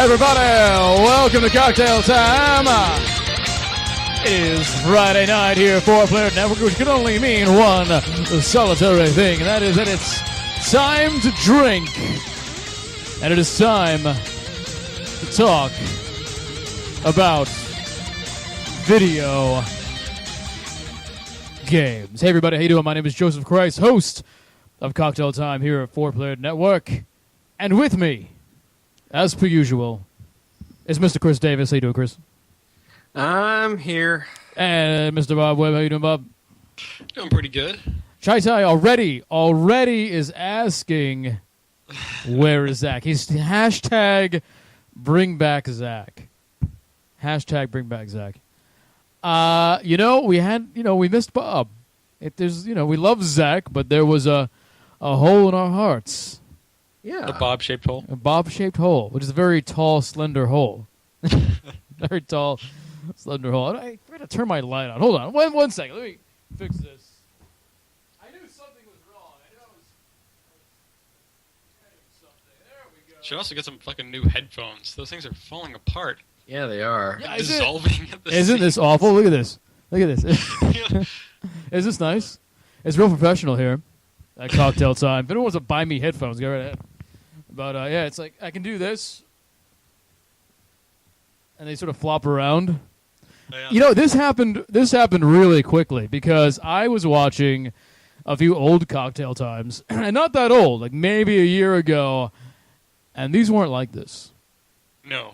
Everybody, welcome to Cocktail Time. It is Friday night here at 4Player Network, which can only mean one solitary thing, and that is that it's time to drink. And it is time to talk about video games. Hey everybody, how you doing? My name is Joseph Christ, host of Cocktail Time here at 4Player Network. And with me, as per usual, is Mr. Chris Davis. How you doing, Chris? I'm here. And Mr. Bob Webb. How you doing, Bob? Doing pretty good. Chai already is asking, where is Zach? He's hashtag bring back Zach. Hashtag bring back Zach. We missed Bob. We love Zach, but there was a hole in our hearts. Yeah. A bob-shaped hole. A bob-shaped hole, which is a very tall, slender hole. Very tall, slender hole. I forgot to turn my light on. Hold on. One second. Let me fix this. I knew something was wrong. I knew I was something. There we go. Should also get some fucking new headphones. Those things are falling apart. Yeah, they are. Yeah, Dissolving at the Isn't this awful? Look at this. Yeah. Is this nice? It's real professional here at Cocktail Time. If anyone wants to buy me headphones, go right ahead. But, it's like I can do this. And they sort of flop around. Yeah. This happened really quickly because I was watching a few old Cocktail Times, and not that old, like maybe a year ago, and these weren't like this. No.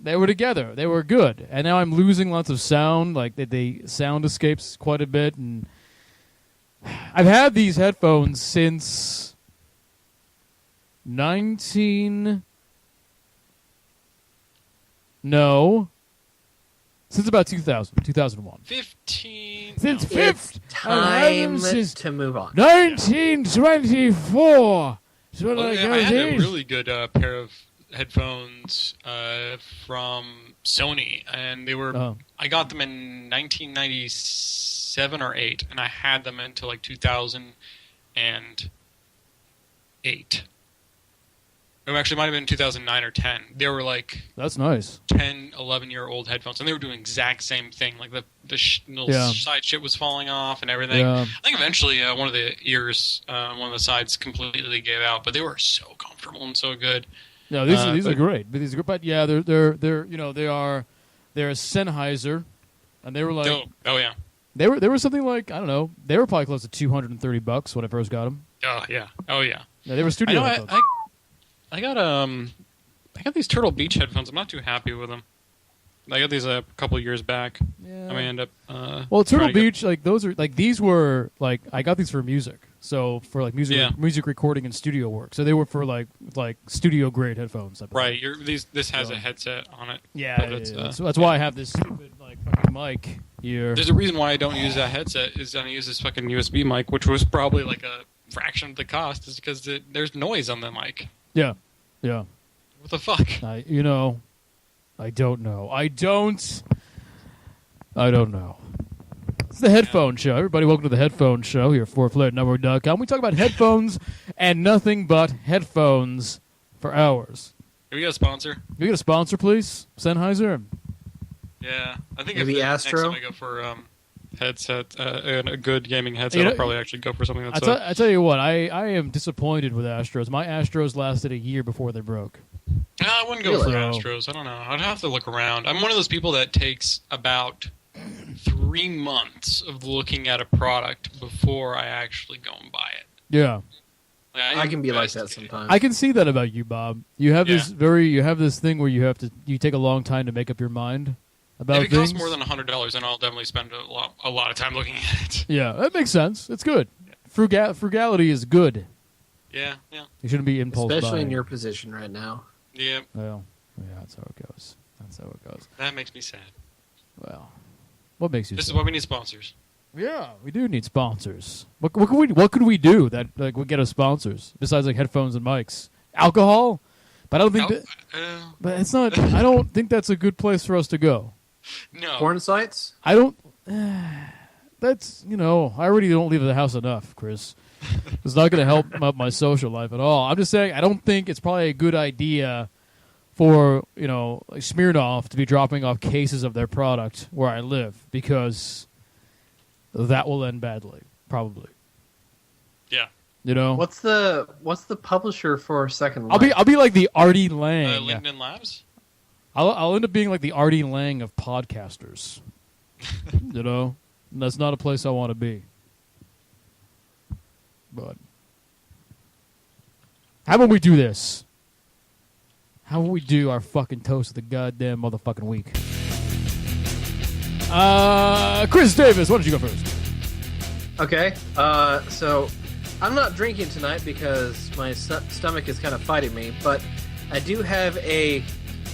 They were together. They were good. And now I'm losing lots of sound, like the sound escapes quite a bit, and I've had these headphones since since about 2001. 15. Since It's time to move on. 1924. Is what Well, I I got had a here. really good pair of headphones from Sony, and they were. Oh. I got them in 1997 or 8, and I had them until like 2008. It actually might have been 2009 or 10. They were like That's nice. 10, 11-year-old headphones, and they were doing the exact same thing. Like the little side shit was falling off and everything. Yeah. I think eventually one of the ears, one of the sides completely gave out, but they were so comfortable and so good. No, these are great. But yeah, they're Sennheiser, and they were like oh yeah. They were something like, I don't know, they were probably close to $230 when I first got them. Oh yeah. Yeah, they were studio headphones. I got these Turtle Beach headphones. I'm not too happy with them. I got these a couple years back. Yeah. I may end up. Turtle Beach, like those are like these were like I got these for music, so for like music recording and studio work. So they were for like studio grade headphones. Right. This has a headset on it. Yeah. So that's why I have this stupid like fucking mic here. There's a reason why I don't use that headset. Is I use this fucking USB mic, which was probably like a fraction of the cost, is because there's noise on the mic. Yeah. What the fuck? I don't know. I don't know. It's the Headphone Show. Everybody, welcome to the Headphone Show here at 4PlayerNetwork.com. We talk about headphones and nothing but headphones for hours. Can we get a sponsor? Can we get a sponsor, please? Sennheiser? Yeah. I think Maybe Astro? next time I go for headset, and a good gaming headset, I'll probably actually go for something that's... I tell you what, I am disappointed with Astros. My Astros lasted a year before they broke. I wouldn't go for Astros. I don't know. I'd have to look around. I'm one of those people that takes about 3 months of looking at a product before I actually go and buy it. Yeah. I can be like that sometimes. I can see that about you, Bob. You have this thing where you take a long time to make up your mind about things. If it costs things. more than $100, then I'll definitely spend a lot of time looking at it. Yeah, that makes sense. It's good. Frugality is good. Yeah. You shouldn't be impulse Especially buying. in your position right now. Yeah. Well, yeah, that's how it goes. That makes me sad. Well, what makes you This sad? is why we need sponsors. Yeah, we do need sponsors. What could we do that would get us sponsors besides like headphones and mics? Alcohol? But I don't think but it's not. I don't think that's a good place for us to go. No. Porn sites? I don't. That's I already don't leave the house enough, Chris. It's not going to help up my social life at all. I'm just saying I don't think it's probably a good idea for, like Smirnoff to be dropping off cases of their product where I live, because that will end badly, probably. Yeah. What's the publisher for Second Life? I'll be like the Artie Lang. LinkedIn Labs? I'll end up being like the Artie Lang of podcasters. And that's not a place I want to be. But how about we do this? How about we do our fucking toast of the goddamn motherfucking week? Chris Davis, why don't you go first? Okay, so I'm not drinking tonight because my stomach is kind of fighting me, but I do have a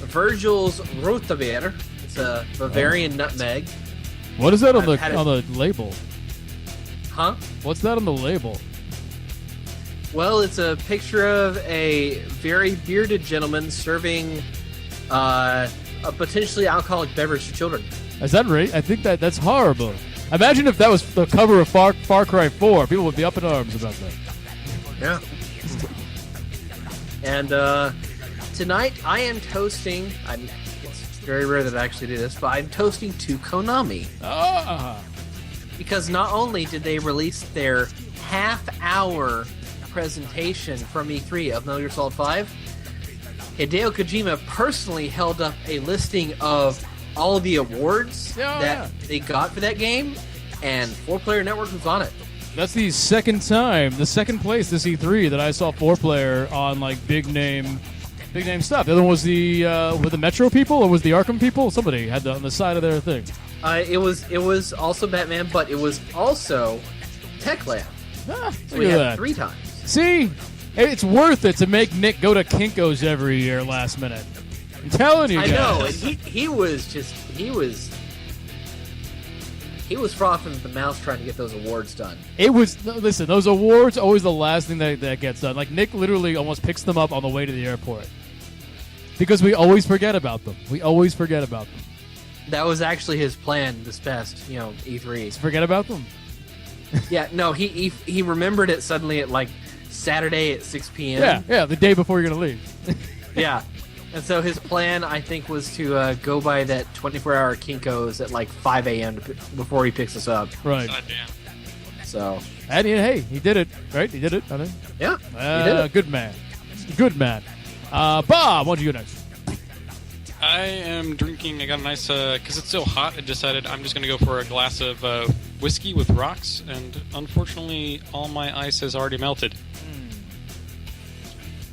Virgil's Rothabeer. It's a Bavarian nutmeg. What is that on the label? Huh? What's that on the label? Well, it's a picture of a very bearded gentleman serving a potentially alcoholic beverage to children. Is that right? I think that's horrible. Imagine if that was the cover of Far Cry 4. People would be up in arms about that. Yeah. And tonight I am toasting. It's very rare that I actually do this, but I'm toasting to Konami. Because not only did they release their half-hour presentation from E3 of Metal Gear Solid 5, Hideo Kojima personally held up a listing of all of the awards they got for that game, and 4-Player Network was on it. That's the second place this E3 that I saw 4-Player on like big name stuff. The other one was were the Metro people or was the Arkham people? Somebody had that on the side of their thing. It was also Batman, but it was also Techland. So we look at had that. 3 times. See, it's worth it to make Nick go to Kinko's every year last minute. I'm telling you guys. I know, and he was frothing at the mouth trying to get those awards done. Listen, those awards always the last thing that gets done. Like Nick literally almost picks them up on the way to the airport because we always forget about them. That was actually his plan this past, E3. Forget about them. Yeah, no, he remembered it suddenly at like Saturday at 6 p.m. Yeah, the day before you're gonna leave. Yeah. And so his plan, I think, was to go by that 24-hour Kinko's at like 5 a.m. before he picks us up. Right. God damn. So. And he did it, right? He did it, I think. Yeah, he did it. Good man. Bob, why don't you go next? I am drinking. I got a nice, because it's so hot, I decided I'm just going to go for a glass of whiskey with rocks, and unfortunately, all my ice has already melted.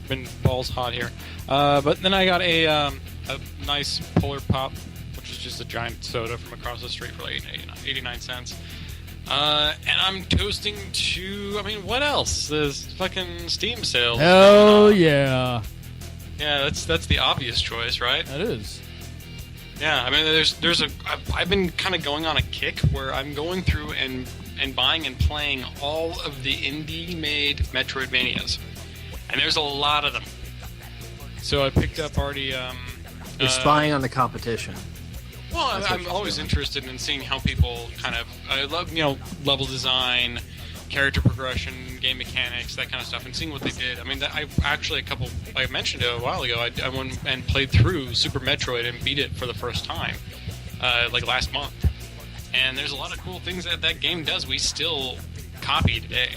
Been balls hot here. But then I got a nice Polar Pop, which is just a giant soda from across the street for like 89 cents. And I'm toasting to, what else? There's fucking Steam sales. Hell yeah. Yeah, that's the obvious choice, right? That is. Yeah, I've been kind of going on a kick where I'm going through and buying and playing all of the indie-made Metroidvanias. And there's a lot of them. So I picked up already... You're spying on the competition. Well, I'm always interested in seeing how people kind of... I love, level design, character progression, game mechanics, that kind of stuff, and seeing what they did. I mentioned it a while ago, I went and played through Super Metroid and beat it for the first time, like last month. And there's a lot of cool things that game does we still copy today.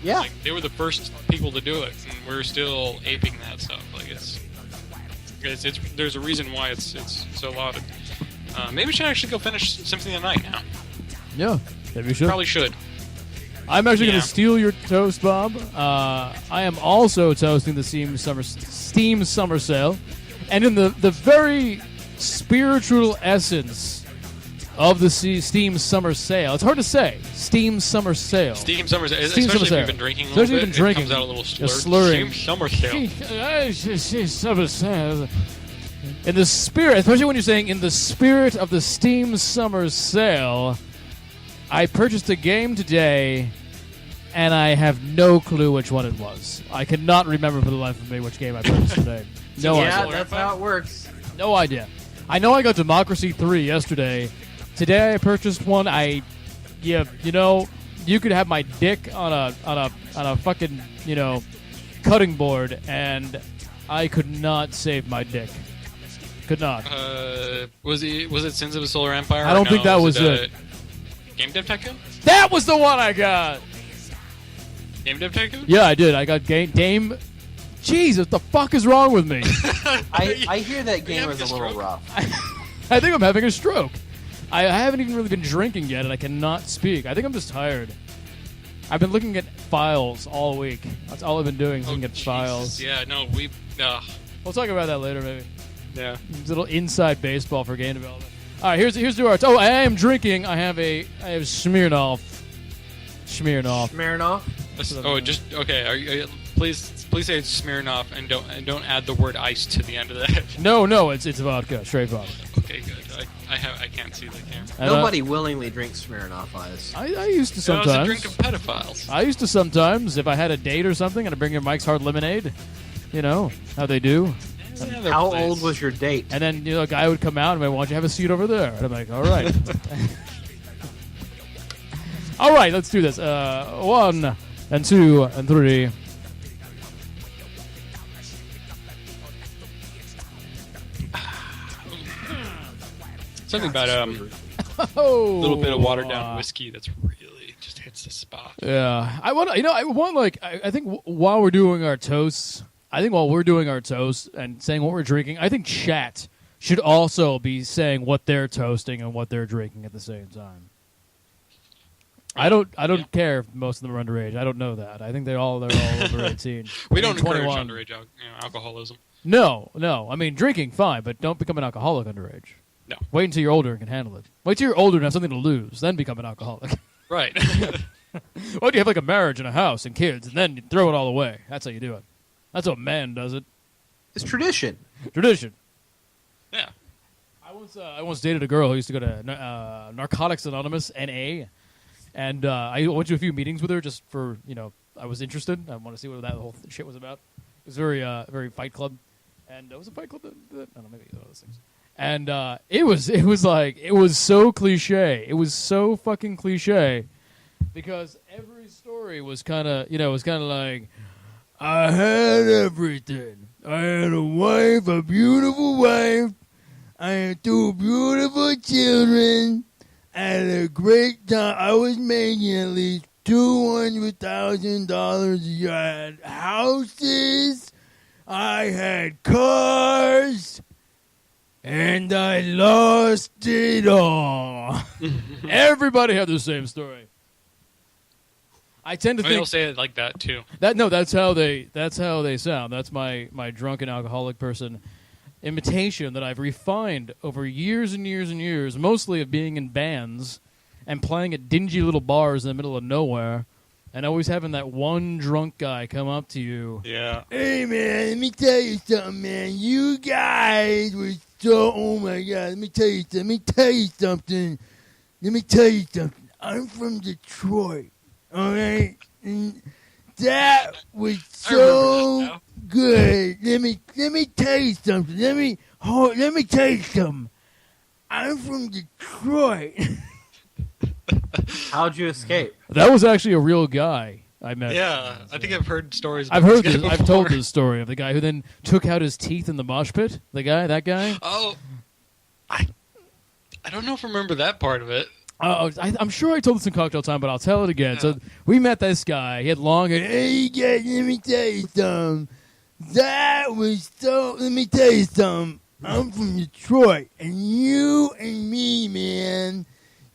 Yeah. Like, they were the first people to do it, and we're still aping that stuff. Like, it's there's a reason why it's so lauded. Maybe we should actually go finish Symphony of the Night now. Yeah, maybe we should. Probably should. I'm actually going to steal your toast, Bob. I am also toasting the Steam Summer Sale. And in the very spiritual essence of the Steam Summer Sale, it's hard to say. Steam Summer Sale. Steam Summer Sale. Steam Especially Summer if you've been drinking a little bit, it comes out a little slurred. Slurring. Steam Summer Sale. Summer Sale. In the spirit, especially when you're saying in the spirit of the Steam Summer Sale, I purchased a game today, and I have no clue which one it was. I cannot remember for the life of me which game I purchased today. No idea. Yeah, that's how it works. No idea. I know I got Democracy 3 yesterday. Today I purchased one. You could have my dick on a fucking, cutting board, and I could not save my dick. Could not. Was it Sins of a Solar Empire? I don't think that was it. Game Dev Tycoon? That was the one I got! Game Dev Tycoon? Yeah, I did. I got Dame... Jeez, what the fuck is wrong with me? I hear that game is a little rough. I think I'm having a stroke. I haven't even really been drinking yet, and I cannot speak. I think I'm just tired. I've been looking at files all week. That's all I've been doing, is looking at files. Yeah, no, We'll talk about that later, maybe. Yeah. It's a little inside baseball for game development. All right, here's to our... Oh, I am drinking. I have Smirnoff. Okay. Please say it's Smirnoff and don't add the word ice to the end of that. No, it's vodka, straight vodka. Okay, good. I can't see the camera. Nobody willingly drinks Smirnoff Ice. I used to sometimes. It's a drink of pedophiles. I used to sometimes, if I had a date or something, and I'd bring in Mike's Hard Lemonade. You know how they do. How old was your date? And then a guy would come out and be like, why don't you have a seat over there? And I'm like, all right. All right, let's do this. 1 and 2 and 3. Something about a little bit of watered down whiskey that's really just hits the spot. Yeah, I think while we're doing our toasts, and saying what we're drinking, I think chat should also be saying what they're toasting and what they're drinking at the same time. I don't care if most of them are underage. I don't know that. I think they're all over 18. We don't encourage underage alcoholism. No. I mean, drinking, fine, but don't become an alcoholic underage. No. Wait until you're older and can handle it. Wait till you're older and have something to lose, then become an alcoholic. Right. Well, you have like a marriage and a house and kids, and then you throw it all away. That's how you do it. That's how a man does it. It's tradition. Tradition. Yeah. I once dated a girl who used to go to Narcotics Anonymous, NA, and I went to a few meetings with her just for, I was interested. I want to see what that whole shit was about. It was very Fight Club, and it was a Fight Club. I don't know, maybe one of those things. And it was so cliche. It was so fucking cliche because every story was kind of, like, I had everything. I had a wife, a beautiful wife. I had 2 beautiful children. I had a great time. I was making at least $200,000 a year. I had houses. I had cars. And I lost it all. Everybody had the same story. I tend to think they'll say it like that too. That's how they sound. That's my drunken alcoholic person imitation that I've refined over years and years and years, mostly of being in bands and playing at dingy little bars in the middle of nowhere, and always having that one drunk guy come up to you. Yeah. Hey man, let me tell you something, man. You guys were oh my God, let me tell you something. I'm from Detroit, all right? And that was so good. Let me tell you something. Let me tell you something. I'm from Detroit. How'd you escape? That was actually a real guy I met. Yeah, I think I've heard stories. I've told this story of the guy who then took out his teeth in the mosh pit. That guy. Oh, I don't know if I remember that part of it. I'm sure I told this in Cocktail Time, but I'll tell it again. Yeah. So we met this guy. He had long hair. Hey, guys, let me tell you something. Let me tell you something. I'm from Detroit, and you and me, man.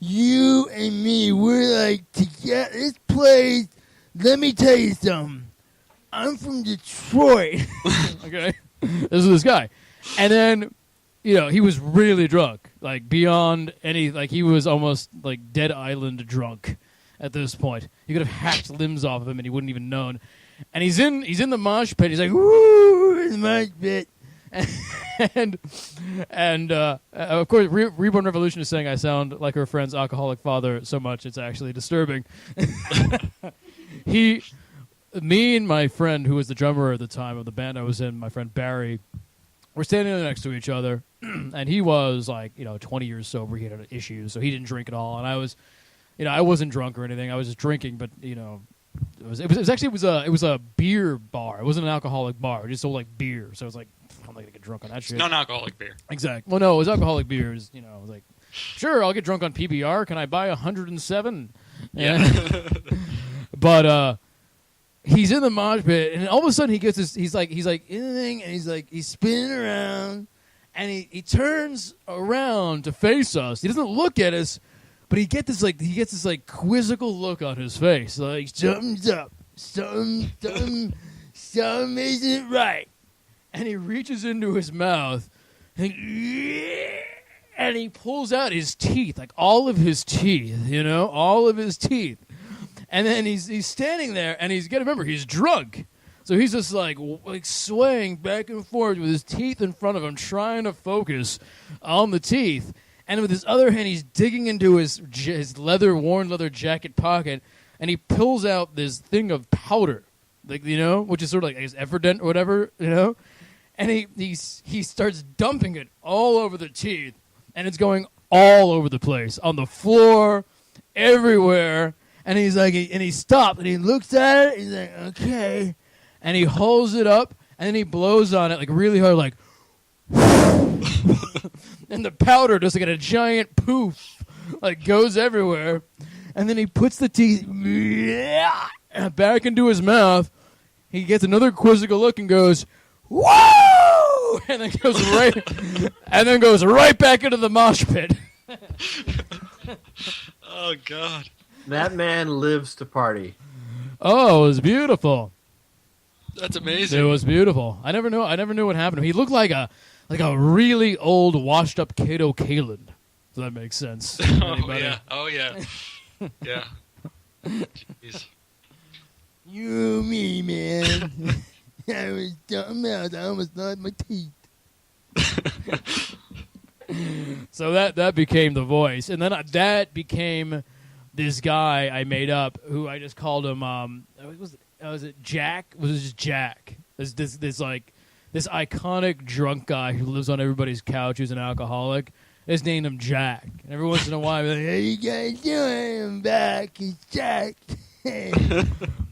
You and me, we're like together. This place. Let me tell you something. I'm from Detroit. Okay, this is this guy, and then. He was really drunk, like beyond any, like he was almost like Dead Island drunk at this point. You could have hacked limbs off of him and he wouldn't even known. And he's in the mosh pit. He's like, woo, the mosh pit. and of course, Reborn Revolution is saying I sound like her friend's alcoholic father so much it's actually disturbing. Me and my friend who was the drummer at the time of the band I was in, my friend Barry, we're standing there next to each other, and he was like, 20 years sober. He had issues, so he didn't drink at all. And I was, I wasn't drunk or anything. I was just drinking, but It was a beer bar. It wasn't an alcoholic bar. It just sold like beer. So it was like, I'm not gonna get drunk on that shit. Non-alcoholic beer. Exactly. Well, no, it was alcoholic beers. You know, I was like, sure, I'll get drunk on PBR. Can I buy 107? Yeah. But he's in the mosh pit, and all of a sudden he gets this. He's like anything, and he's spinning around, and he turns around to face us. He doesn't look at us, but he gets this quizzical look on his face, like something's up, something isn't right, and he reaches into his mouth, and he pulls out his teeth, like all of his teeth, all of his teeth. And then he's standing there, and he's got to remember, he's drunk. So he's just like swaying back and forth with his teeth in front of him, trying to focus on the teeth. And with his other hand, he's digging into his worn leather jacket pocket, and he pulls out this thing of powder, like which is sort of like his Efferdent or whatever, And he starts dumping it all over the teeth, and it's going all over the place, on the floor, everywhere. And he's like, and he stopped, and he looks at it, and he's like, okay. And he holds it up, and then he blows on it like really hard, like, and the powder just like a giant poof, like goes everywhere. And then he puts the teeth back into his mouth. He gets another quizzical look and goes, whoa! And then goes right back into the mosh pit. Oh God. That man lives to party. Oh, it was beautiful. That's amazing. It was beautiful. I never knew what happened to him. He looked like a really old, washed up Kato Kalin. If that makes sense. Oh yeah. Yeah. Jeez. You me, man. I was dumb out. I almost lost my teeth. So that became the voice, and then that became this guy I made up, who I just called him. Was it Jack? Was it just Jack? This iconic drunk guy who lives on everybody's couch, who's an alcoholic. I just named him Jack. And every once in a while, I'd be like, "How you guys doing? I'm back. It's Jack."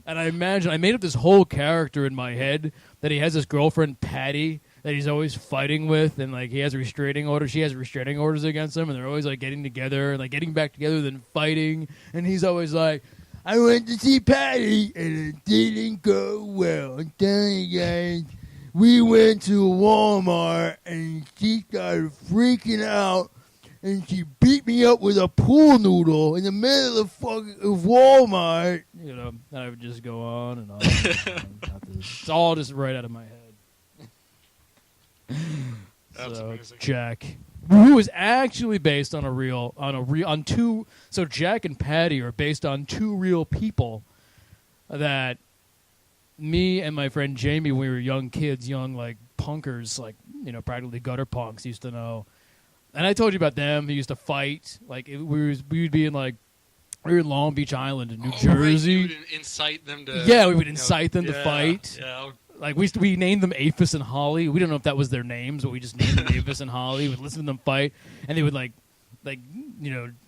And I made up this whole character in my head that he has this girlfriend Patty that he's always fighting with, and like he has restraining orders. She has restraining orders against him, and they're always like getting together and like getting back together, then fighting. And he's always like, "I went to see Patty, and it didn't go well. I'm telling you guys, we went to Walmart, and she started freaking out, and she beat me up with a pool noodle in the middle of Walmart." And I would just go on and on. It's all just right out of my head. That's amazing. Jack, who is actually based on two. So Jack and Patty are based on two real people that me and my friend Jamie, when we were young kids, young like punkers, like practically gutter punks, used to know. And I told you about them. They used to fight. Like we would be in like. We were in Long Beach Island in New Jersey. Right. You would incite them to. Yeah, we would incite them to fight. Yeah. Like we named them Aphis and Holly. We don't know if that was their names, but we just named them Aphis and Holly. We'd listen to them fight, and they would like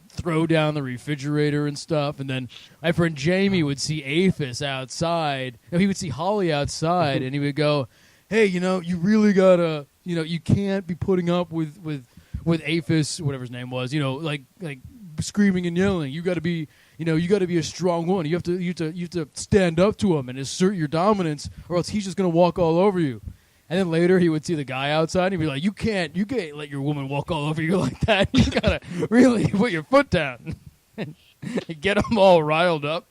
throw down the refrigerator and stuff. And then my friend Jamie would see Aphis outside. He would see Holly outside, and he would go, "Hey, you really gotta, you can't be putting up with Aphis, whatever his name was, like screaming and yelling. You got to be, you got to be a strong woman. You have to stand up to him and assert your dominance, or else he's just gonna walk all over you." And then later he would see the guy outside and he'd be like, "You can't let your woman walk all over you like that. You gotta really put your foot down." And get them all riled up.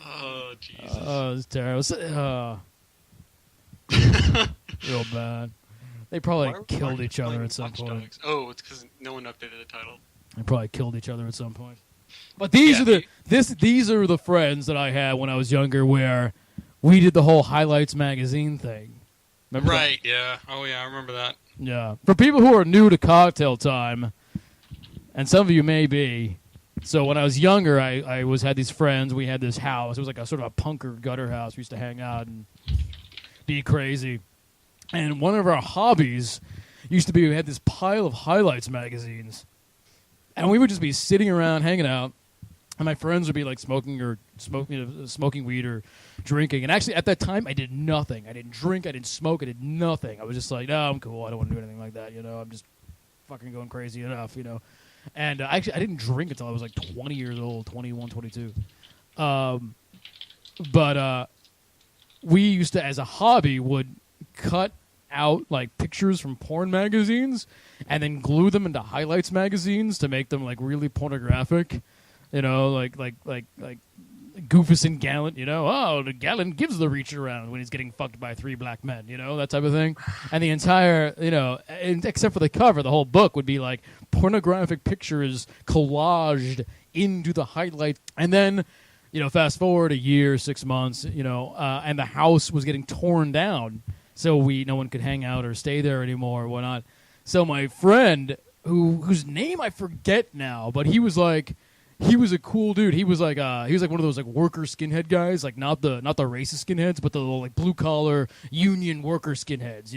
Oh Jesus! Oh, it's terrible. Real bad. They probably killed each other at some point. Dogs? Oh, it's because no one updated the title. They probably killed each other at some point. But these are the friends that I had when I was younger, where we did the whole Highlights magazine thing. Remember right? That? Yeah. Oh yeah, I remember that. Yeah. For people who are new to Cocktail Time, and some of you may be. So when I was younger, I had these friends. We had this house. It was like a sort of a punker gutter house. We used to hang out and be crazy. And one of our hobbies used to be we had this pile of Highlights magazines. And we would just be sitting around hanging out. And my friends would be like smoking or smoking weed or drinking. And actually, at that time, I did nothing. I didn't drink. I didn't smoke. I did nothing. I was just like, no, I'm cool. I don't want to do anything like that. I'm just fucking going crazy enough. And actually, I didn't drink until I was like 20 years old, 21, 22. But we used to, as a hobby, would cut out like pictures from porn magazines and then glue them into highlights magazines to make them like really pornographic. Like Goofus and Gallant, the Gallant gives the reach around when he's getting fucked by 3 black men, that type of thing. And the entire, and except for the cover, the whole book would be like pornographic pictures collaged into the highlight. And then, fast forward a year, 6 months, and the house was getting torn down, so no one could hang out or stay there anymore or whatnot. So my friend, whose name I forget now, but he was a cool dude. He was like one of those like worker skinhead guys, like not the racist skinheads, but the little like blue collar union worker skinheads,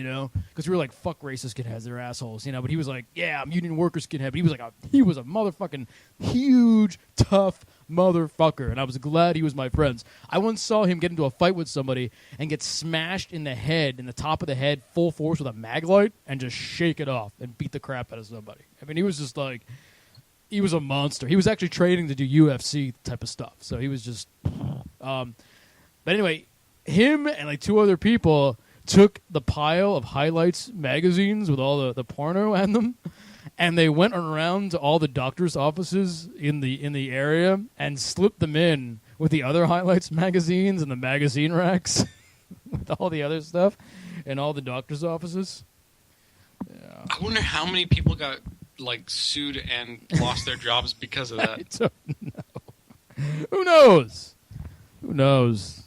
because we were like, fuck racist skinheads, they're assholes, But he was like, yeah, I'm union worker skinhead. But he was a motherfucking huge tough motherfucker, and I was glad he was my friend. I once saw him get into a fight with somebody and get smashed in the head, in the top of the head, full force with a mag light, and just shake it off and beat the crap out of somebody. I mean, he was just like. He was a monster. He was actually training to do UFC type of stuff. So he was just... but anyway, him and like 2 other people took the pile of highlights magazines with all the porno in them, and they went around to all the doctor's offices in the area and slipped them in with the other highlights magazines and the magazine racks with all the other stuff in all the doctor's offices. Yeah. I wonder how many people got... like sued and lost their jobs because of that. I don't know. Who knows?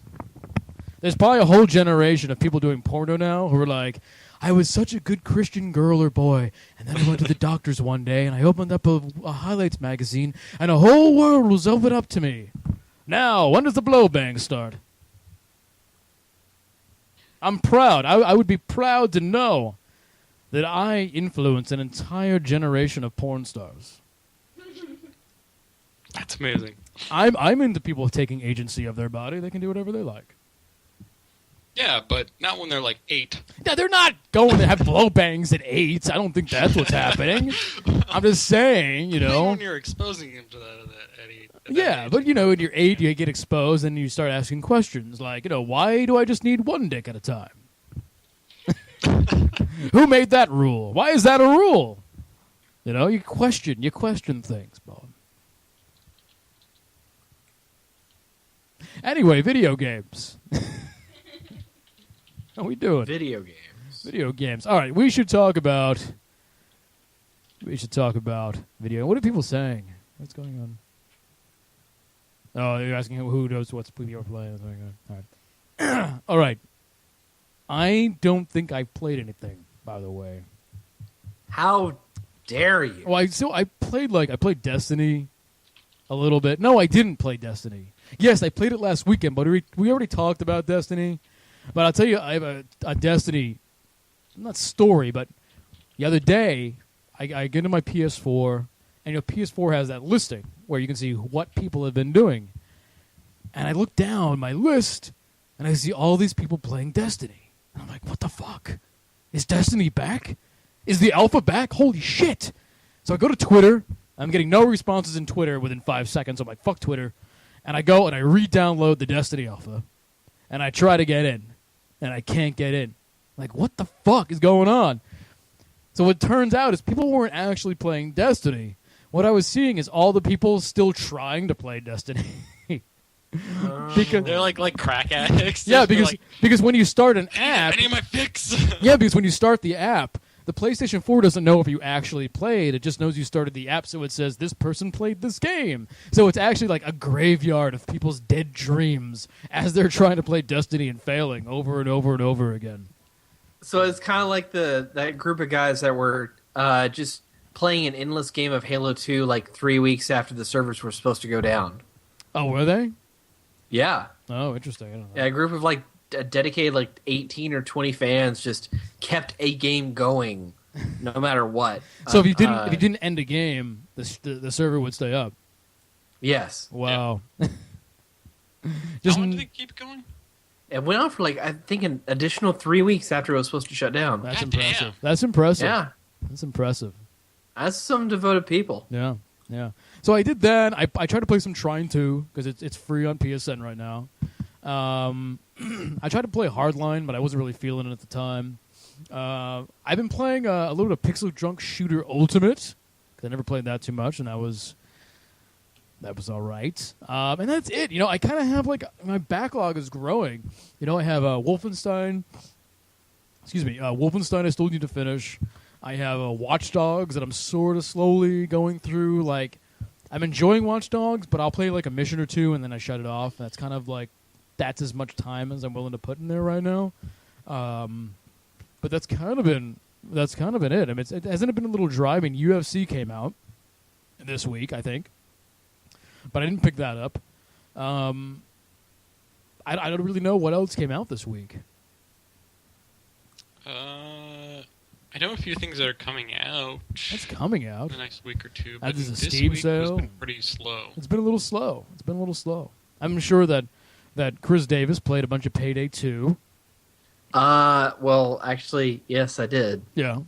There's probably a whole generation of people doing porno now who are like, I was such a good Christian girl or boy, and then I went to the doctor's one day and I opened up a highlights magazine and a whole world was opened up to me. Now, when does the blow bang start? I'm proud. I would be proud to know that I influence an entire generation of porn stars. That's amazing. I'm into people taking agency of their body. They can do whatever they like. Yeah, but not when they're like 8. No, they're not going to have blow bangs at 8. I don't think that's what's happening. I'm just saying, When you're exposing them to that at 8. Yeah, but when you're 8, you get exposed and you start asking questions like, why do I just need one dick at a time? Who made that rule? Why is that a rule? You question things, Bob. Anyway, video games. How we doing? Video games. Video games. All right, we should talk about video. What are people saying? What's going on? Oh, you're asking who knows what's people are playing. All right. All right. I don't think I played anything, by the way. How dare you? Oh, I played Destiny a little bit. No, I didn't play Destiny. Yes, I played it last weekend, but we already talked about Destiny. But I'll tell you, I have a Destiny, not story, but the other day, I get into my PS4, and PS4 has that listing where you can see what people have been doing. And I look down my list, and I see all these people playing Destiny. And I'm like, what the fuck? Is Destiny back? Is the alpha back? Holy shit. So I go to Twitter. I'm getting no responses in Twitter within 5 seconds. I'm like, fuck Twitter. And I go and I re-download the Destiny alpha. And I try to get in. And I can't get in. Like, what the fuck is going on? So what turns out is people weren't actually playing Destiny. What I was seeing is all the people still trying to play Destiny. Because they're like crack addicts. Yeah, because when you start an app, I need my fix. Yeah, because when you start the app, the PlayStation 4 doesn't know if you actually played. It just knows you started the app, so it says this person played this game. So it's actually like a graveyard of people's dead dreams as they're trying to play Destiny and failing over and over and over again. So it's kind of like that group of guys that were just playing an endless game of Halo 2 like 3 weeks after the servers were supposed to go down. Oh, were they? Yeah. Oh, interesting. I don't know. Yeah, a group of like dedicated like 18 or 20 fans just kept a game going no matter what. So if you didn't end a game, the server would stay up. Yes. Wow. Yeah. How long did they keep going? It went on for I think an additional 3 weeks after it was supposed to shut down. That's God impressive. damn. That's impressive. Yeah. That's impressive. That's some devoted people. Yeah. So I did that. I tried to play some Trine 2 because it's free on PSN right now. I tried to play Hardline, but I wasn't really feeling it at the time. I've been playing a little bit of Pixel Junk Shooter Ultimate. I never played that too much, and that was all right. And that's it. I kind of have my backlog is growing. I have Wolfenstein. Wolfenstein I still need to finish. I have Watch Dogs that I'm sort of slowly going through. I'm enjoying Watch Dogs, but I'll play a mission or two and then I shut it off. That's kind of that's as much time as I'm willing to put in there right now. But that's kind of been it. I mean, hasn't it been a little dry? I mean, UFC came out this week, I think, but I didn't pick that up. I don't really know what else came out this week. I know a few things that are coming out. That's coming out in the next week or two. That But is a this Steam week sale. has been pretty slow. It's been a little slow. I'm sure that Chris Davis played a bunch of Payday 2. Well, actually, yes, I did. Yeah.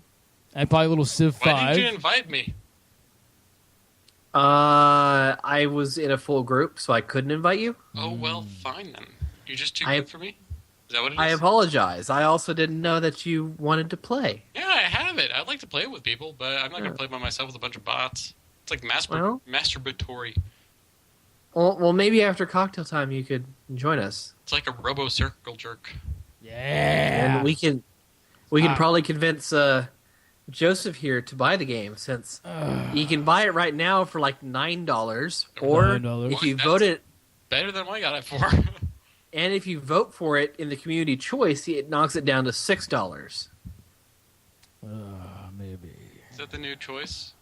And probably a little Civ 5. Why didn't you invite me? I was in a full group, so I couldn't invite you. Oh, well, fine then. You're just too good for me? Is that what it is? I apologize. I also didn't know that you wanted to play. Yeah, I have it. I'd like to play it with people, but I'm not going to play by myself with a bunch of bots. It's like masturbatory. Well, maybe after cocktail time you could join us. It's like a robo-circle jerk. Yeah. And we can probably convince Joseph here to buy the game, since you can buy it right now for $9, or $9. if you vote it, Better than what I got it for. and if you vote for it in the community choice, it knocks it down to $6. Maybe. Is that the new choice?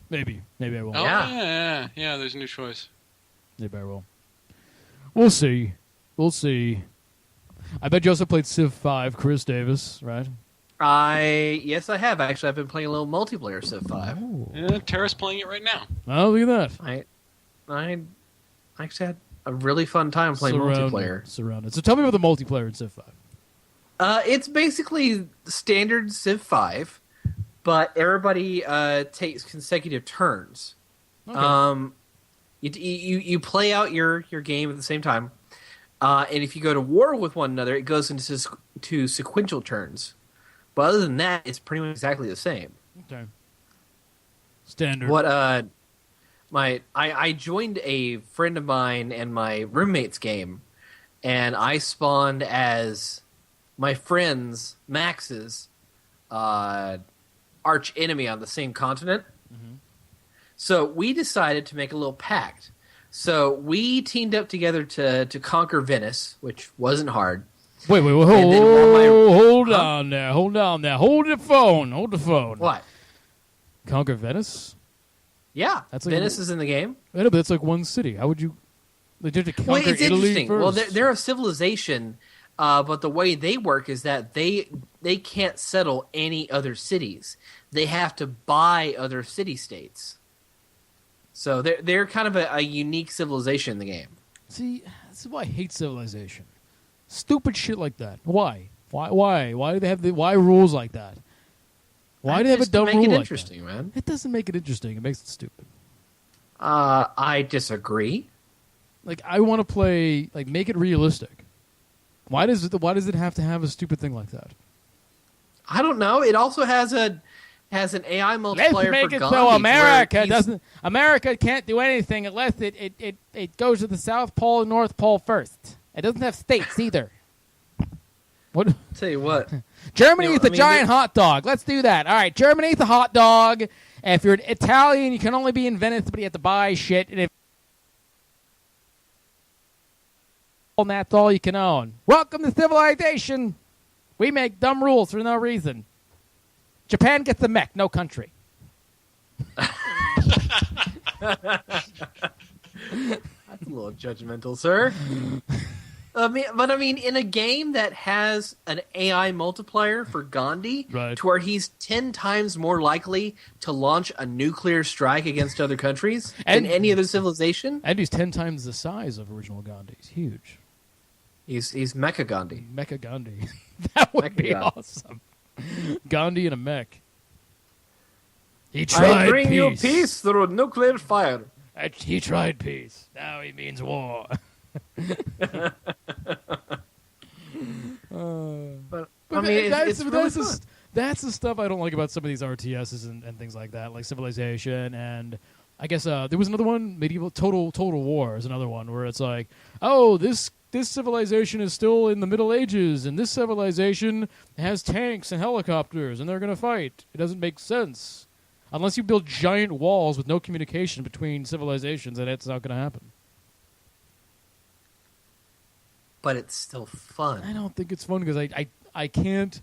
Maybe I will. Oh, Yeah. yeah, there's a new choice. Maybe I will. We'll see. I bet you also played Civ 5, Chris Davis, right? Yes, I have. Actually, I've been playing a little multiplayer Civ 5. Oh. Yeah, Tara's playing it right now. Oh, look at that. I actually had a really fun time playing multiplayer. Surrounded. So tell me about the multiplayer in Civ 5. It's basically standard Civ 5, but everybody takes consecutive turns. Okay. You play out your game at the same time, and if you go to war with one another, it goes into sequential turns. But other than that, it's pretty much exactly the same. Okay. Standard. What I joined a friend of mine and my roommate's game, and I spawned as my friend's Max's arch enemy on the same continent. Mm-hmm. So we decided to make a little pact. So we teamed up together to conquer Venice, which wasn't hard. Wait, hold on there. Hold the phone. What? Conquer Venice? Yeah, that's Venice is in the game. I know, but that's like one city. How would you? They did to conquer It's Italy interesting. first. Well, they're a civilization, but the way they work is that they can't settle any other cities. They have to buy other city-states. So they're kind of a unique civilization in the game. See, this is why I hate Civilization. Stupid shit like that. Why? Why do they have why rules like that? Why do they have a dumb rule like that? Make it interesting, man. It doesn't make it interesting. It makes it stupid. I disagree. I want to play. Make it realistic. Why does it have to have a stupid thing like that? I don't know. It also has an AI multiplayer Let's make for it Gandhi so to America where doesn't. America can't do anything unless it goes to the South Pole and North Pole first. It doesn't have states either. What? Tell you what. Germany eats a giant hot dog. Let's do that. All right, Germany eats a hot dog. And if you're an Italian, you can only be in Venice, but you have to buy shit. And that's all you can own. Welcome to civilization. We make dumb rules for no reason. Japan gets the mech, no country. That's a little judgmental, sir. I mean, in a game that has an AI multiplier for Gandhi, Right. to where he's 10 times more likely to launch a nuclear strike against other countries than any other civilization. And he's 10 times the size of original Gandhi. He's huge. He's Mecha Gandhi. Mecha Gandhi. That would Mecha be Gandhi. awesome. Gandhi in a mech. He tried I bring peace. you peace through nuclear fire. He tried peace. Now he means war. But I But mean, that's, it's really fun. that's the stuff I don't like about some of these RTSs and things like that, like Civilization, and I guess there was another one, Medieval Total War is another one where it's like, oh, this civilization is still in the Middle Ages, and this civilization has tanks and helicopters, and they're going to fight. It doesn't make sense. Unless you build giant walls with no communication between civilizations, and it's not going to happen. But it's still fun. I don't think it's fun because I can't.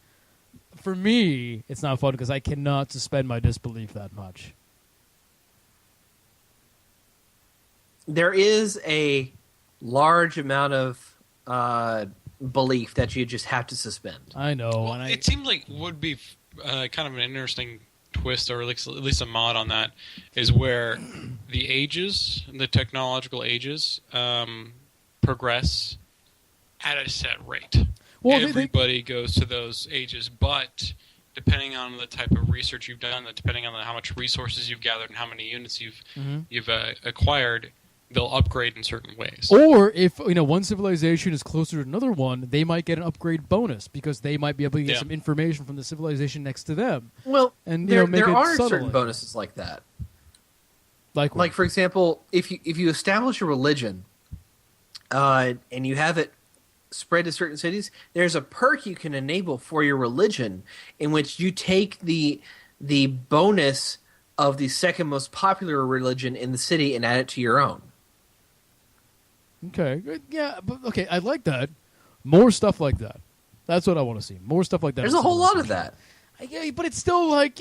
For me, it's not fun because I cannot suspend my disbelief that much. There is a large amount of belief that you just have to suspend. I know, Well, and it seemed like would be kind of an interesting twist, or at least a mod on that, is where the ages, the technological ages, progress at a set rate. Well, Everybody goes to those ages, but depending on the type of research you've done, depending on how much resources you've gathered and how many units you've acquired, they'll upgrade in certain ways. Or if one civilization is closer to another one, they might get an upgrade bonus because they might be able to get some information from the civilization next to them. Well, And there make it are subtle certain like bonuses like that. Like For example, if you establish a religion, and you have it spread to certain cities, there's a perk you can enable for your religion in which you take the bonus of the second most popular religion in the city and add it to your own. Okay, yeah, but okay, I like that. More stuff like that. That's what I want to see. More stuff like that. There's a whole lot of that. Yeah, but it's still like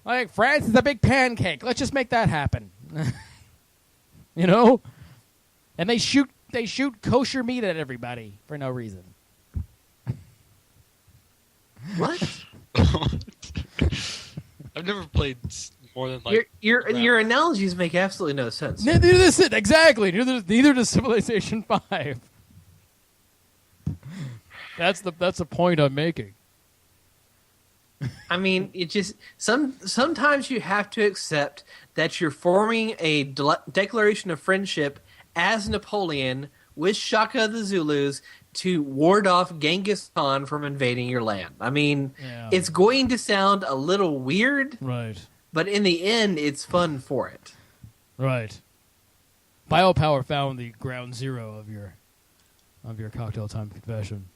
like France is a big pancake. Let's just make that happen. And they shoot kosher meat at everybody for no reason. What? I've never played more than like Your analogies make absolutely no sense. Neither does it exactly. Neither does Civilization 5. That's the point I'm making. I mean, it just sometimes you have to accept that you're forming a declaration of friendship as Napoleon with Shaka of the Zulus to ward off Genghis Khan from invading your land. I mean, It's going to sound a little weird, Right. but in the end, it's fun for it. Right. Biopower found the ground zero of your cocktail time confession.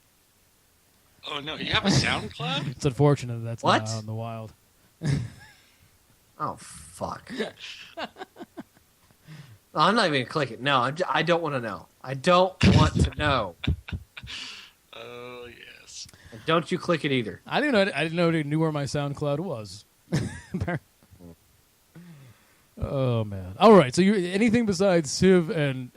Oh no, you have a SoundCloud? It's unfortunate that's What? not out in the wild. Oh, fuck. I'm not even going to click it. No, I don't want to know. I don't want to know. Oh yes. And don't you click it either. I didn't know they knew where my SoundCloud was. Oh man! All right, so anything besides Civ and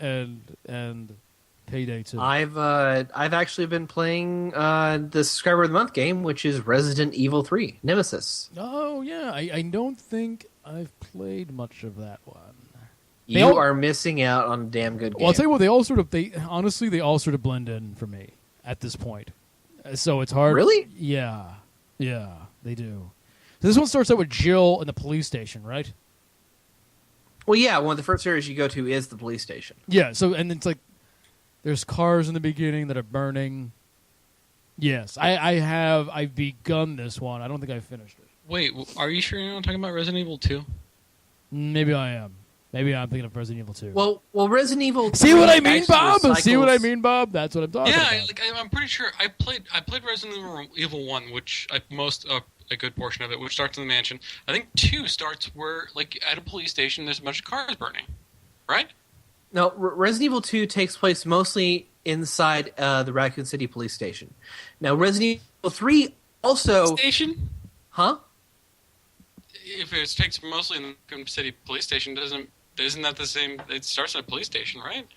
Payday 2? I've actually been playing the Subscriber of the Month game, which is Resident Evil 3 Nemesis. Oh yeah, I don't think I've played much of that one. You are missing out on a damn good game. Well, I'll tell you what, they all sort of blend in for me at this point. So it's hard. Really? Yeah, they do. So this one starts out with Jill in the police station, right? Well, yeah, one of the first areas you go to is the police station. Yeah, so, and it's like, there's cars in the beginning that are burning. Yes, I've begun this one. I don't think I finished it. Wait, are you sure you're not talking about Resident Evil 2? Maybe I am. Maybe I'm thinking of Resident Evil 2. Well, Resident Evil 3 See what I mean, actually Bob? recycles- See what I mean, Bob? That's what I'm talking Yeah, about. I'm pretty sure I played Resident Evil 1, which a good portion of it, which starts in the mansion. I think 2 starts where, like, at a police station, there's a bunch of cars burning, right? No, Resident Evil 2 takes place mostly inside the Raccoon City police station. Now, Resident Evil 3 also... Station? Huh? If it takes mostly in the Raccoon City police station, isn't that the same? It starts at a police station, right?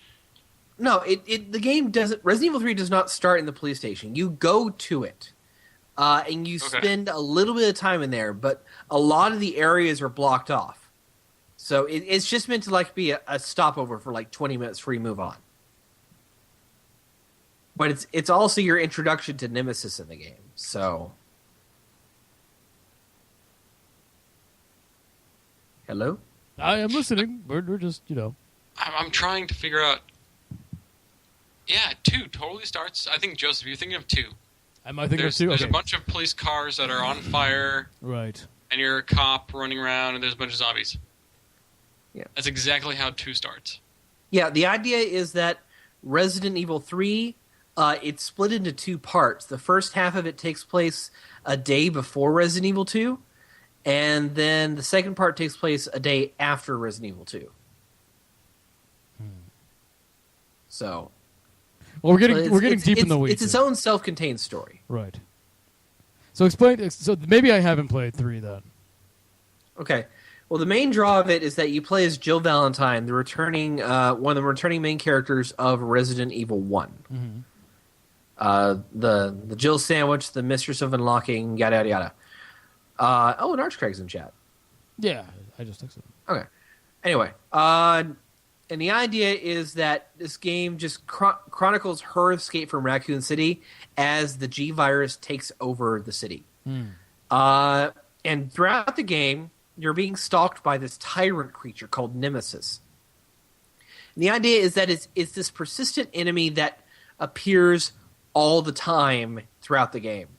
No, the game doesn't. Resident Evil 3 does not start in the police station. You go to it, and you spend a little bit of time in there, but a lot of the areas are blocked off. So it's just meant to like be a stopover for like 20 minutes before you move on. But it's also your introduction to Nemesis in the game. So, hello? I am listening. We're just, I'm trying to figure out. Yeah, 2 totally starts. I think, Joseph, you're thinking of 2. Am I thinking of 2? There's Okay. a bunch of police cars that are on fire. Right. And you're a cop running around, and there's a bunch of zombies. Yeah. That's exactly how 2 starts. Yeah, the idea is that Resident Evil 3, it's split into 2 parts. The first half of it takes place a day before Resident Evil 2, and then the second part takes place a day after Resident Evil 2. So... Well, we're getting deep in the weeds. It's its own self-contained story. Right. So explain. So maybe I haven't played 3 then. Okay. Well, the main draw of it is that you play as Jill Valentine, the returning one of the returning main characters of Resident Evil 1. Mm-hmm. The Jill sandwich, the mistress of unlocking, yada yada yada. And Archcraig's in chat. Yeah, I just texted him. Okay. Anyway, and the idea is that this game just chronicles her escape from Raccoon City as the G virus takes over the city. And throughout the game, you're being stalked by this tyrant creature called Nemesis. And the idea is that it's this persistent enemy that appears all the time throughout the game.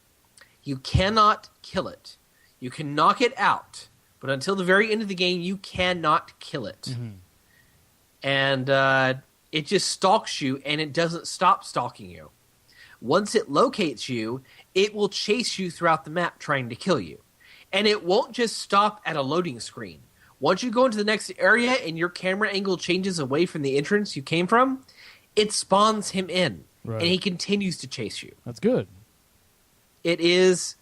You cannot kill it. You can knock it out, but until the very end of the game, you cannot kill it. Mm-hmm. And it just stalks you, and it doesn't stop stalking you. Once it locates you, it will chase you throughout the map trying to kill you. And it won't just stop at a loading screen. Once you go into the next area and your camera angle changes away from the entrance you came from, it spawns him in, right. And he continues to chase you. That's good. It is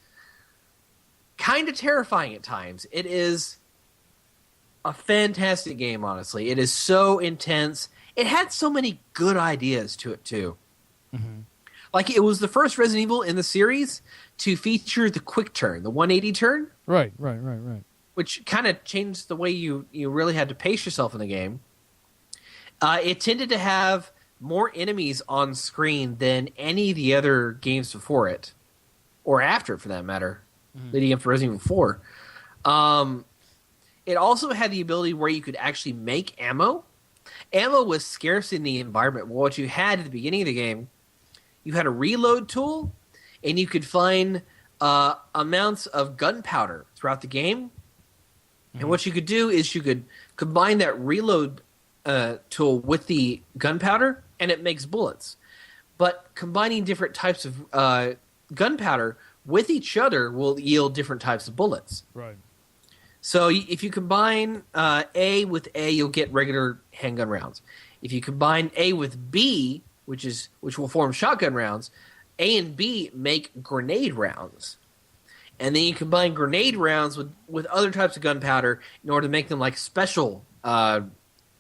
kind of terrifying at times. It is a fantastic game, honestly. It is so intense. It had so many good ideas to it, too. Mm-hmm. Like, it was the first Resident Evil in the series to feature the quick turn, the 180 turn. Right. Which kind of changed the way you really had to pace yourself in the game. It tended to have more enemies on screen than any of the other games before it. Or after, for that matter. Mm-hmm. Leading up to Resident Evil 4. It also had the ability where you could actually make ammo. Ammo was scarce in the environment. Well, what you had at the beginning of the game, you had a reload tool, and you could find amounts of gunpowder throughout the game. Mm-hmm. And what you could do is you could combine that reload tool with the gunpowder, and it makes bullets. But combining different types of gunpowder with each other will yield different types of bullets. Right. So if you combine A with A, you'll get regular handgun rounds. If you combine A with B, which will form shotgun rounds, A and B make grenade rounds. And then you combine grenade rounds with other types of gunpowder in order to make them like special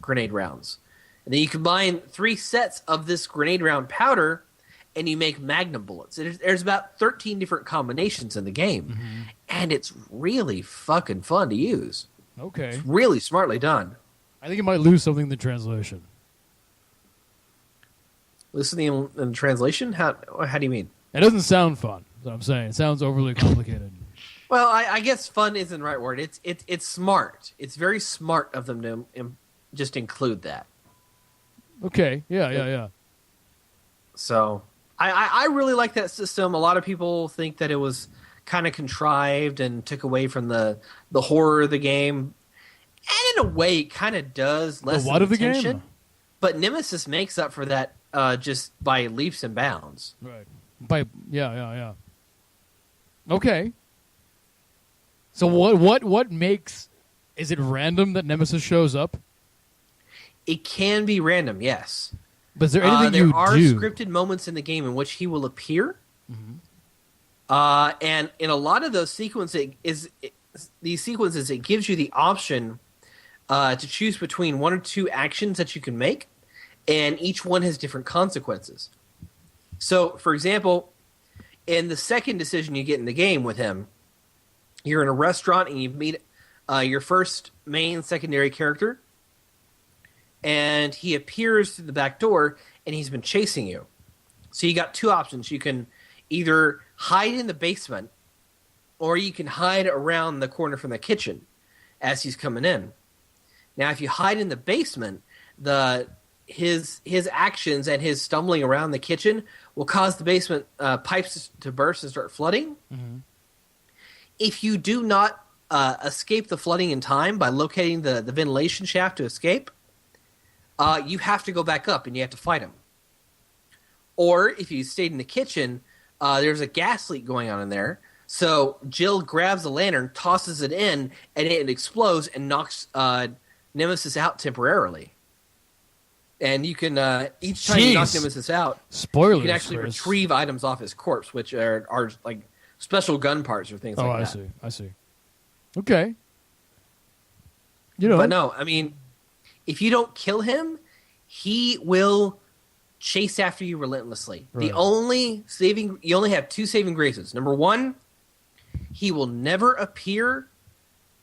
grenade rounds. And then you combine 3 sets of this grenade round powder, and you make magnum bullets. There's about 13 different combinations in the game. Mm-hmm. And it's really fucking fun to use. Okay. It's really smartly done. I think it might lose something in the translation. Listening in translation? How do you mean? It doesn't sound fun, is what I'm saying. It sounds overly complicated. Well, I guess fun isn't the right word. It's smart. It's very smart of them to just include that. Okay. Yeah. So... I really like that system. A lot of people think that it was kind of contrived and took away from the horror of the game. And in a way, it kind of does lessen the what of the tension. game? But Nemesis makes up for that just by leaps and bounds. Right. Yeah. Okay. So what makes... Is it random that Nemesis shows up? It can be random, yes. But is there anything there are scripted moments in the game in which he will appear. Mm-hmm. And in a lot of those sequences, it gives you the option to choose between 1 or 2 actions that you can make. and each one has different consequences. So, for example, in the second decision you get in the game with him, you're in a restaurant and you meet your first main secondary character, and he appears through the back door, and he's been chasing you. So you got two options. You can either hide in the basement, or you can hide around the corner from the kitchen as he's coming in. Now, if you hide in the basement, his actions and his stumbling around the kitchen will cause the basement pipes to burst and start flooding. Mm-hmm. If you do not escape the flooding in time by locating the ventilation shaft to escape, you have to go back up and you have to fight him. Or if you stayed in the kitchen, there's a gas leak going on in there. So Jill grabs the lantern, tosses it in, and it explodes and knocks Nemesis out temporarily. And you can each time you knock Nemesis out, spoilers, you can actually retrieve items off his corpse, which are like special gun parts or things like that. I see. Okay. But no, I mean, if you don't kill him, he will chase after you relentlessly. Right. You only have two saving graces. Number one, he will never appear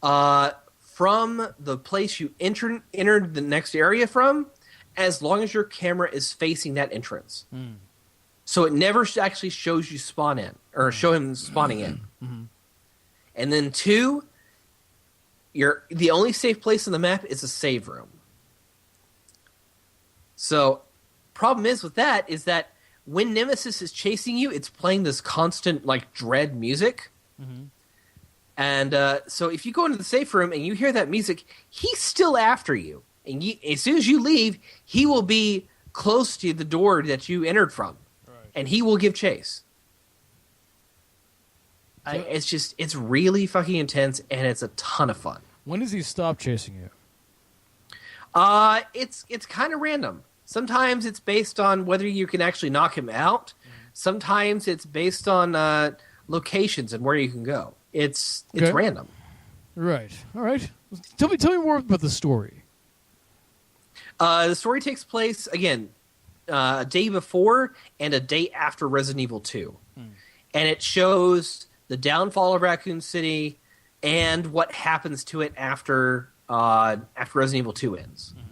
from the place you entered the next area from, as long as your camera is facing that entrance. Mm. So it never actually shows you spawn in, or show him spawning in. Mm-hmm. And then two, the only safe place on the map is a save room. So problem is with that is that when Nemesis is chasing you, it's playing this constant like dread music. Mm-hmm. And so if you go into the safe room and you hear that music, he's still after you. And as soon as you leave, he will be close to the door that you entered from. Right. And he will give chase. It's really fucking intense, and it's a ton of fun. When does he stop chasing you? It's kind of random. Sometimes it's based on whether you can actually knock him out. Mm-hmm. Sometimes it's based on locations and where you can go. It's random. Right. All right. Tell me more about the story. The story takes place, again, a day before and a day after Resident Evil 2. And it shows the downfall of Raccoon City and what happens to it after Resident Evil 2 ends. Mm-hmm.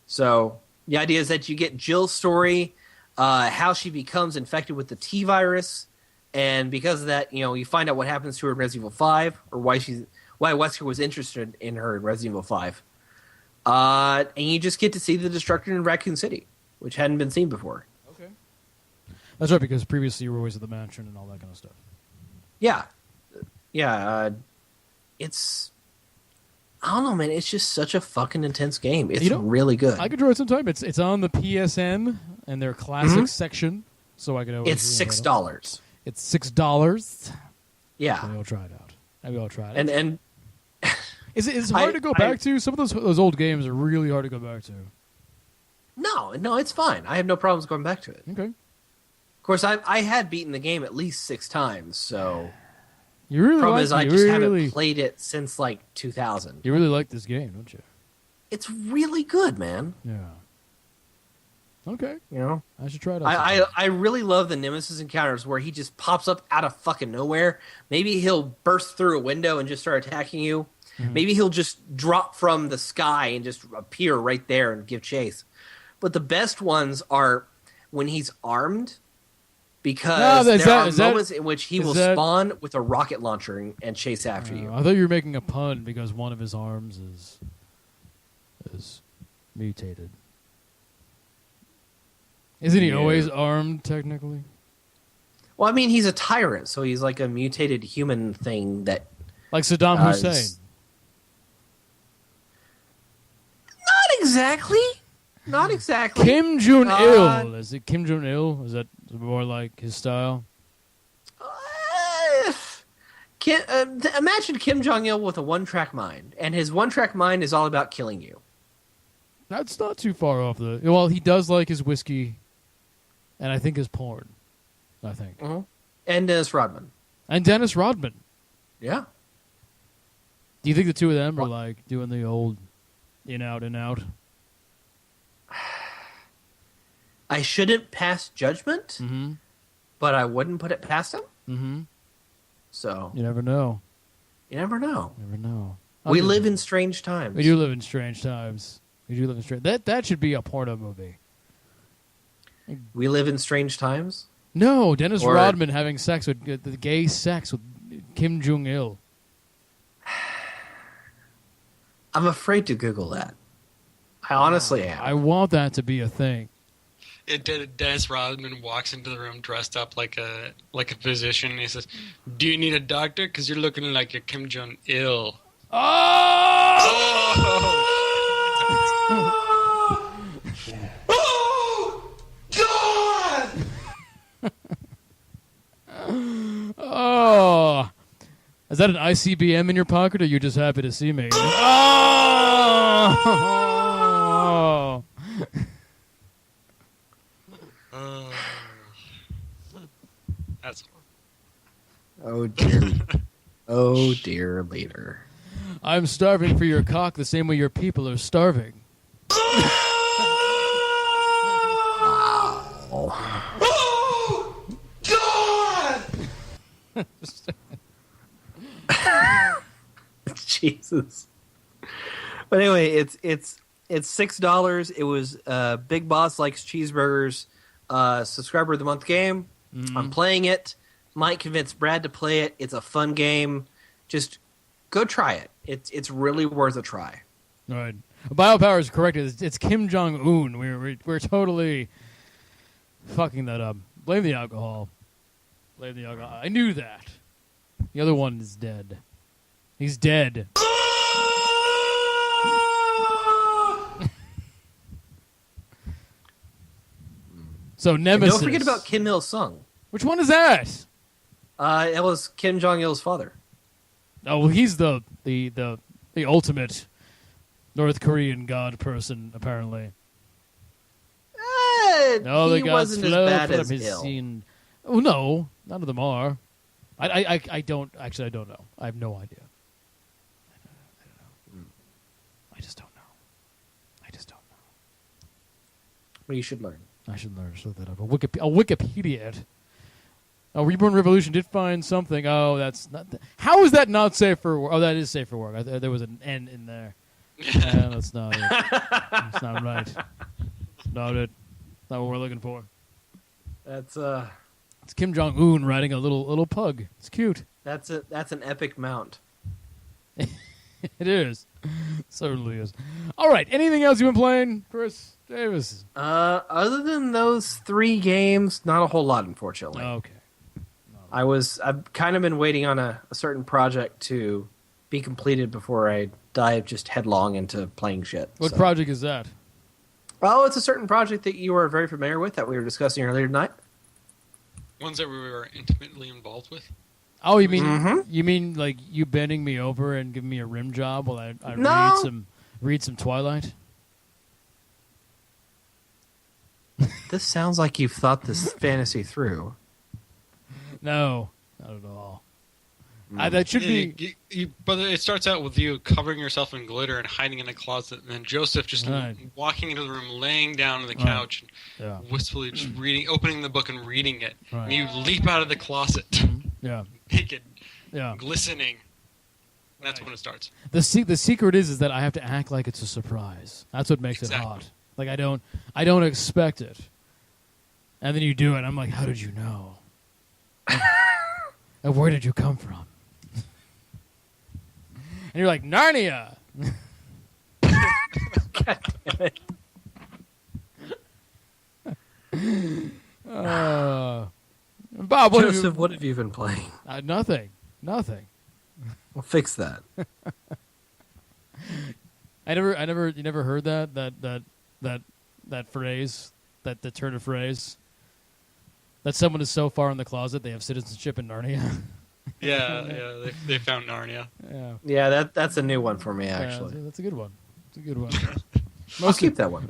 So the idea is that you get Jill's story, how she becomes infected with the T virus, and because of that, you find out what happens to her in Resident Evil 5, or why Wesker was interested in her in Resident Evil 5. And you just get to see the destruction in Raccoon City, which hadn't been seen before. Okay. That's right, because previously you were always at the mansion and all that kind of stuff. Yeah. Yeah. It's... I don't know, man. It's just such a fucking intense game. It's really good. I could draw it sometime. It's on the PSN and their classics section, so I can always... It's $6. It's $6? Yeah. Maybe I'll try it out. And Is it hard to go back to? Some of those old games are really hard to go back to. No, it's fine. I have no problems going back to it. Okay. Of course, I had beaten the game at least 6 times, so... You really problem is I just haven't played it since, 2000. You really like this game, don't you? It's really good, man. Yeah. Okay. I should try it out. I really love the Nemesis encounters where he just pops up out of fucking nowhere. Maybe he'll burst through a window and just start attacking you. Mm-hmm. Maybe he'll just drop from the sky and just appear right there and give chase. But the best ones are when he's armed, because there are moments in which he will spawn with a rocket launcher and chase after you. I thought you were making a pun because one of his arms is mutated. Isn't he always armed, technically? Well, I mean, he's a tyrant, so he's like a mutated human thing that... Like Saddam Hussein. Not exactly. Kim Jong-il. Is it Kim Jong-il? Is that more like his style? Imagine Kim Jong-il with a one-track mind, and his one-track mind is all about killing you. That's not too far off. Well, he does like his whiskey, and I think his porn. I think. Mm-hmm. And Dennis Rodman. Yeah. Do you think the two of them are like doing the old in out? I shouldn't pass judgment, but I wouldn't put it past him. Mm-hmm. So You never know. you never know. Never know. We live in strange times. We do live in strange times. We do live in strange. That should be a porno movie. We live in strange times. No, Dennis Rodman having sex with the gay sex with Kim Jong-il. I'm afraid to Google that. I honestly am. I want that to be a thing. Dennis Rodman walks into the room dressed up like a physician, and he says, "Do you need a doctor? Because you're looking like a Kim Jong Il." Oh! Oh God! Oh! Is that an ICBM in your pocket, or are you just happy to see me? Oh! That's Oh dear. Oh dear leader. I'm starving for your cock the same way your people are starving. Oh God! Jesus. But anyway, it's $6. It was Big Boss Likes Cheeseburgers subscriber of the month game. I'm playing it. Might convince Brad to play it. It's a fun game. Just go try it. It's really worth a try. All right. Biopower is correct. It's Kim Jong-un. We're totally fucking that up. Blame the alcohol. Blame the alcohol. I knew that. The other one is dead. He's dead. So Nemesis. And don't forget about Kim Il Sung. Which one is that? It was Kim Jong Il's father. Oh, well, he's the ultimate North Korean god person, apparently. No, he wasn't as bad as Il. Scene. Oh no, none of them are. I don't know. I have no idea. I don't know. I just don't know. Well, you should learn. I should learn to look that up. I'll Wikipedia it. Oh, Reborn Revolution did find something. Oh, that's not. How is that not safe for work? Oh, that is safe for work. There was an N in there. Yeah, that's not it. That's not right. That's not it. Not what we're looking for. It's Kim Jong-un riding a little pug. It's cute. That's an epic mount. It is. Certainly is. All right. Anything else you've been playing, Chris Davis? Other than those 3 games, not a whole lot, unfortunately. Okay. I've kind of been waiting on a certain project to be completed before I dive just headlong into playing shit. What project is that? Oh, it's a certain project that you are very familiar with that we were discussing earlier tonight. ones that we were intimately involved with. Oh, you mean like you bending me over and giving me a rim job while I read some Twilight? This sounds like you've thought this fantasy through. No, not at all. That should be. But it starts out with you covering yourself in glitter and hiding in a closet, and then Joseph just walking into the room, laying down on the couch, and wistfully just opening the book and reading it. Right. And you leap out of the closet, naked, glistening. That's when it starts. The secret is that I have to act like it's a surprise. That's what makes it hot. Like I don't expect it, and then you do it. I'm like, how did you know? And where did you come from? And you're like, Narnia. God damn it. Bob, what have you been playing? Nothing. We'll fix that. You never heard that phrase, that turn of phrase, that someone is so far in the closet they have citizenship in Narnia. They found Narnia. Yeah, that's a new one for me, actually. Yeah, that's a good one. I'll keep that one.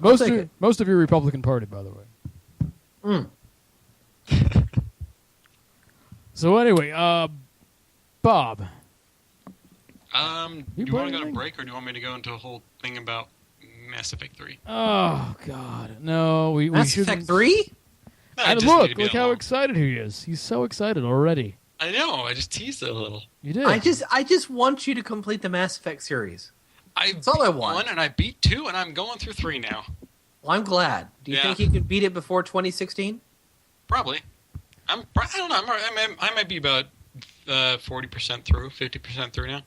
Most of your Republican Party, by the way. So anyway, Bob. Do you want to go to break, or do you want me to go into a whole thing about Mass Effect 3. Oh God, no! We Mass shouldn't. Effect 3? And look how excited he is. He's so excited already. I know. I just teased it a little. You did. I just want you to complete the Mass Effect series. That's all I want. 1 and I beat 2 and I'm going through 3 now. Well, I'm glad. Do you think you could beat it before 2016? Probably. I don't know. I might be about 40% through, 50% through now.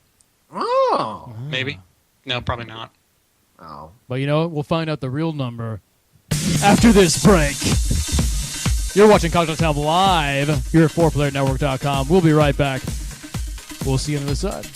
Oh. Maybe. No, probably not. Oh. But you know what? We'll find out the real number after this break. You're watching Cocktail Time live here at 4PlayerNetwork.com. We'll be right back. We'll see you on the other side.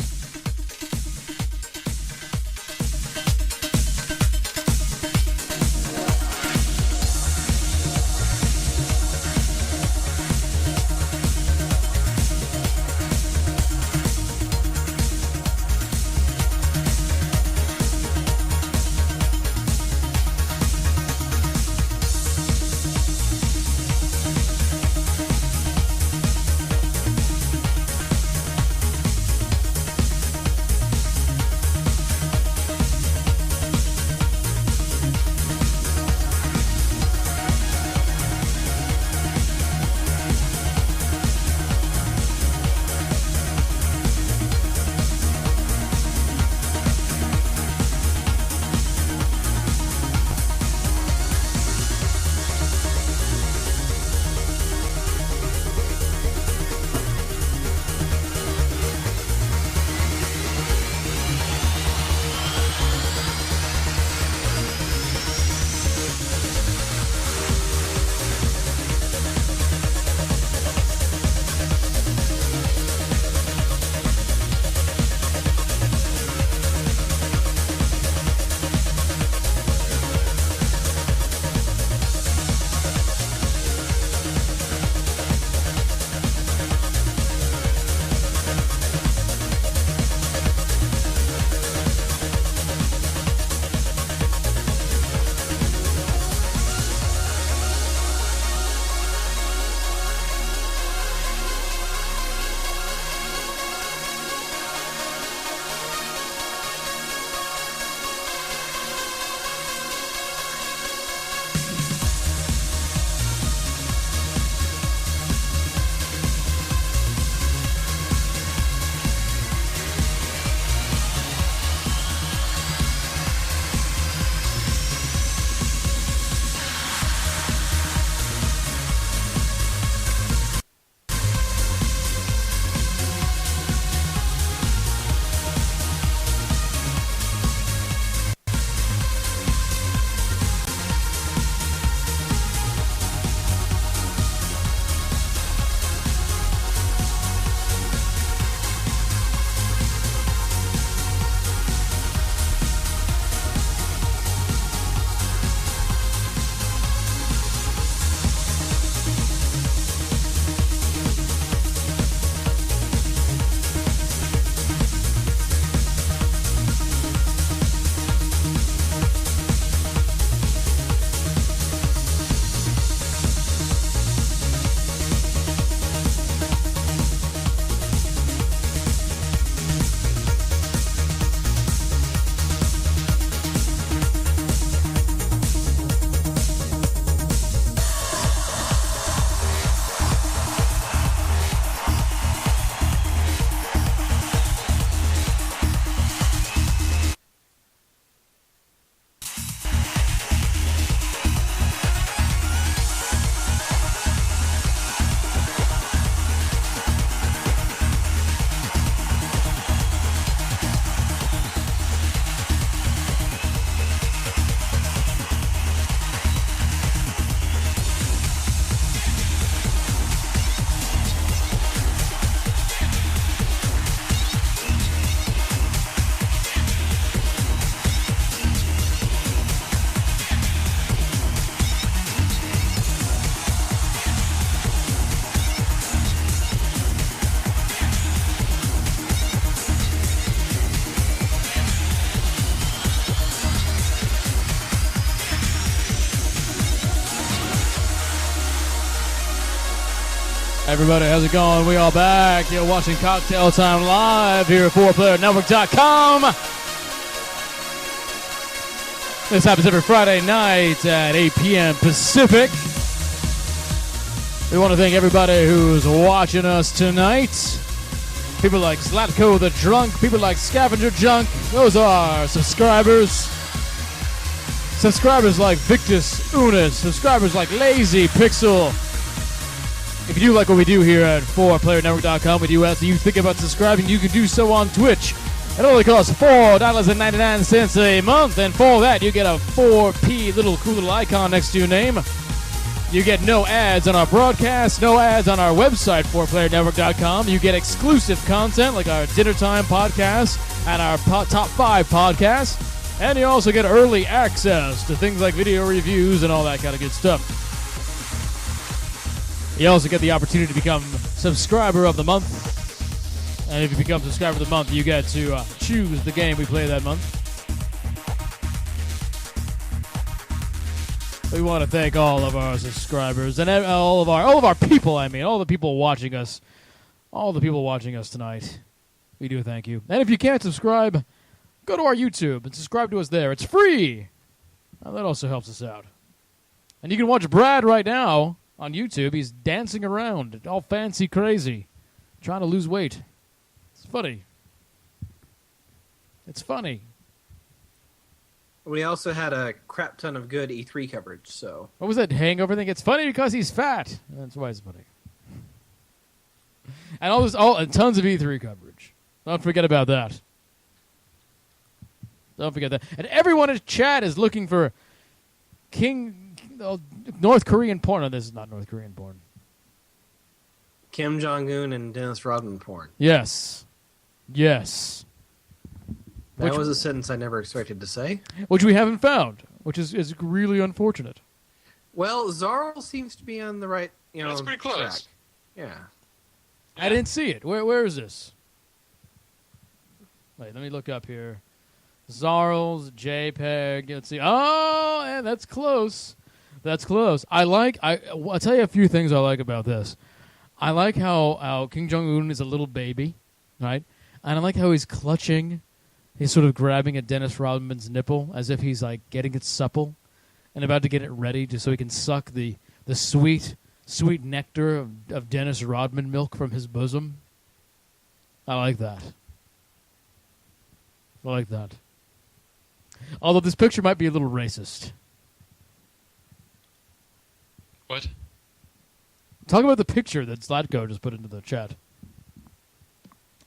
Everybody, how's it going? We are back. You're watching Cocktail Time live here at 4PlayerNetwork.com. This happens every Friday night at 8 p.m. Pacific. We want to thank everybody who's watching us tonight. People like Slatko the Drunk, people like Scavenger Junk. Those are subscribers. Subscribers like Victus Unis. Subscribers like Lazy Pixel. If you do like what we do here at 4playernetwork.com, we do ask that you think about subscribing. You can do so on Twitch. It only costs $4.99 a month, and for that you get a 4P cool little icon next to your name. You get no ads on our broadcast, no ads on our website, 4playernetwork.com. You get exclusive content like our Dinner Time podcast and our Top 5 podcast, and you also get early access to things like video reviews and all that kind of good stuff. You also get the opportunity to become Subscriber of the Month. And if you become Subscriber of the Month, you get to choose the game we play that month. We want to thank all of our subscribers and all of our people, all the people watching us. All the people watching us tonight. We do thank you. And if you can't subscribe, go to our YouTube and subscribe to us there. It's free. That also helps us out. And you can watch Brad right now on YouTube. He's dancing around, all fancy crazy, trying to lose weight. It's funny. It's funny. We also had a crap ton of good E3 coverage, so... What was that hangover thing? It's funny because he's fat. That's why it's funny. And and tons of E3 coverage. Don't forget about that. Don't forget that. And everyone in chat is looking for North Korean porn. No, this is not North Korean porn. Kim Jong-un and Dennis Rodman porn. Yes. Yes. That was a sentence I never expected to say. Which we haven't found, which is really unfortunate. Well, Zarl seems to be on the right, That's pretty close. track. Yeah. I didn't see it. Where is this? Wait, let me look up here. Zarl's JPEG. Let's see. Oh, and that's close. That's close. I'll tell you a few things I like about this. I like how Kim Jong-un is a little baby, right? And I like how he's clutching. He's sort of grabbing at Dennis Rodman's nipple as if he's like getting it supple and about to get it ready so he can suck the sweet nectar of Dennis Rodman milk from his bosom. I like that. I like that. Although this picture might be a little racist. What? Talk about the picture that Zlatko just put into the chat.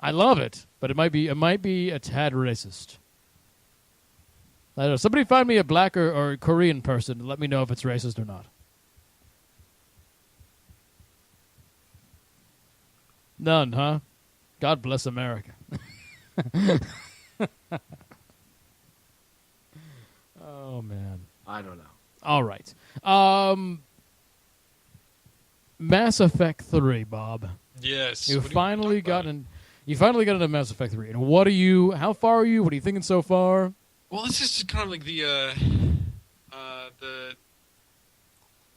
I love it, but it might be a tad racist. I don't know. Somebody find me a black or Korean person and let me know if it's racist or not. None, huh? God bless America. Oh man. I don't know. All right. Mass Effect 3, Bob. Yes. You finally got into Mass Effect 3. And how far are you? What are you thinking so far? Well, this is just kind of like the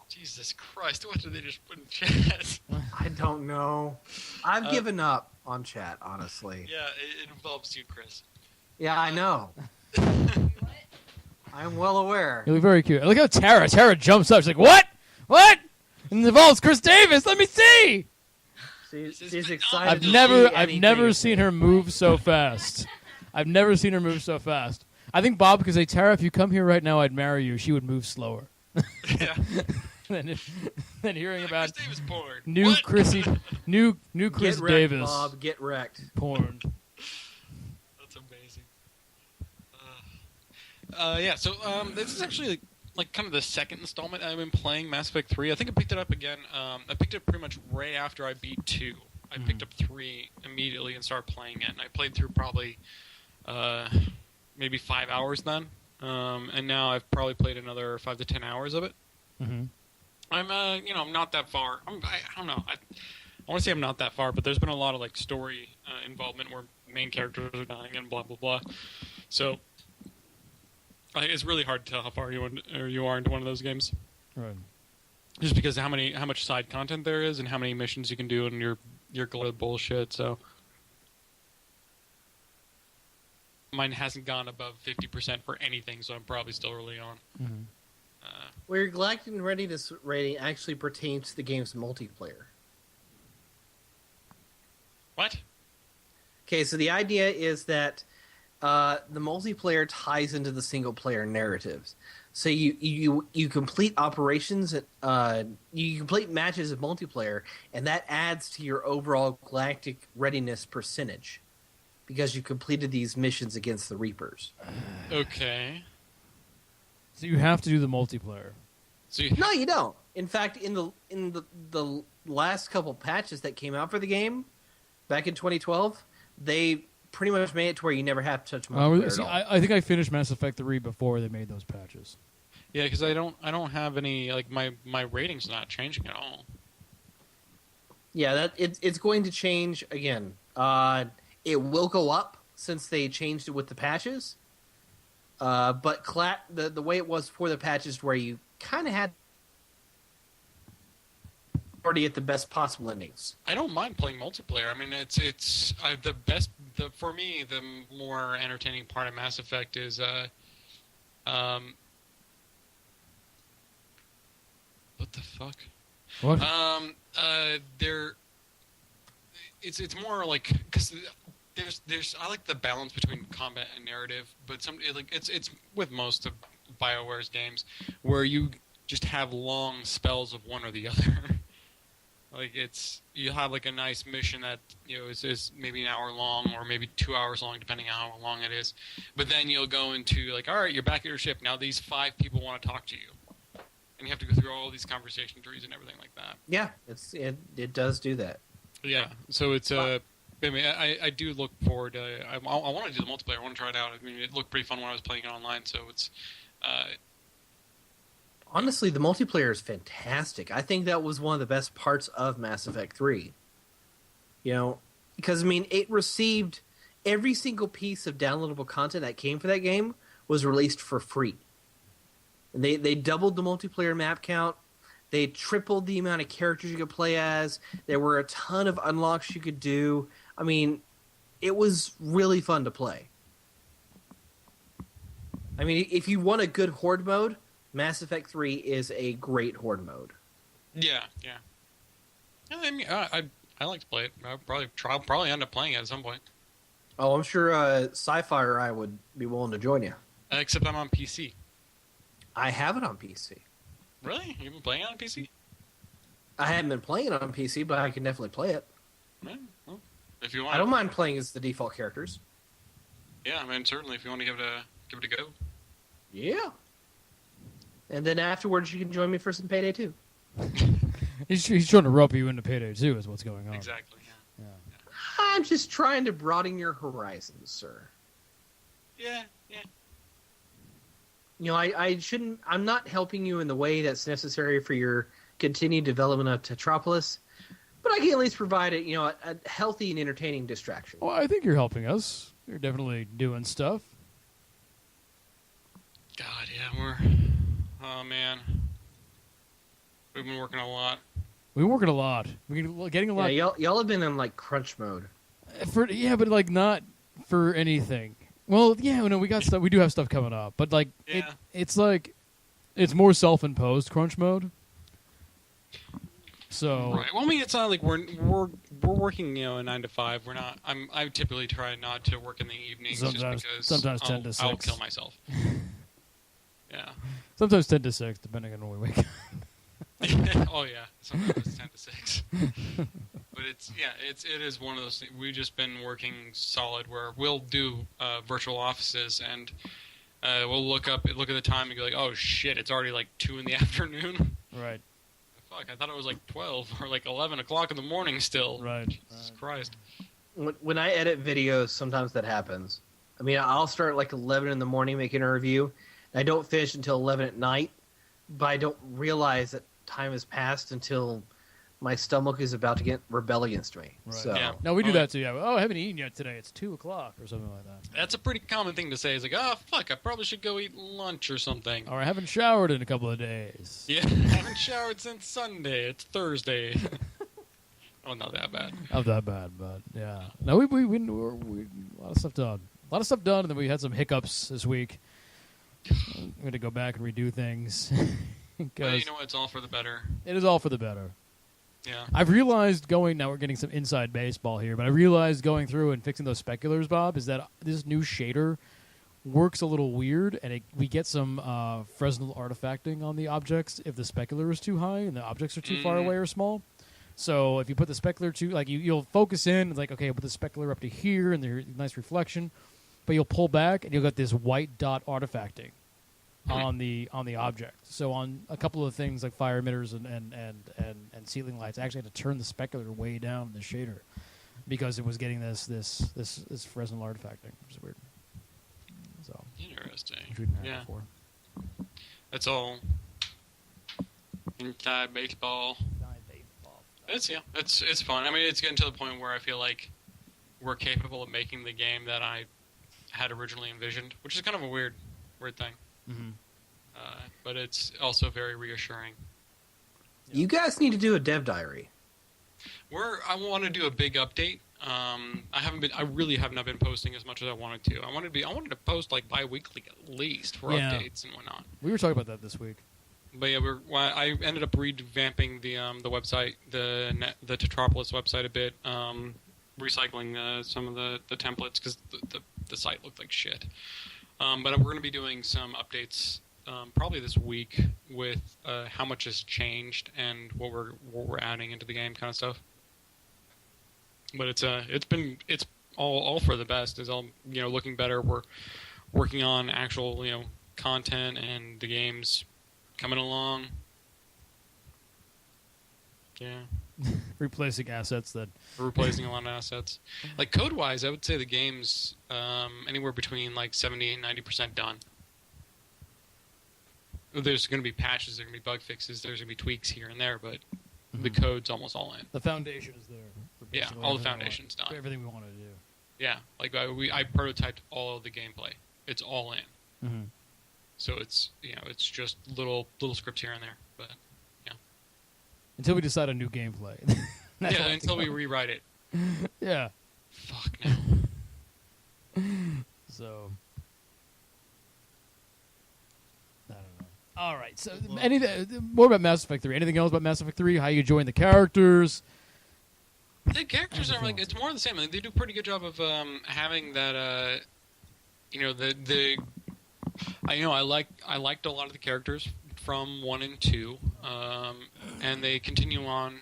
Jesus Christ, what did they just put in chat? I don't know. I've given up on chat, honestly. Yeah, it involves you, Chris. Yeah, I know. I'm well aware. You'll be very cute. Look how Tara jumps up. She's like, what? What? And it involves Chris Davis. Let me see. She's excited. I've never seen her move so fast. I've never seen her move so fast. I think, Bob, because Tara, if you come here right now, I'd marry you. She would move slower. Yeah. than hearing about Chris Davis porn. new Chris Get wrecked, Davis Bob, get wrecked. porn. That's amazing. Yeah, so this is actually like kind of the second installment I've been playing Mass Effect 3. I think I picked it up again. I picked it pretty much right after I beat 2. I picked up 3 immediately and started playing it, and I played through probably maybe 5 hours then. And now I've probably played another 5 to 10 hours of it. Mm-hmm. I'm I'm not that far. I don't know. I want to say I'm not that far, but there's been a lot of like story involvement where main characters are dying and blah blah blah. So it's really hard to tell how far you are into one of those games. Right. Just because how much side content there is and how many missions you can do and your glitch bullshit. So mine hasn't gone above 50% for anything, so I'm probably still early on. Mhm. Where your galactic readiness rating actually pertains to the game's multiplayer. What? Okay, so the idea is that the multiplayer ties into the single player narratives. So you complete operations, you complete matches of multiplayer, and that adds to your overall galactic readiness percentage because you completed these missions against the Reapers. Okay. So you have to do the multiplayer. So No, you don't. In fact, in the last couple patches that came out for the game back in 2012, they pretty much made it to where you never have to touch multiplayer at all. I think I finished Mass Effect 3 before they made those patches. Yeah, because I don't have any, like, my rating's not changing at all. Yeah, it's going to change again. It will go up since they changed it with the patches. But the way it was before the patches, where you kind of had already at the best possible endings. I don't mind playing multiplayer. I mean, it's the best. For me, the more entertaining part of Mass Effect is what the fuck? What? It's more like, because there's I like the balance between combat and narrative, but it's with most of BioWare's games where you just have long spells of one or the other. Like, you have like a nice mission that, you know, is maybe an hour long or maybe 2 hours long, depending on how long it is. But then you'll go into, like, all right, you're back at your ship now. These 5 people want to talk to you, and you have to go through all these conversation trees and everything like that. Yeah, it does do that. Yeah, so it's I mean, I do look forward to. I want to do the multiplayer. I want to try it out. I mean, it looked pretty fun when I was playing it online. So it's. Honestly, the multiplayer is fantastic. I think that was one of the best parts of Mass Effect 3. You know, because, I mean, it received every single piece of downloadable content that came for that game was released for free. And they doubled the multiplayer map count. They tripled the amount of characters you could play as. There were a ton of unlocks you could do. I mean, it was really fun to play. I mean, if you want a good horde mode, Mass Effect 3 is a great horde mode. Yeah. I mean, I like to play it. I'll probably end up playing it at some point. Oh, I'm sure Sci-Fi or I would be willing to join you. Except I'm on PC. I have it on PC. Really? You've been playing it on PC? I haven't been playing it on PC, but I can definitely play it. Yeah, well, if you want. I don't mind playing as the default characters. Yeah, I mean, certainly if you want to give it a go. Yeah. And then afterwards, you can join me for some Payday 2. He's trying to rope you into Payday 2 is what's going on. Exactly, yeah. I'm just trying to broaden your horizons, sir. Yeah. You know, I shouldn't... I'm not helping you in the way that's necessary for your continued development of Tetropolis, but I can at least provide a healthy and entertaining distraction. Well, I think you're helping us. You're definitely doing stuff. God, yeah, oh, man. We've been working a lot. We're working a lot. We're getting a lot. Yeah, y'all have been in, like, crunch mode. But, like, not for anything. Well, yeah, no, we got stuff. We do have stuff coming up. But, like, yeah. it's like, it's more self-imposed crunch mode. So. Right. Well, I mean, it's not like we're working, a 9 to 5. We're not. I typically try not to work in the evenings just because sometimes 10 to 6. I'll kill myself. Yeah. Sometimes 10 to 6, depending on when we wake up. Oh yeah, sometimes it's 10 to 6. But it is one of those things. We've just been working solid where we'll do virtual offices and we'll look at the time and go like, oh shit, it's already like 2 in the afternoon. Right. Fuck, I thought it was like 12 or like 11 o'clock in the morning still. Right. Jesus Christ. When I edit videos, sometimes that happens. I mean, I'll start like 11 in the morning making a review. And I don't finish until 11 at night, but I don't realize that time has passed until my stomach is about to rebel against me. Right. So. Yeah. No, we do that too. Yeah. Oh, I haven't eaten yet today. It's 2 o'clock or something like that. That's a pretty common thing to say. It's like, oh fuck, I probably should go eat lunch or something. Or I haven't showered in a couple of days. Yeah, I haven't showered since Sunday. It's Thursday. Oh, not that bad. Not that bad, but yeah. No, we a lot of stuff to lot of stuff done, and then we had some hiccups this week. I'm going to go back and redo things. Well, you know what? It's all for the better. It is all for the better. Yeah. I've realized now we're getting some inside baseball here, but I realized going through and fixing those speculars, Bob, is that this new shader works a little weird, and we get some Fresnel artifacting on the objects if the specular is too high and the objects are too far away or small. So if you put the specular too, like you'll focus in, it's like, okay, put the specular up to here and there's nice reflection, but you'll pull back and you'll get this white dot artifacting on the object. So on a couple of things like fire emitters and ceiling lights, I actually had to turn the specular way down in the shader because it was getting this Fresnel artifacting, which is weird. So interesting. Which we didn't have before. That's all inside baseball. It's fun. I mean, it's getting to the point where I feel like we're capable of making the game that I had originally envisioned, which is kind of a weird thing. Mm-hmm. But it's also very reassuring. You guys need to do a dev diary. I want to do a big update. I really have not been posting as much as I wanted to. I wanted to post like bi-weekly at least for updates and whatnot. We were talking about that this week. But yeah, I ended up revamping the website, the Tetropolis website a bit, recycling some of the templates because the site looked like shit. But we're going to be doing some updates probably this week with how much has changed and what we're adding into the game, kind of stuff. But it's all for the best. It's all looking better. We're working on actual content, and the game's coming along. Yeah. Replacing assets that... We're replacing a lot of assets. Like, code-wise, I would say the game's anywhere between, like, 70 and 90% done. There's going to be patches, there's going to be bug fixes, there's going to be tweaks here and there, but the code's almost all in. The foundation is there. Yeah, all the foundation's done. For everything we want to do. Yeah, like, I prototyped all of the gameplay. It's all in. Mm-hmm. So it's, it's just little scripts here and there, but... Until we decide on new gameplay. Yeah, until we rewrite it. Yeah. Fuck no. So, I don't know. All right. So, more about Mass Effect 3. Anything else about Mass Effect 3? How you join the characters? The characters are like, it's more of the same. Like, they do a pretty good job of having that. I liked a lot of the characters from 1 and 2, and they continue on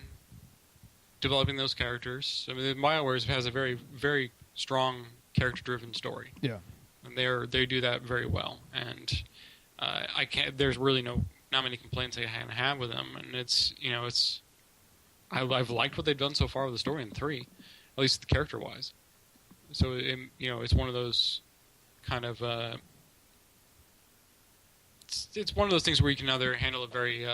developing those characters. I mean, BioWare has a very, very strong character-driven story. Yeah, and they do that very well. And there's really not many complaints I have with them. And I've liked what they've done so far with the story in 3, at least character-wise. So it's one of those kind of. It's one of those things where you can either handle it very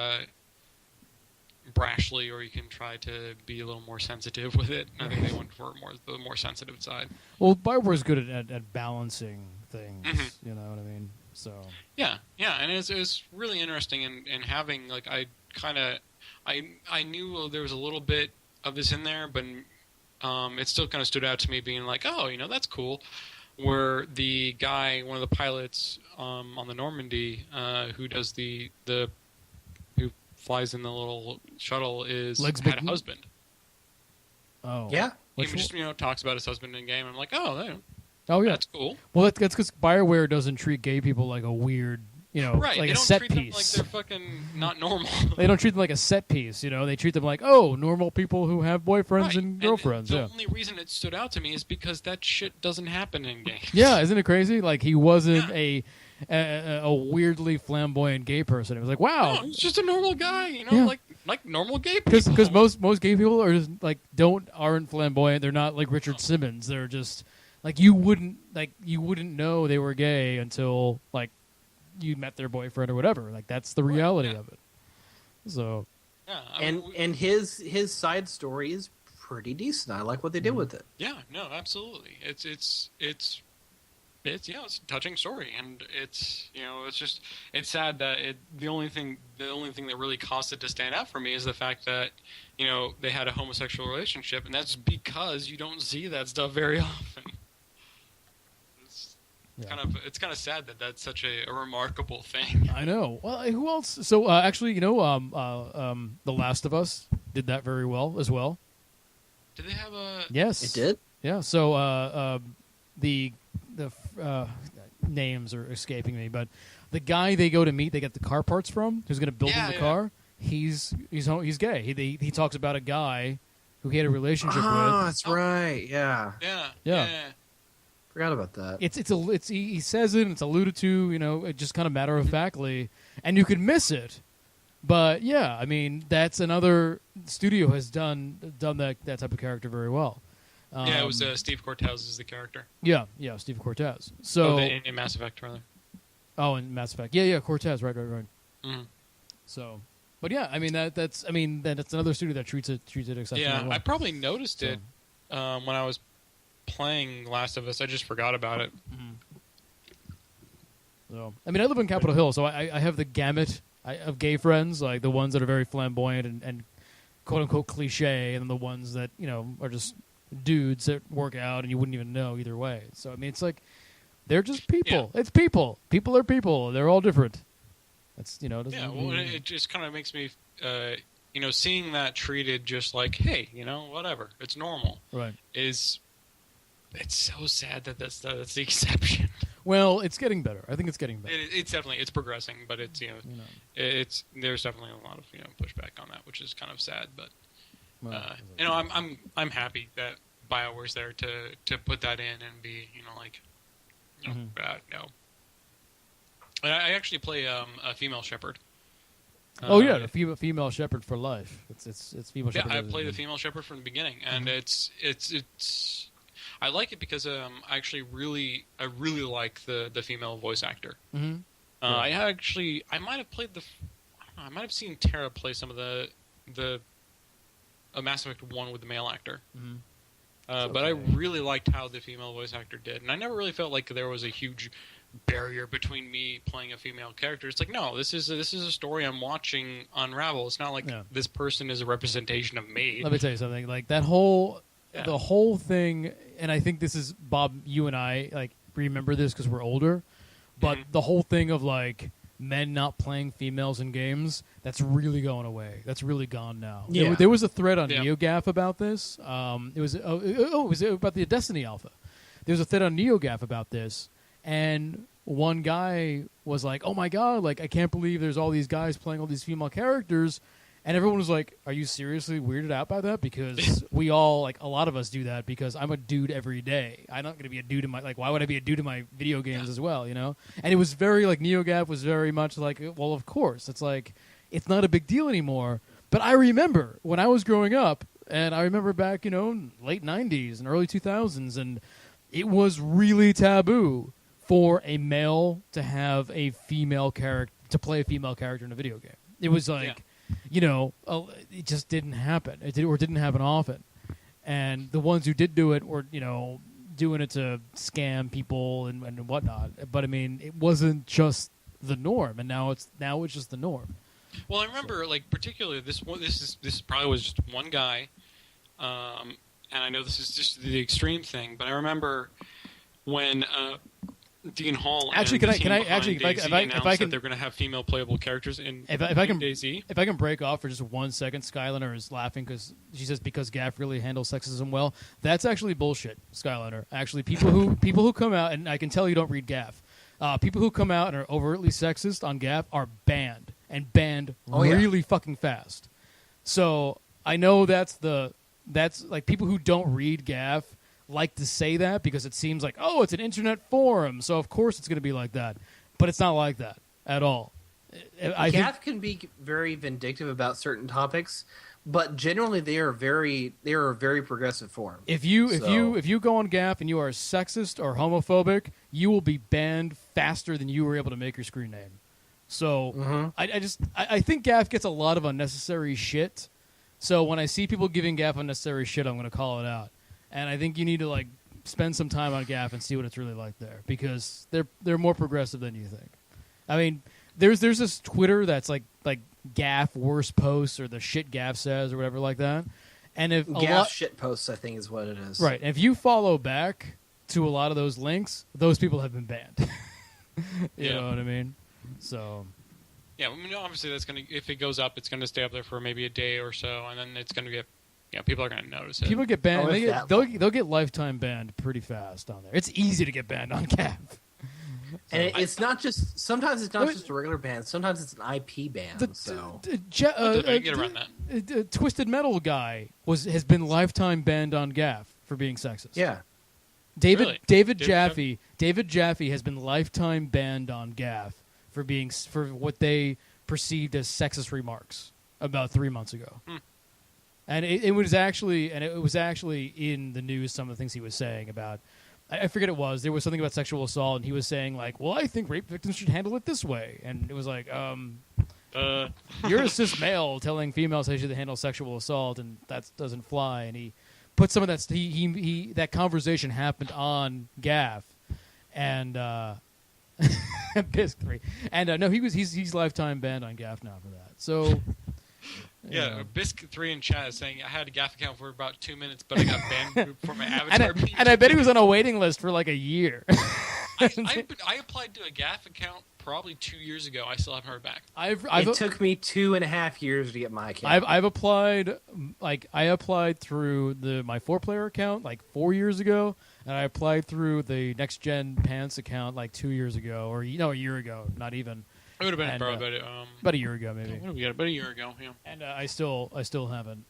brashly, or you can try to be a little more sensitive with it. I think they went for the more sensitive side. Well, BioWare is good at balancing things. Mm-hmm. You know what I mean? So yeah, and it's really interesting in having like I knew there was a little bit of this in there, but it still kind of stood out to me, being like, oh, that's cool. Where the guy, one of the pilots on the Normandy, who does who flies in the little shuttle, had a husband. Oh yeah, he just talks about his husband in game. I'm like, oh yeah, that's cool. Well, that's because BioWare doesn't treat gay people like a weird, right. like they a don't set treat piece. Them like they're fucking not normal. They don't treat them like a set piece. They treat them like, oh, normal people who have boyfriends and girlfriends. The only reason it stood out to me is because that shit doesn't happen in games. Yeah, isn't it crazy? Like, he wasn't a weirdly flamboyant gay person. It was like, wow, no, he's just a normal guy. Like normal gay people. Because most gay people are just, like aren't flamboyant. They're not like Richard Simmons. They're just like you wouldn't know they were gay until like you met their boyfriend or whatever. Like, that's the reality of it. So yeah, and his side story is pretty decent. I like what they did with it. Yeah, no, absolutely. It's a touching story, and it's sad that the only thing that really caused it to stand out for me is the fact that they had a homosexual relationship, and that's because you don't see that stuff very often. It's kind of sad that that's such a remarkable thing. I know. Well, who else? So actually, The Last of Us did that very well as well. Did they have a? Yes, it did. Yeah. So the names are escaping me, but the guy they go to meet, they get the car parts from, who's going to build them the car. He's gay. He talks about a guy who he had a relationship with. Oh, that's right. Yeah. Forgot about that. He says it, and it's alluded to, it just kind of matter of factly, and you could miss it. But yeah, I mean, that's another studio has done that type of character very well. It was Steve Cortez is the character. Yeah, Steve Cortez. So in Mass Effect, rather. Oh, in Mass Effect. Yeah, Cortez. Right. Mm-hmm. So, but yeah, I mean that's another studio that treats it exceptionally well. Yeah, I probably noticed it when I was playing Last of Us. I just forgot about it. Mm-hmm. So, I mean, I live in Capitol Hill, so I have the gamut of gay friends, like the ones that are very flamboyant and quote unquote cliche, and the ones that are just dudes that work out and you wouldn't even know either way. So I mean, it's like they're just people. Yeah. It's people. People are people. They're all different. That's it just kind of makes me seeing that treated just like, hey, whatever, it's normal. Right. It's so sad that that's the exception. Well, it's getting better. I think it's getting better. It's definitely it's progressing, but it's there's definitely a lot of pushback on that, which is kind of sad. But I'm happy that BioWare's there to put that in and be no. I actually play a female shepherd. The female shepherd for life. It's female shepherd. Yeah, I play the female shepherd from the beginning, and it's. I like it because I really like the female voice actor. Mm-hmm. I might have played I might have seen Tara play some of the Mass Effect 1 with the male actor. Mm-hmm. But I really liked how the female voice actor did, and I never really felt like there was a huge barrier between me playing a female character. It's like, no, this is a story I'm watching unravel. It's not like this person is a representation of me. Let me tell you something. Like that whole the whole thing, and I think this is Bob. You and I remember this because we're older, but the whole thing of men not playing females in games, that's really going away. That's really gone now. Yeah. There was a thread on NeoGAF about this. It was about the Destiny Alpha. There was a thread on NeoGAF about this, and one guy was like, "Oh my god! I can't believe there's all these guys playing all these female characters," and everyone was like, "Are you seriously weirded out by that?" Because we all a lot of us do that because I'm a dude every day. I'm not going to be a dude in my why would I be a dude in my video games as well? And it was very NeoGAF was very much well, of course, it's it's not a big deal anymore. But I remember when I was growing up, and I remember back late '90s and early 2000s, and it was really taboo for a male to have a female character to play a female character in a video game. It was it just didn't happen. It didn't happen often. And the ones who did do it were, doing it to scam people and whatnot. But I mean, it wasn't just the norm, and now it's just the norm. Well, I remember particularly this probably was just one guy, and I know this is just the extreme thing, but I remember when Dean Hall actually and can I announced that they're going to have female playable characters in DayZ. If I can break off for just 1 second, Skyliner is laughing because she says because Gaff really handles sexism well. That's actually bullshit, Skyliner. Actually, people who come out, and I can tell you don't read Gaff. People who come out and are overtly sexist on Gaff are banned really fucking fast. So I know that's people who don't read Gaff like to say that because it seems like, oh, it's an internet forum, so of course it's going to be like that. But it's not like that at all. Gaff can be very vindictive about certain topics, but generally they are a very progressive forum. If you go on Gaff and you are sexist or homophobic, you will be banned faster than you were able to make your screen name. So I think Gaff gets a lot of unnecessary shit. So when I see people giving Gaff unnecessary shit, I'm going to call it out. And I think you need to spend some time on Gaff and see what it's really like there because they're more progressive than you think. I mean, there's this Twitter that's like Gaff worst posts or the shit Gaff says or whatever like that. And if Gaff shit posts, I think is what it is. Right. And if you follow back, to a lot of those links, those people have been banned. You Yeah. know what I mean? So Yeah, I mean, obviously that's gonna. If it goes up, it's gonna stay up there for maybe a day or so, and then it's gonna get. Yeah, people are gonna notice it. people get banned. Oh, They if get, that they'll get lifetime banned pretty fast on there. It's easy to get banned on Gav. And it's not just. Sometimes it's not I mean- just a regular ban. Sometimes it's an IP ban. So You get around that. Twisted Metal guy has been lifetime banned on Gav for being sexist. yeah. Really? David David Jaffe. David Jaffe has been lifetime banned on Gav for what they perceived as sexist remarks about 3 months ago. And it was actually in the news. Some of the things he was saying about, I forget it was. There was something about sexual assault, and he was saying like, "Well, I think rape victims should handle it this way," and it was like, "You're a cis male telling females they should handle sexual assault, and that doesn't fly." And he put some of that. He that conversation happened on Gav, and Bisc 3, and no, he's lifetime banned on Gav now for that. So. Yeah, Bisc 3 in chat is saying I had a GAF account for about 2 minutes, but I got banned for my avatar. and I bet he was on a waiting list for like a year. I applied to a GAF account probably 2 years ago. I still haven't heard back. It took me 2.5 years to get my account. I've applied, I applied through my 4-player account like 4 years ago, and I applied through the Next Gen Pants account like 2 years ago, or a year ago, not even. It would have been And, probably about a year ago, maybe. What do we got? About a year ago, yeah. And I still haven't.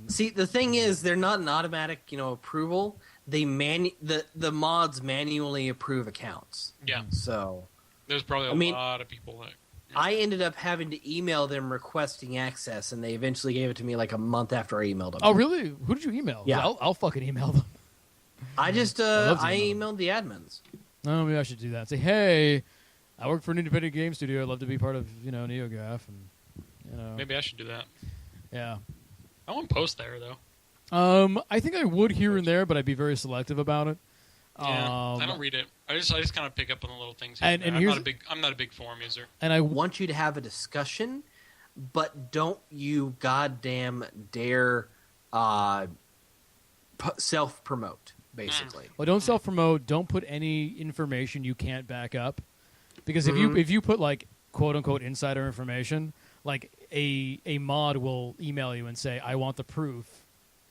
See, the thing is, they're not an automatic, approval. They the mods manually approve accounts. Yeah. So There's probably a lot of people that. I ended up having to email them requesting access, and they eventually gave it to me like a month after I emailed them. Oh, really? Who did you email? Yeah. I'll fucking email them. I just love to I email emailed the admins. Oh, maybe I should do that. Say, hey, I work for an independent game studio. I'd love to be part of, NeoGAF, and Maybe I should do that. Yeah. I won't post there though. I think I would here and there, but I'd be very selective about it. Yeah, I don't read it. I just kind of pick up on the little things. And I'm here's- not a big forum user. And I want you to have a discussion, but don't you goddamn dare self-promote, basically. Well, don't self-promote. Don't put any information you can't back up, because if you put like quote unquote insider information, like a mod will email you and say, "I want the proof,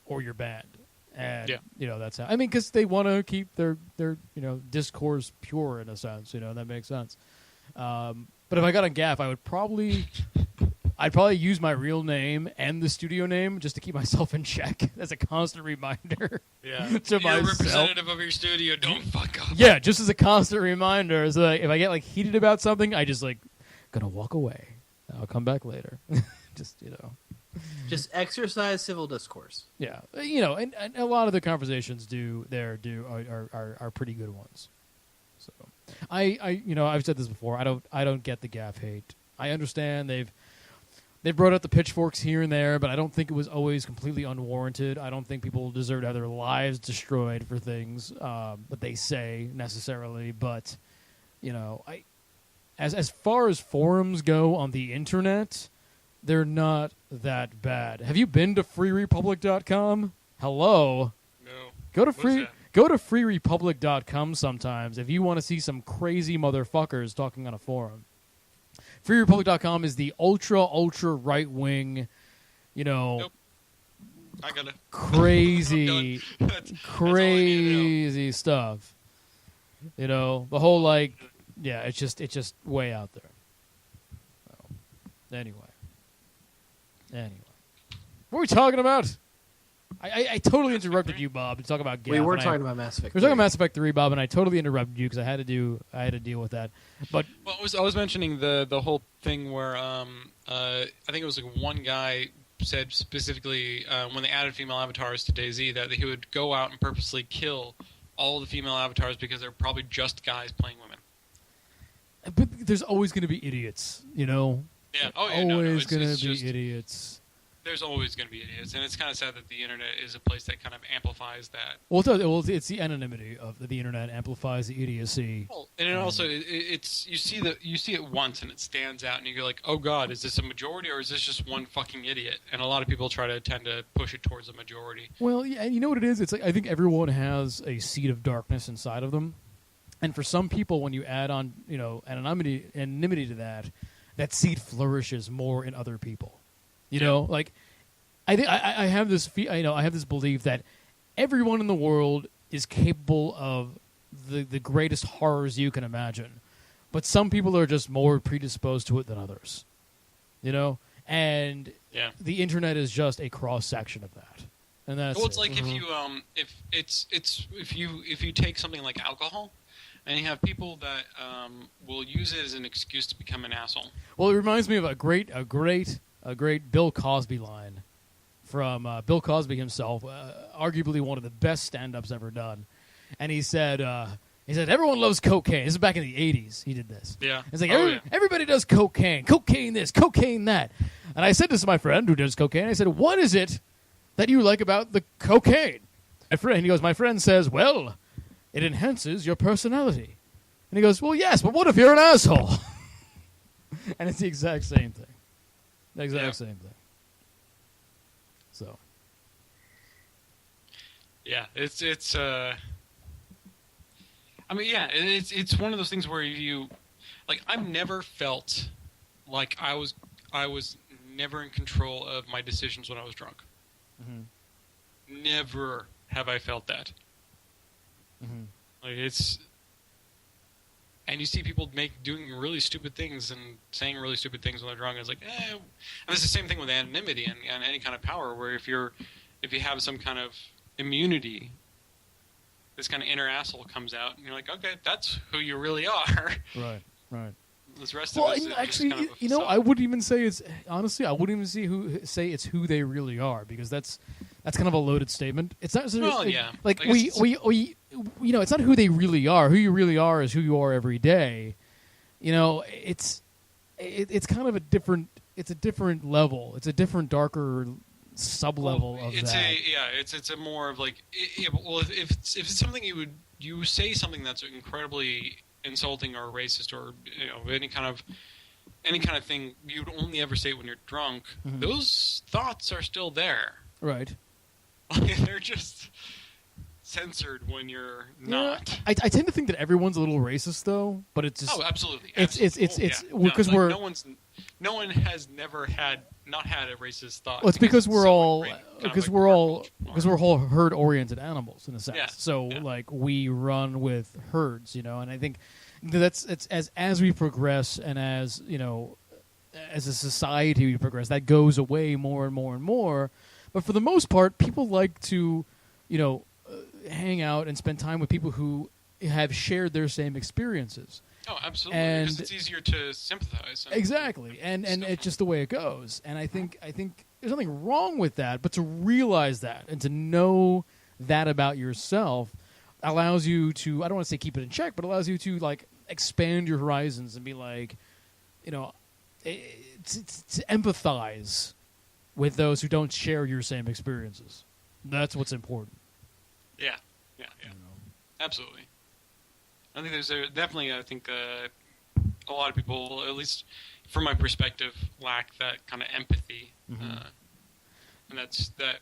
or you're banned." And that's how. I mean, because they want to keep their discourse pure in a sense. That makes sense. But if I got on GAF, I'd probably use my real name and the studio name just to keep myself in check as a constant reminder. Yeah, to you're myself. a representative of your studio. Don't fuck up. Yeah, just as a constant reminder. So if I get like heated about something, I just gonna walk away. I'll come back later. Just exercise civil discourse. Yeah, and a lot of the conversations are pretty good ones. So I've said this before. I don't get the GAF hate. I understand they've brought out the pitchforks here and there, but I don't think it was always completely unwarranted. I don't think people deserve to have their lives destroyed for things that they say necessarily. But as far as forums go on the internet, they're not that bad. Have you been to freerepublic.com? Hello. No. Go to freerepublic.com sometimes if you want to see some crazy motherfuckers talking on a forum. Freerepublic.com is the ultra right wing, Nope. I gotta. crazy, That's crazy stuff. The whole it's just way out there. So, anyway, what are we talking about? I totally interrupted you, Bob, to talk about GAF. We were talking about Mass Effect. We were talking about Mass Effect 3, Bob, and I totally interrupted you because I had to deal with that. But I was mentioning the whole thing where I think it was like one guy said specifically when they added female avatars to DayZ that he would go out and purposely kill all the female avatars because they're probably just guys playing women. But there's always going to be idiots, Yeah. Oh yeah. Always going to be idiots. there's always going to be idiots, and it's kind of sad that the internet is a place that kind of amplifies that. Well, it does. Well, it's the anonymity of the internet amplifies the idiocy. Well, and it also it's you see it once and it stands out, and you go like, oh god, is this a majority or is this just one fucking idiot? And a lot of people tend to push it towards a majority. Well, yeah, and you know what it is? It's like I think everyone has a seed of darkness inside of them, and for some people, when you add on anonymity to that seed flourishes more in other people. You know, like I think I have this I have this belief that everyone in the world is capable of the greatest horrors you can imagine, but some people are just more predisposed to it than others. You know, and the internet is just a cross section of that. And that's it's like if you take something like alcohol. And you have people that will use it as an excuse to become an asshole. Well, it reminds me of a great Bill Cosby line from Bill Cosby himself, arguably one of the best stand-ups ever done. And he said, everyone loves cocaine. This is back in the 80s. He did this. Yeah. It's like everybody does cocaine. Cocaine this, cocaine that. And I said this to my friend who does cocaine. I said, what is it that you like about the cocaine? My friend says, well, it enhances your personality. And he goes, well, yes, but what if you're an asshole? And it's the exact same thing. The exact same thing. So. Yeah, it's one of those things where I've never felt like I was never in control of my decisions when I was drunk. Mm-hmm. Never have I felt that. Mm-hmm. And you see people doing really stupid things and saying really stupid things when they're drunk. And it's like, And it's the same thing with anonymity and any kind of power. Where if you have some kind of immunity, this kind of inner asshole comes out, and you're like, okay, that's who you really are. Right. The rest of us actually, kind of I wouldn't even say it's honestly. I wouldn't even say it's who they really are, because that's kind of a loaded statement. It's not. Like we it's not who they really are. Who you really are is who you are every day. You know, it's kind of a different. It's a different level. It's a different, darker sub-level of that. It's a more of like. If it's something you say something that's incredibly insulting or racist or any kind of thing you'd only ever say when you're drunk. Mm-hmm. Those thoughts are still there, right? They're just censored when you're not. I tend to think that everyone's a little racist though, but it's just absolutely. It's because no one has never not had a racist thought. Well, it's because we're all herd oriented animals in a sense. Yeah. So like we run with herds, and I think it's as we progress and as as a society we progress, that goes away more and more and more. But for the most part, people like to, hang out and spend time with people who have shared their same experiences. Oh, absolutely. Because it's easier to sympathize. Exactly, and it's just the way it goes. And I think there's nothing wrong with that, but to realize that and to know that about yourself allows you to, I don't want to say keep it in check, but allows you to like expand your horizons and be like, to empathize with those who don't share your same experiences. That's what's important. Yeah. Absolutely. I think there's definitely, I think a lot of people, at least from my perspective, lack that kind of empathy. Mm-hmm. And that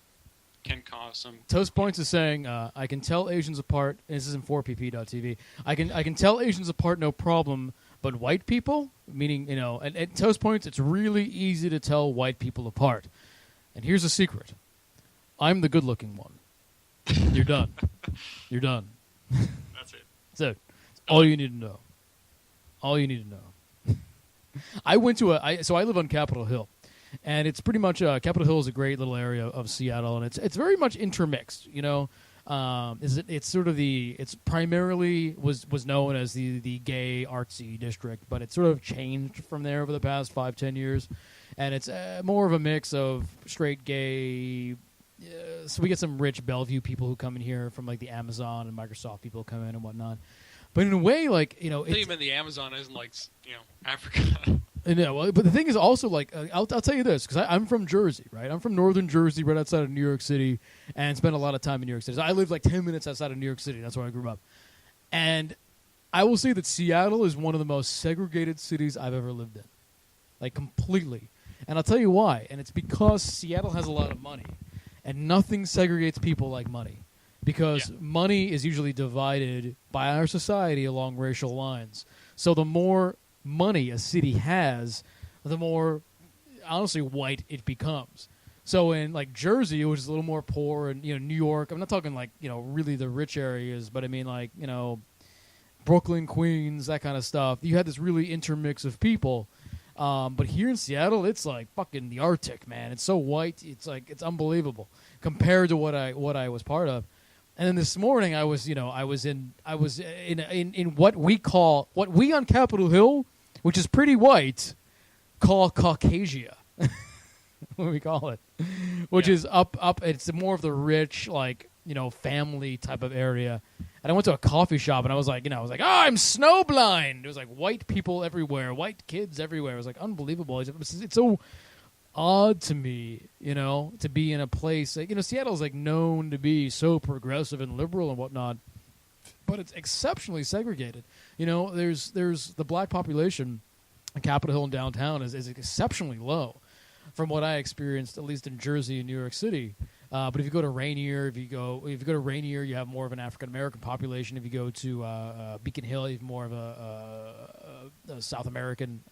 can cause some... Toast Points is saying, I can tell Asians apart, and this is in 4pp.tv, I can tell Asians apart no problem, but white people, meaning, at Toast Points, it's really easy to tell white people apart. And here's a secret. I'm the good-looking one. You're done. You're done. That's it. That's it. All you need to know. All you need to know. I went to so I live on Capitol Hill, and it's pretty much Capitol Hill is a great little area of Seattle, and it's very much intermixed. It's sort of it's primarily was known as the gay artsy district, but it's sort of changed from there over the past 5-10 years, and it's more of a mix of straight gay. So we get some rich Bellevue people who come in here from like the Amazon and Microsoft people come in and whatnot. But in a way, like, I think even the Amazon isn't like, Africa. Well, but the thing is also, like, I'll tell you this, because I'm from Jersey, right? I'm from northern Jersey, right outside of New York City, and spent a lot of time in New York City. So I lived like 10 minutes outside of New York City. That's where I grew up. And I will say that Seattle is one of the most segregated cities I've ever lived in. Like, completely. And I'll tell you why. And it's because Seattle has a lot of money. And nothing segregates people like money. Because money is usually divided by our society along racial lines. So the more money a city has, the more, honestly, white it becomes. So in, like, Jersey, which is a little more poor, and, New York, I'm not talking, like, really the rich areas, but I mean, like, Brooklyn, Queens, that kind of stuff. You had this really intermix of people. But here in Seattle, it's like fucking the Arctic, man. It's so white. It's like, it's unbelievable compared to what I was part of. And then this morning, I was in what we on Capitol Hill, which is pretty white, call Caucasia. What we call it, which is up. It's more of the rich, like, family type of area. And I went to a coffee shop, and I was like, oh, I'm snowblind. It was like white people everywhere, white kids everywhere. It was like unbelievable. It's so odd to me, to be in a place. Like, Seattle's like known to be so progressive and liberal and whatnot, but it's exceptionally segregated. There's the black population in Capitol Hill and downtown is exceptionally low, from what I experienced, at least in Jersey and New York City. But if you go to Rainier, you have more of an African American population. If you go to Beacon Hill, you have more of a South American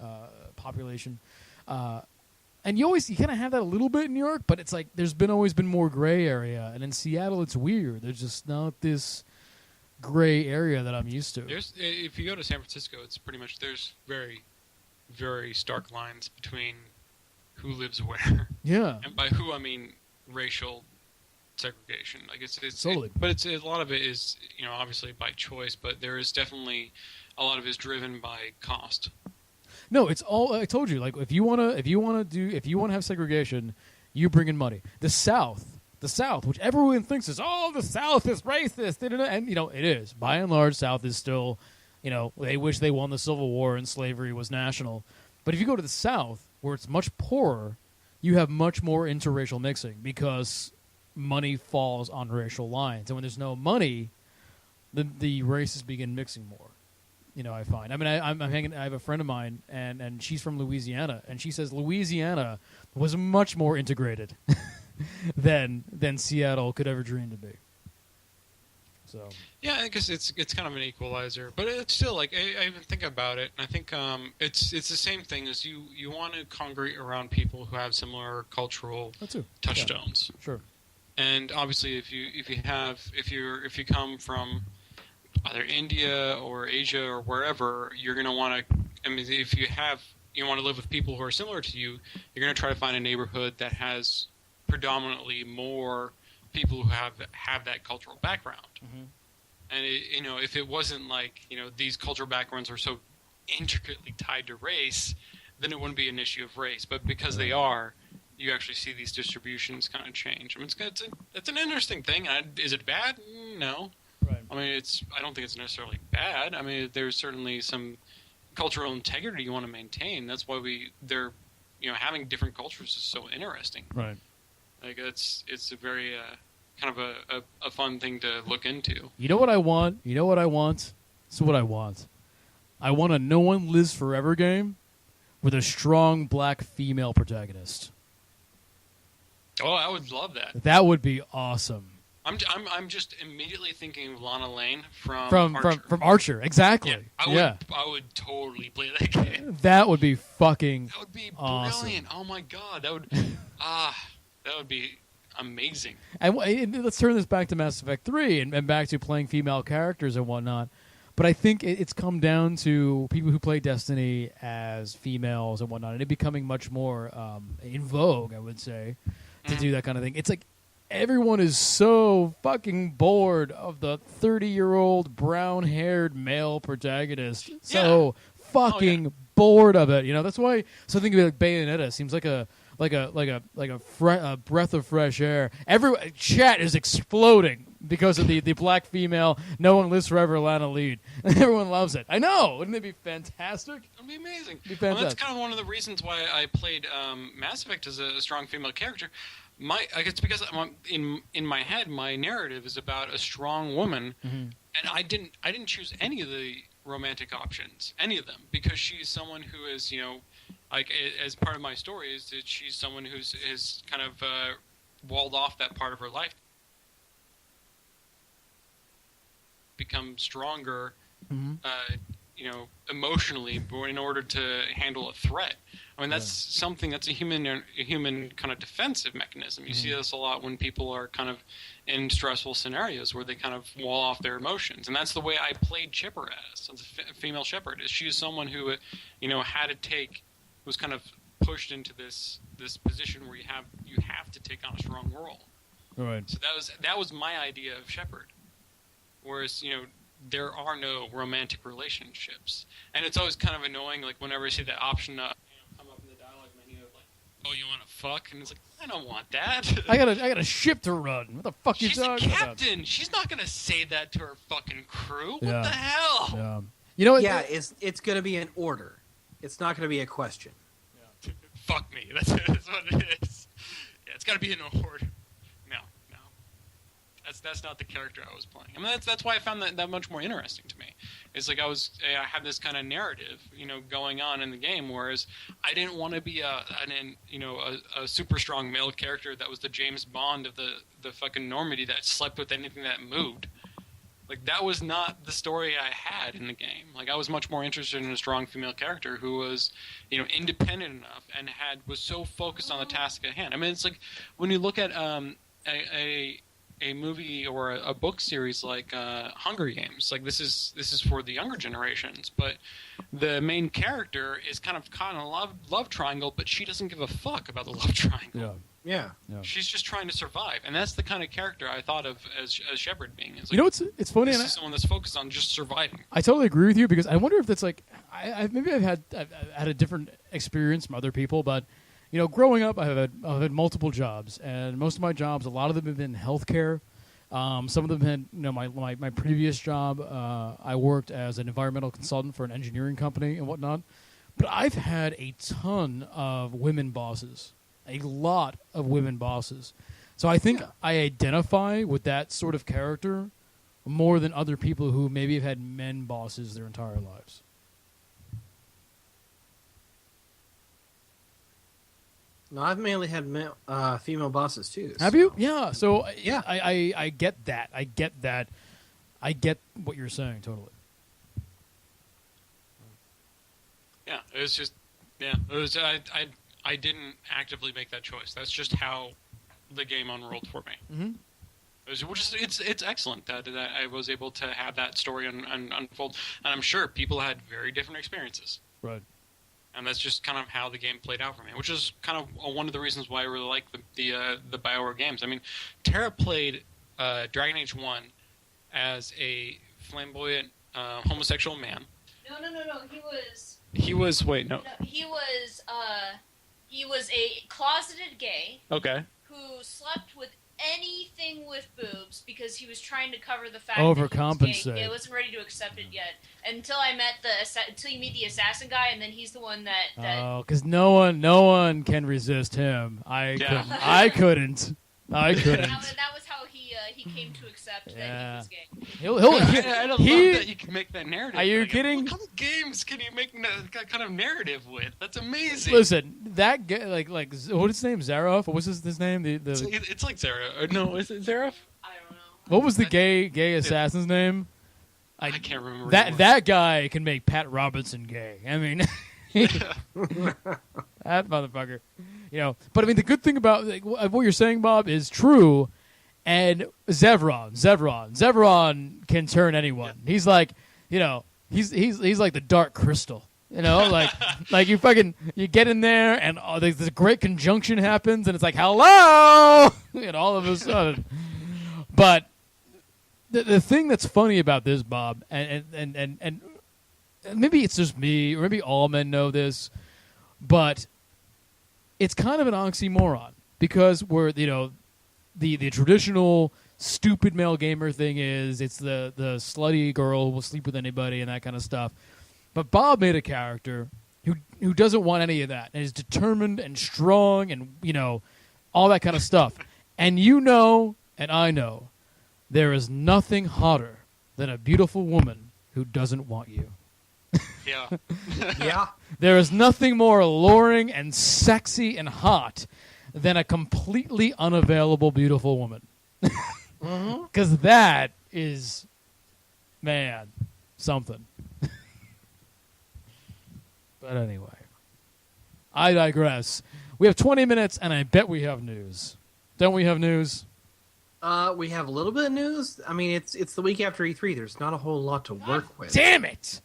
population. And you kind of have that a little bit in New York, but it's like there's always been more gray area. And in Seattle, it's weird. There's just not this gray area that I'm used to. If you go to San Francisco, it's pretty much, there's very, very stark lines between who lives where. Yeah. And by who, I mean racial segregation. Like it's totally. But a lot of it is, obviously by choice, but there is definitely a lot of it is driven by cost. No, it's all, I told you, like, if you want to have segregation, you bring in money. The South, which everyone thinks is, the South is racist, and it is. By and large, South is still, they wish they won the Civil War and slavery was national. But if you go to the South, where it's much poorer, you have much more interracial mixing because money falls on racial lines. And when there's no money, the races begin mixing more. I find. I mean, I have a friend of mine, and she's from Louisiana, and she says Louisiana was much more integrated than Seattle could ever dream to be. So yeah, I guess it's kind of an equalizer, but it's still like I even think about it, and I think it's the same thing as you want to congregate around people who have similar cultural touchstones. Yeah, sure. And obviously, if you come from either India or Asia or wherever, you're going to want to. I mean, if you want to live with people who are similar to you, you're going to try to find a neighborhood that has predominantly more people who have that cultural background. Mm-hmm. And if it wasn't like these cultural backgrounds are so intricately tied to race, then it wouldn't be an issue of race. But because they are, you actually see these distributions kind of change. I mean, it's an interesting thing. Is it bad? No. Right. I mean, I don't think it's necessarily bad. I mean, there's certainly some cultural integrity you want to maintain. That's why having different cultures is so interesting. Right. Like it's a very kind of a fun thing to look into. You know what I want? This is what I want. I want a No One Lives Forever game with a strong black female protagonist. Oh, I would love that. That would be awesome. I'm just immediately thinking of Lana Lane from Archer. From Archer, exactly. Yeah, I would totally play that game. That would be fucking. That would be awesome. Brilliant. Oh my god, that would be amazing. And let's turn this back to Mass Effect 3 and back to playing female characters and whatnot. But I think it's come down to people who play Destiny as females and whatnot, and it becoming much more in vogue, I would say, to do that kind of thing. It's like everyone is so fucking bored of the 30-year-old brown-haired male protagonist. So fucking bored of it. That's why something like Bayonetta seems like a breath of fresh air. Chat is exploding because of the black female. No one lives forever, Lana lead. Everyone loves it. I know. Wouldn't it be fantastic? It'd be amazing. It'd be fantastic. Well, that's kind of one of the reasons why I played Mass Effect as a strong female character. I guess because in my head, my narrative is about a strong woman, and I didn't choose any of the romantic options, any of them, because she's someone who is, like as part of my story is that she's someone who's kind of walled off that part of her life, become stronger, emotionally, in order to handle a threat. I mean, that's something that's a human kind of defensive mechanism. You see this a lot when people are kind of in stressful scenarios where they kind of wall off their emotions, and that's the way I played Chipper as a female shepherd. She is someone who, had to was kind of pushed into this position where you have to take on a strong role. Right. So that was my idea of shepherd. Whereas, there are no romantic relationships, and it's always kind of annoying. Like whenever I see that option come up in the dialogue menu of like, "Oh, you want to fuck?" and it's like, I don't want that. I got a ship to run. What the fuck you talking about? She's a captain. She's not gonna say that to her fucking crew. What the hell? Yeah. You know what? Yeah, it's gonna be an order. It's not gonna be a question. Yeah. Fuck me. That's what it is. Yeah, it's gotta be an order. No. That's not the character I was playing. I mean, that's why I found that much more interesting to me. It's like I had this kind of narrative, going on in the game, whereas I didn't want to be a super strong male character that was the James Bond of the fucking Normandy that slept with anything that moved. Like, that was not the story I had in the game. Like, I was much more interested in a strong female character who was, independent enough and was so focused on the task at hand. I mean, it's like when you look at a movie or a book series like Hunger Games. Like this is for the younger generations, but the main character is kind of caught in a love triangle, but she doesn't give a fuck about the love triangle. Yeah. She's just trying to survive, and that's the kind of character I thought of as Shepard being. It's like, it's funny. This is someone that's focused on just surviving. I totally agree with you, because I wonder if that's like I've had a different experience from other people, but. Growing up, I've had multiple jobs, and most of my jobs, a lot of them have been healthcare. Some of them had, my previous job, I worked as an environmental consultant for an engineering company and whatnot. But I've had a ton of women bosses, a lot of women bosses. So I think I identify with that sort of character more than other people who maybe have had men bosses their entire lives. No, I've mainly had female bosses too. Have you? Yeah. So yeah, I get that. I get that. I get what you're saying totally. Yeah, it was just it was I didn't actively make that choice. That's just how the game unrolled for me. Mm-hmm. It's excellent that I was able to have that story unfold, and I'm sure people had very different experiences. Right. And that's just kind of how the game played out for me, which is kind of one of the reasons why I really like the BioWare games. I mean, Terra played Dragon Age 1 as a flamboyant homosexual man. No. He was wait no. He was a closeted gay. Okay. Who slept with anything with boobs because he was trying to cover the fact overcompensate. That he was gay. He wasn't ready to accept it yet until you meet the assassin guy, and then he's the one that because no one can resist him. I couldn't. That was how he came to accept that he was gay. I love that you can make that narrative. Are you kidding? What kind of games can you make that kind of narrative with? That's amazing. Listen, that guy, like what is his name? Zaroff? What was his name? It's like Zareth. No, is it Zaroff? I don't know. What was the gay assassin's name? I can't remember. That guy can make Pat Robertson gay. I mean, that motherfucker. But I mean, the good thing about what you're saying, Bob, is true. And Zevron can turn anyone. Yeah. He's like, he's like the Dark Crystal. Like you get in there and this great conjunction happens and it's like hello, and all of a sudden. But the thing that's funny about this, Bob, and maybe it's just me or maybe all men know this, but it's kind of an oxymoron because we're the traditional stupid male gamer thing is. It's the slutty girl who will sleep with anybody and that kind of stuff. But Bob made a character who doesn't want any of that and is determined and strong and, all that kind of stuff. And and I know, there is nothing hotter than a beautiful woman who doesn't want you. Yeah. Yeah. There is nothing more alluring and sexy and hot than a completely unavailable beautiful woman. Because that is, man, something. But anyway, I digress. We have 20 minutes, and I bet we have news. Don't we have news? We have a little bit of news. I mean, it's the week after E3. There's not a whole lot to work with. Damn it!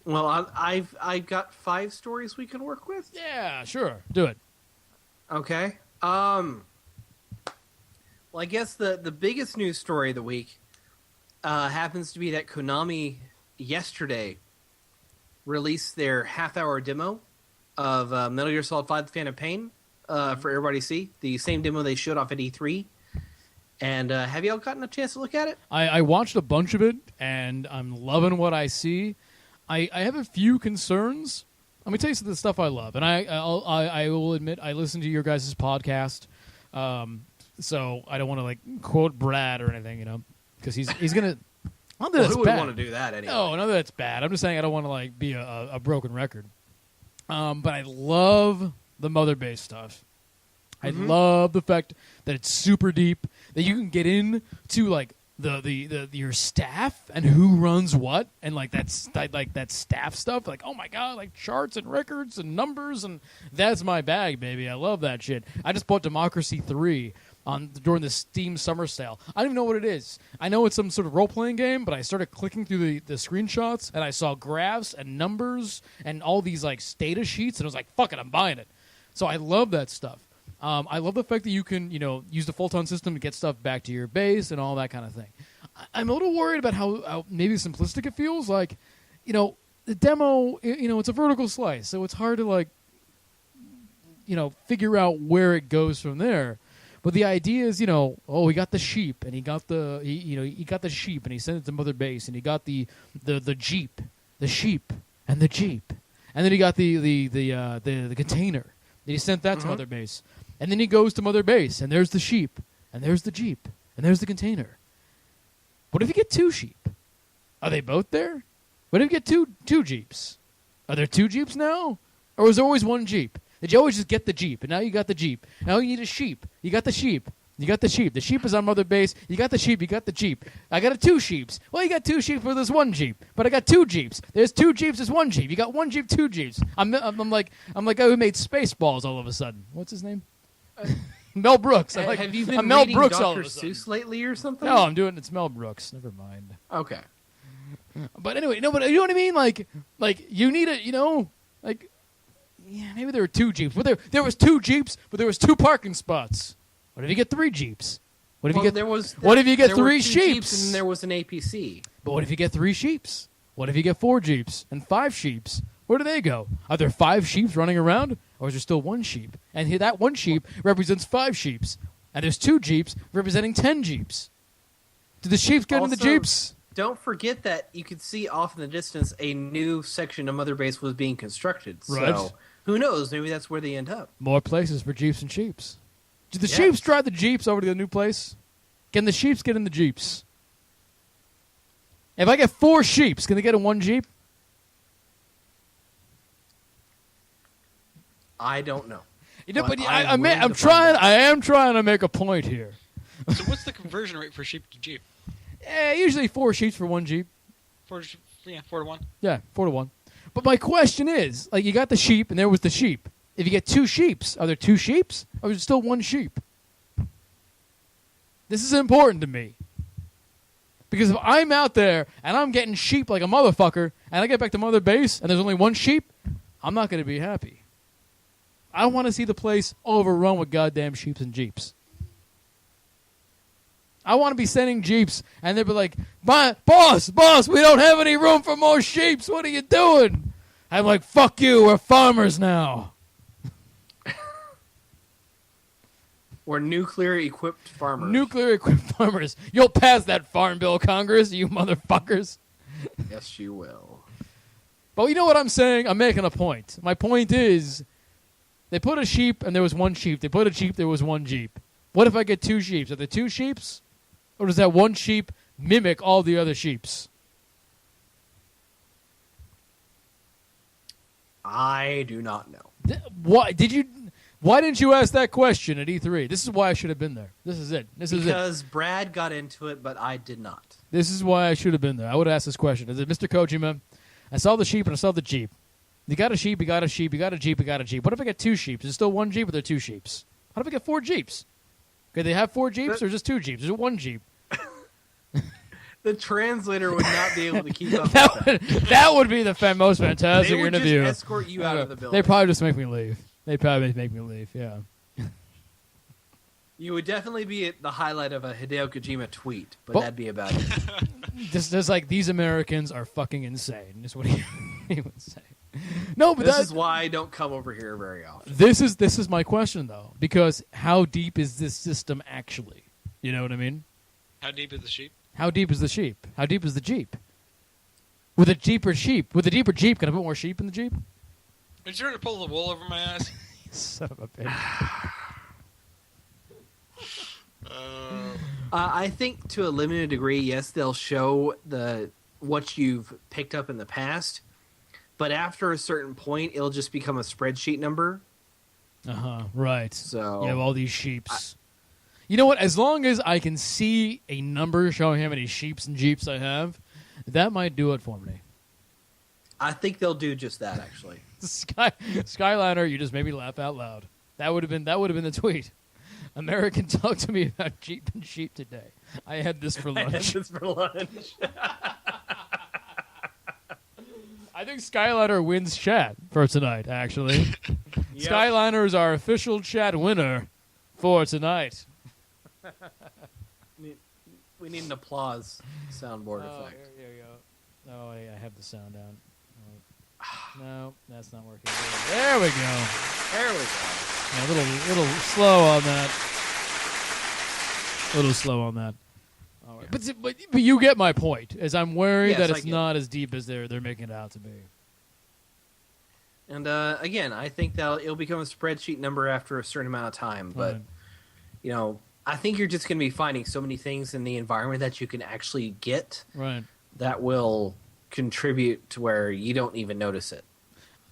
Well, I've got 5 stories we can work with. Yeah, sure. Do it. Okay. Well, I guess the biggest news story of the week happens to be that Konami yesterday released their half-hour demo of Metal Gear Solid 5: The Phantom Pain for everybody to see. The same demo they showed off at E3. And have y'all gotten a chance to look at it? I watched a bunch of it, and I'm loving what I see. I have a few concerns. Let me tell you some of the stuff I love. And I will admit, I listen to your guys' podcast, so I don't want to quote Brad or anything, because he's going to... Not that well, it's who would bad. want to do that anyway? No, not that it's bad. I'm just saying I don't want to be a broken record. But I love the Mother Base stuff. I love the fact that it's super deep, that you can get into the your staff and who runs what, and that staff stuff. Oh my god, charts and records and numbers, and that's my bag, baby. I love that shit. I just bought Democracy 3 during the Steam summer sale. I don't even know what it is. I know it's some sort of role-playing game, but I started clicking through the screenshots, and I saw graphs and numbers and all these status sheets, and I was like, fuck it, I'm buying it. So I love that stuff. I love the fact that you can, use the Photon system to get stuff back to your base and all that kind of thing. I'm a little worried about how maybe simplistic it feels. The demo, it's a vertical slice, so it's hard to figure out where it goes from there. But the idea is, he got the sheep, and he got he got the sheep, and he sent it to Mother Base, and he got the jeep, the sheep, and the jeep, and then he got the container. And he sent that to Mother Base. And then he goes to Mother Base, and there's the sheep, and there's the jeep, and there's the container. What if you get 2 sheep? Are they both there? What if you get two jeeps? Are there 2 jeeps now? Or was there always 1 jeep? Did you always just get the jeep, and now you got the jeep? Now you need a sheep. You got the sheep. You got the sheep. The sheep is on Mother Base. You got the sheep. You got the jeep. I got 2 sheeps. Well, you got 2 sheep for this 1 jeep, but I got 2 jeeps. There's 2 jeeps. There's 1 jeep. You got 1 jeep, 2 jeeps. I'm like guy who made Spaceballs all of a sudden. What's his name? Mel Brooks. Have you been Mel reading Brooks Dr. Seuss lately or something? No, I'm doing it's Mel Brooks. Never mind. Okay. But anyway, no, but you know what I mean? You need a, yeah, maybe there were 2 jeeps. But there was 2 jeeps, but there was 2 parking spots. What if you get 3 jeeps? What if you get what if you get 3 sheeps? And there was an APC. But what if you get 3 sheeps? What if you get 4 jeeps and 5 sheeps? Where do they go? Are there 5 sheeps running around, or is there still 1 sheep? And that 1 sheep represents 5 sheeps, and there's 2 jeeps representing 10 jeeps. Do the sheeps get in the jeeps? Don't forget that you could see off in the distance a new section of Mother Base was being constructed. Right. So who knows? Maybe that's where they end up. More places for jeeps and sheeps. Do the sheeps drive the jeeps over to the new place? Can the sheeps get in the jeeps? If I get 4 sheeps, can they get in 1 jeep? I don't know. But I am trying to make a point here. So what's the conversion rate for sheep to jeep? Usually 4 sheeps for 1 jeep. 4 to 1. Yeah, 4 to 1. But my question is, you got the sheep, and there was the sheep. If you get 2 sheeps, are there 2 sheeps, or is it still 1 sheep? This is important to me. Because if I'm out there, and I'm getting sheep like a motherfucker, and I get back to Mother Base, and there's only 1 sheep, I'm not going to be happy. I want to see the place overrun with goddamn sheeps and jeeps. I want to be sending jeeps, and they'll be like, boss, we don't have any room for more sheeps. What are you doing? I'm like, fuck you, we're farmers now. Or nuclear-equipped farmers. Nuclear-equipped farmers. You'll pass that Farm Bill, Congress, you motherfuckers. Yes, you will. But you know what I'm saying? I'm making a point. My point is, they put a sheep and there was one sheep. They put a jeep, there was one jeep. What if I get two sheeps? Are there two sheeps? Or does that one sheep mimic all the other sheeps? I do not know. Why didn't you ask that question at E3? This is why I should have been there. This is it. Because Brad got into it, but I did not. This is why I should have been there. I would have asked this question. Is it Mr. Kojima? I saw the sheep and I saw the jeep. You got a sheep, you got a sheep, you got a jeep, you got a jeep. What if I get two sheep? Is it still one jeep or are there two sheeps? What if I get four jeeps? Could they have four jeeps or just two jeeps? Is it one jeep? The translator would not be able to keep up with that. That would be the most fantastic They would interview. just escort you out of the building. They'd probably just make me leave. Yeah. You would definitely be at the highlight of a Hideo Kojima tweet, but that'd be about it. Just like, these Americans are fucking insane, is what he would say. No, but this is why I don't come over here very often. This is my question, though, because how deep is this system actually? You know what I mean? How deep is the sheep? How deep is the sheep? How deep is the jeep? With a deeper jeep, can I put more sheep in the jeep? Are you trying to pull the wool over my eyes? You son of a bitch. I think to a limited degree, yes, they'll show what you've picked up in the past, but after a certain point, it'll just become a spreadsheet number. Right. So you have all these sheeps. You know what? As long as I can see a number showing how many sheeps and jeeps I have, that might do it for me. I think they'll do just that, actually. Skyliner, you just made me laugh out loud. That would have been the tweet. American, talk to me about Jeep and sheep today. I had this for lunch. I think Skyliner wins chat for tonight, actually. Yep. Skyliner is our official chat winner for tonight. We need an applause soundboard effect. Here you go. Oh, I have the sound down. No, that's not working. There we go. There we go. Yeah, a little slow on that. A little slow on that. All right. Yeah. But you get my point. As I'm worried Yes, that it's not as deep as they're making it out to be. And again, I think it'll become a spreadsheet number after a certain amount of time. But I think you're just going to be finding so many things in the environment that you can actually get that will contribute to where you don't even notice it.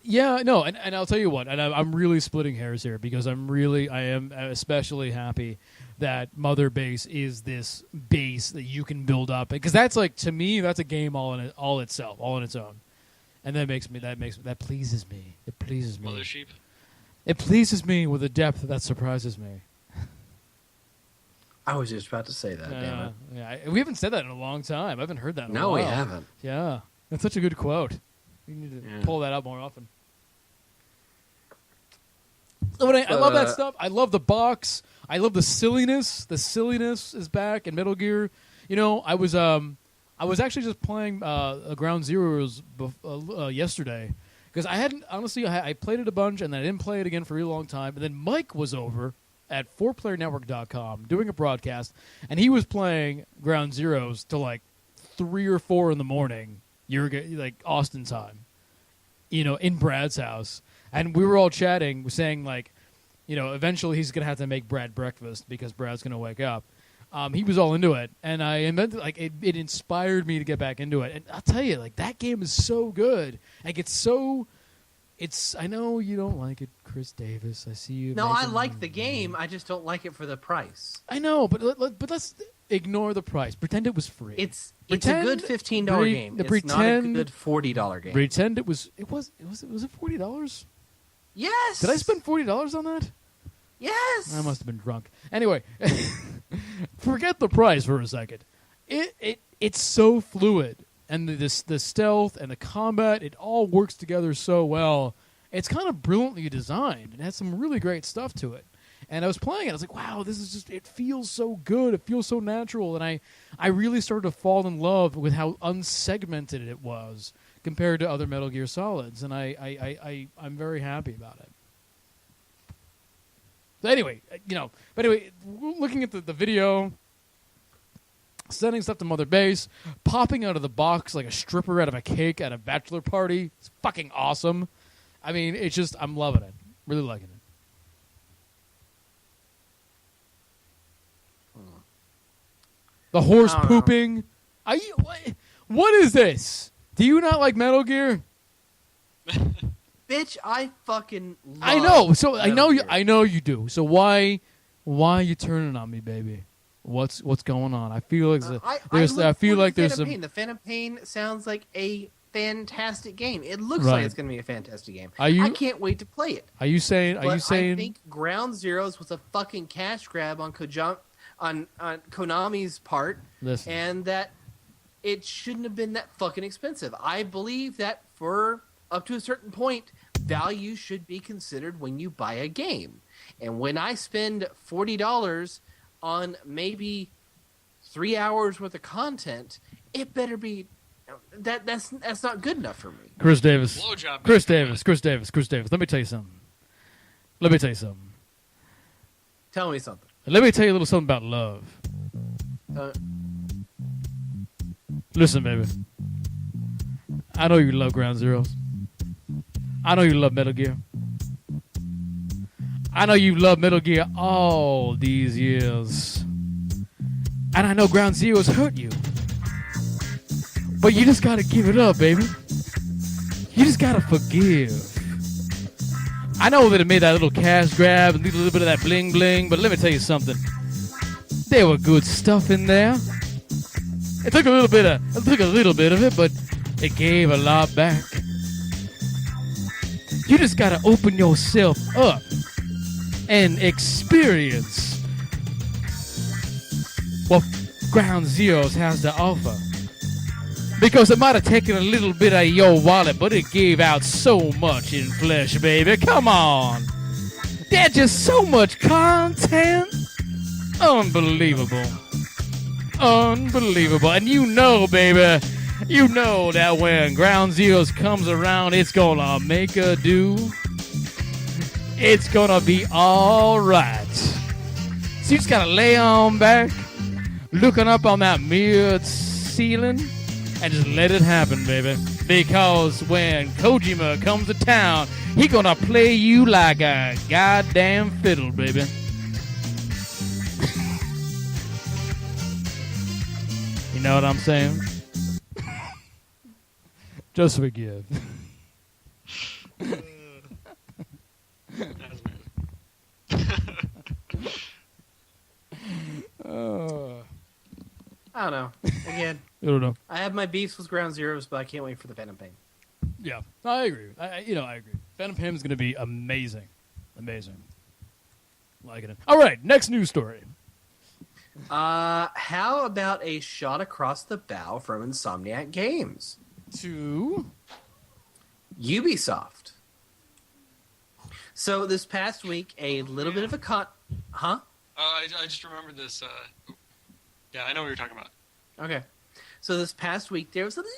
Yeah, no, and I'll tell you what, and I'm really splitting hairs here because I am especially happy that Mother Base is this base that you can build up, because that's like, to me, that's a game all in its own, and that pleases me. It pleases me. Mother sheep. It pleases me with a depth that surprises me. I was just about to say that. Damn it! Yeah, we haven't said that in a long time. I haven't heard that in a while. No, we haven't. Yeah, that's such a good quote. You need to pull that out more often. I love that stuff. I love the box. I love the silliness. The silliness is back in Metal Gear. I was actually just playing Ground Zeroes yesterday because I hadn't, honestly, I played it a bunch and then I didn't play it again for a really long time. And then Mike was over at 4playernetwork.com doing a broadcast, and he was playing Ground Zeroes till like 3 or 4 in the morning. Like Austin time, in Brad's house. And we were all chatting, saying, like, eventually he's going to have to make Brad breakfast because Brad's going to wake up. He was all into it. And I invented, like, it inspired me to get back into it. And I'll tell you, like, that game is so good. Like, I know you don't like it, Chris Davis. I see you. No, I like the game. I just don't like it for the price. I know, but let's ignore the price. Pretend it was free. It's a good $15 game. It's not a good $40 game. Pretend it was it $40? Yes. Did I spend $40 on that? Yes. I must have been drunk. Anyway, forget the price for a second. It's so fluid, and the stealth and the combat, it all works together so well. It's kind of brilliantly designed. It has some really great stuff to it. And I was playing it. I was like, wow, this is just, it feels so good. It feels so natural. And I really started to fall in love with how unsegmented it was compared to other Metal Gear Solids. And I'm very happy about it. So anyway, looking at the video, sending stuff to Mother Base, popping out of the box like a stripper out of a cake at a bachelor party. It's fucking awesome. I mean, it's just, I'm loving it. Really liking it. The horse pooping. What is this? Do you not like Metal Gear? Bitch, I fucking love I know. So Metal Gear. I know you do. So why are you turning on me, baby? What's going on? I feel like there's some. The Phantom Pain sounds like a fantastic game. It looks Right. like it's going to be a fantastic game. Are you- I can't wait to play it. Are you saying? I think Ground Zeroes was a fucking cash grab on Konami's part, Listen. and that it shouldn't have been that fucking expensive. I believe that for up to a certain point, value should be considered when you buy a game. And when I spend $40 on maybe 3 hours worth of content, it better be that's not good enough for me. Chris Davis. Blowjob. Chris Davis. Let me tell you something. Tell me something. Let me tell you a little something about love. Uh, Listen, baby. I know you love Ground Zeroes. I know you love Metal Gear. I know you've loved Metal Gear all these years. And I know Ground Zeroes hurt you. But you just gotta give it up, baby. You just gotta forgive. I know that it made that little cash grab and a little bit of that bling bling, but let me tell you something. There were good stuff in there. It took a little bit of it, but it gave a lot back. You just gotta open yourself up and experience what Ground Zeroes has to offer. Because it might have taken a little bit of your wallet, but it gave out so much in flesh, baby. Come on. There's just so much content. Unbelievable. And you know, baby, you know that when Ground Zeroes comes around, it's gonna make a do. It's gonna be all right. So you just gotta lay on back, looking up on that mirrored ceiling, and just let it happen, baby. Because when Kojima comes to town, he gonna play you like a goddamn fiddle, baby. You know what I'm saying? Just forgive. I don't know. Again, I don't know. I have my beefs with Ground Zeroes, but I can't wait for the Phantom Pain. Yeah, I agree. I agree. Phantom Pain is going to be amazing. Liking it. All right, next news story. How about a shot across the bow from Insomniac Games? To Ubisoft. So this past week, a little bit of a I just remembered this. Yeah, I know what you're talking about. Okay. So this past week, there was a little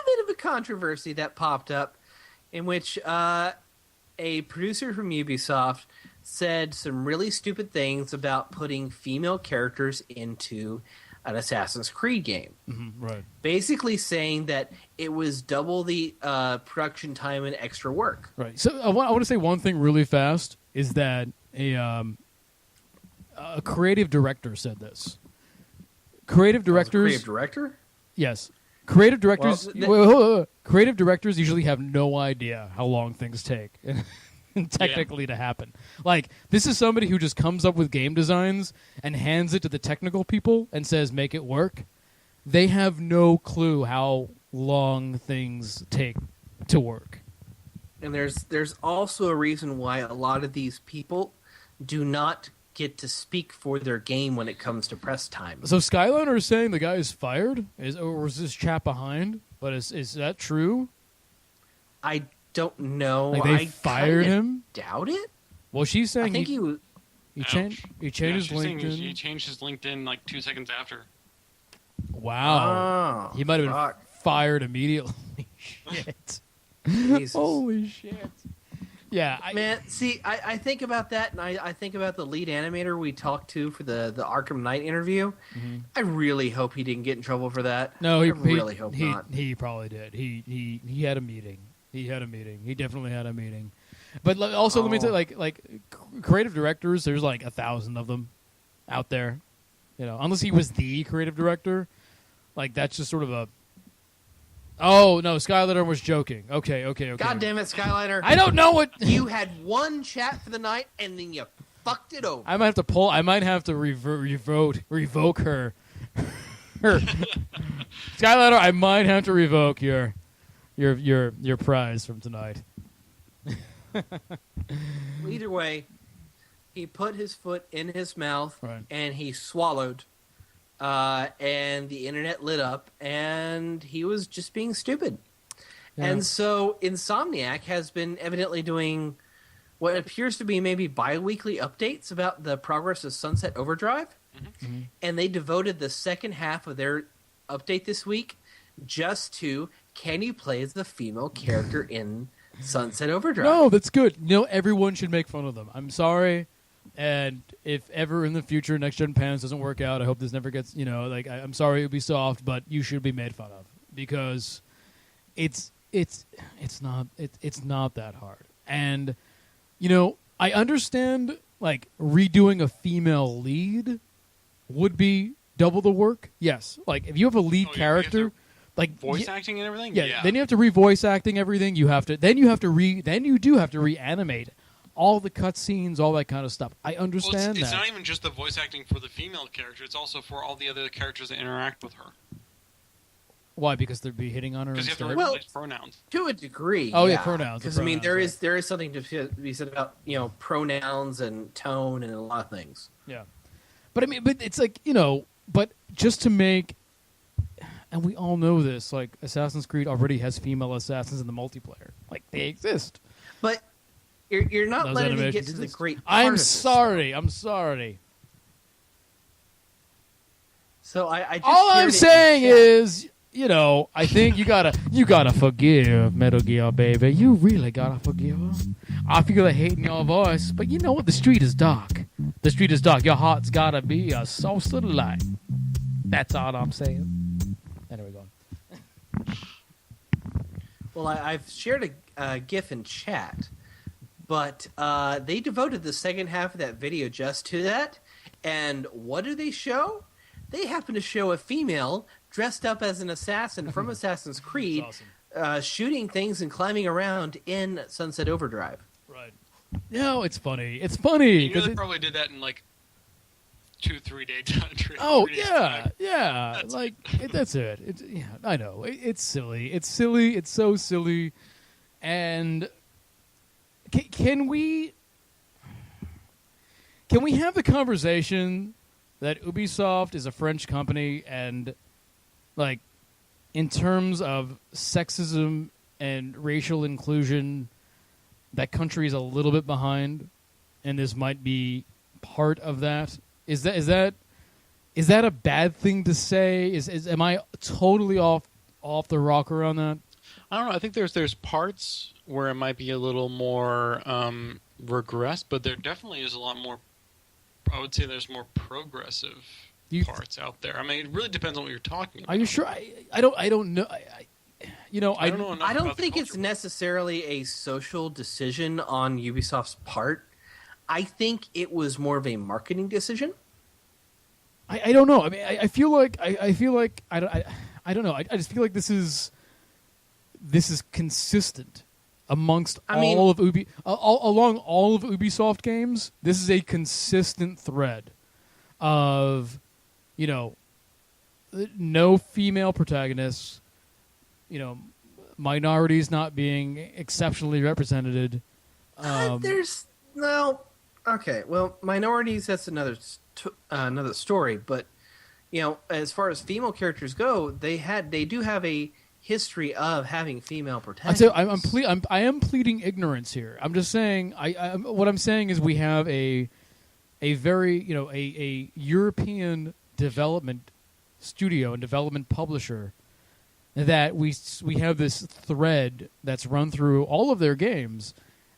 bit of a controversy that popped up in which a producer from Ubisoft said some really stupid things about putting female characters into an Assassin's Creed game. Mm-hmm, right. Basically saying that it was double the production time and extra work. Right. So I want to say one thing really fast is that a creative director said this. Creative directors. Creative director? Yes. Creative directors. Well, creative directors usually have no idea how long things take. Technically to happen. Like, this is somebody who just comes up with game designs and hands it to the technical people and says, make it work. They have no clue how long things take to work. And there's also a reason why a lot of these people do not get to speak for their game when it comes to press time. So Skyliner is saying the guy is fired? Or was this chap behind? But is that true? I don't know. Like they I fired kinda him? Doubt it. Well, she's saying I think he was. he changed his she's saying LinkedIn. He changed his LinkedIn like 2 seconds after. Wow. Oh, He might have been fuck. fired immediately. Shit. Jesus. Holy shit. Yeah, Man, see, I think about that, and I think about the lead animator we talked to for the Arkham Knight interview. Mm-hmm. I really hope he didn't get in trouble for that. No, I really hope not. He probably did. He had a meeting. He had a meeting. He definitely had a meeting. But also, let me tell you, like creative directors, there's like 1,000 of them out there. You know, unless he was the creative director, like that's just sort of a. Oh no, Skylander was joking. Okay. God damn it, Skyliner! I don't know what you had one chat for the night, and then you fucked it over. I might have to pull. I might have to revoke her. Skylander, I might have to revoke your prize from tonight. Either way, he put his foot in his mouth right. and he swallowed, and the internet lit up, and he was just being stupid. Yeah. And so Insomniac has been evidently doing what appears to be maybe bi-weekly updates about the progress of Sunset Overdrive, mm-hmm. and they devoted the second half of their update this week just to, can you play as the female character in Sunset Overdrive? No, that's good. You know, everyone should make fun of them. I'm sorry. And if ever in the future Next Gen Pants doesn't work out, I hope this never gets, I'm sorry Ubisoft, but you should be made fun of because it's not that hard. And I understand like redoing a female lead would be double the work. Yes. Like if you have a lead character, like voice acting and everything? Yeah. Then you have to re-voice acting everything. You do have to reanimate all the cutscenes, all that kind of stuff. I understand that. It's not even just the voice acting for the female character. It's also for all the other characters that interact with her. Why? Because they'd be hitting on her because instead? You have to replace pronouns. To a degree. Oh, yeah, pronouns. Because, there is something to be said about, pronouns and tone and a lot of things. Yeah. But it's like, but just to make, and we all know this, like Assassin's Creed already has female assassins in the multiplayer. Like, they exist. But you're not letting me get to the great part I'm sorry. So I just all I'm saying is, I think you gotta forgive Metal Gear, baby. You really gotta forgive her. I feel the hate in your voice, but you know what? The street is dark. The street is dark. Your heart's gotta be a source of light. That's all I'm saying. Anyway, go on. Well, I've shared a GIF in chat, but they devoted the second half of that video just to that. And what do they show? They happen to show a female dressed up as an assassin from Assassin's Creed, awesome. Shooting things and climbing around in Sunset Overdrive. Right. No, it's funny. It's funny. They probably did that in like 2-3 day time. Oh yeah, yeah. That's it. I know. It's silly. It's silly. It's so silly. And can we have the conversation that Ubisoft is a French company and, like, in terms of sexism and racial inclusion, that country is a little bit behind, and this might be part of that. Is that a bad thing to say? Am I totally off the rocker on that? I don't know. I think there's parts where it might be a little more regressed, but there definitely is a lot more. I would say there's more progressive parts out there. I mean, it really depends on what you're talking about. Are you sure? I don't know. I don't think it's necessarily a social decision on Ubisoft's part. I think it was more of a marketing decision. I don't know. I mean, I feel like I don't know. I just feel like this is consistent amongst along all of Ubisoft games. This is a consistent thread of, no female protagonists, minorities not being exceptionally represented. Okay. Well, minorities, that's another story. But as far as female characters go, they do have a history of having female protagonists. I am pleading ignorance here. I'm just saying. What I'm saying is we have a very a European development studio and development publisher that we have this thread that's run through all of their games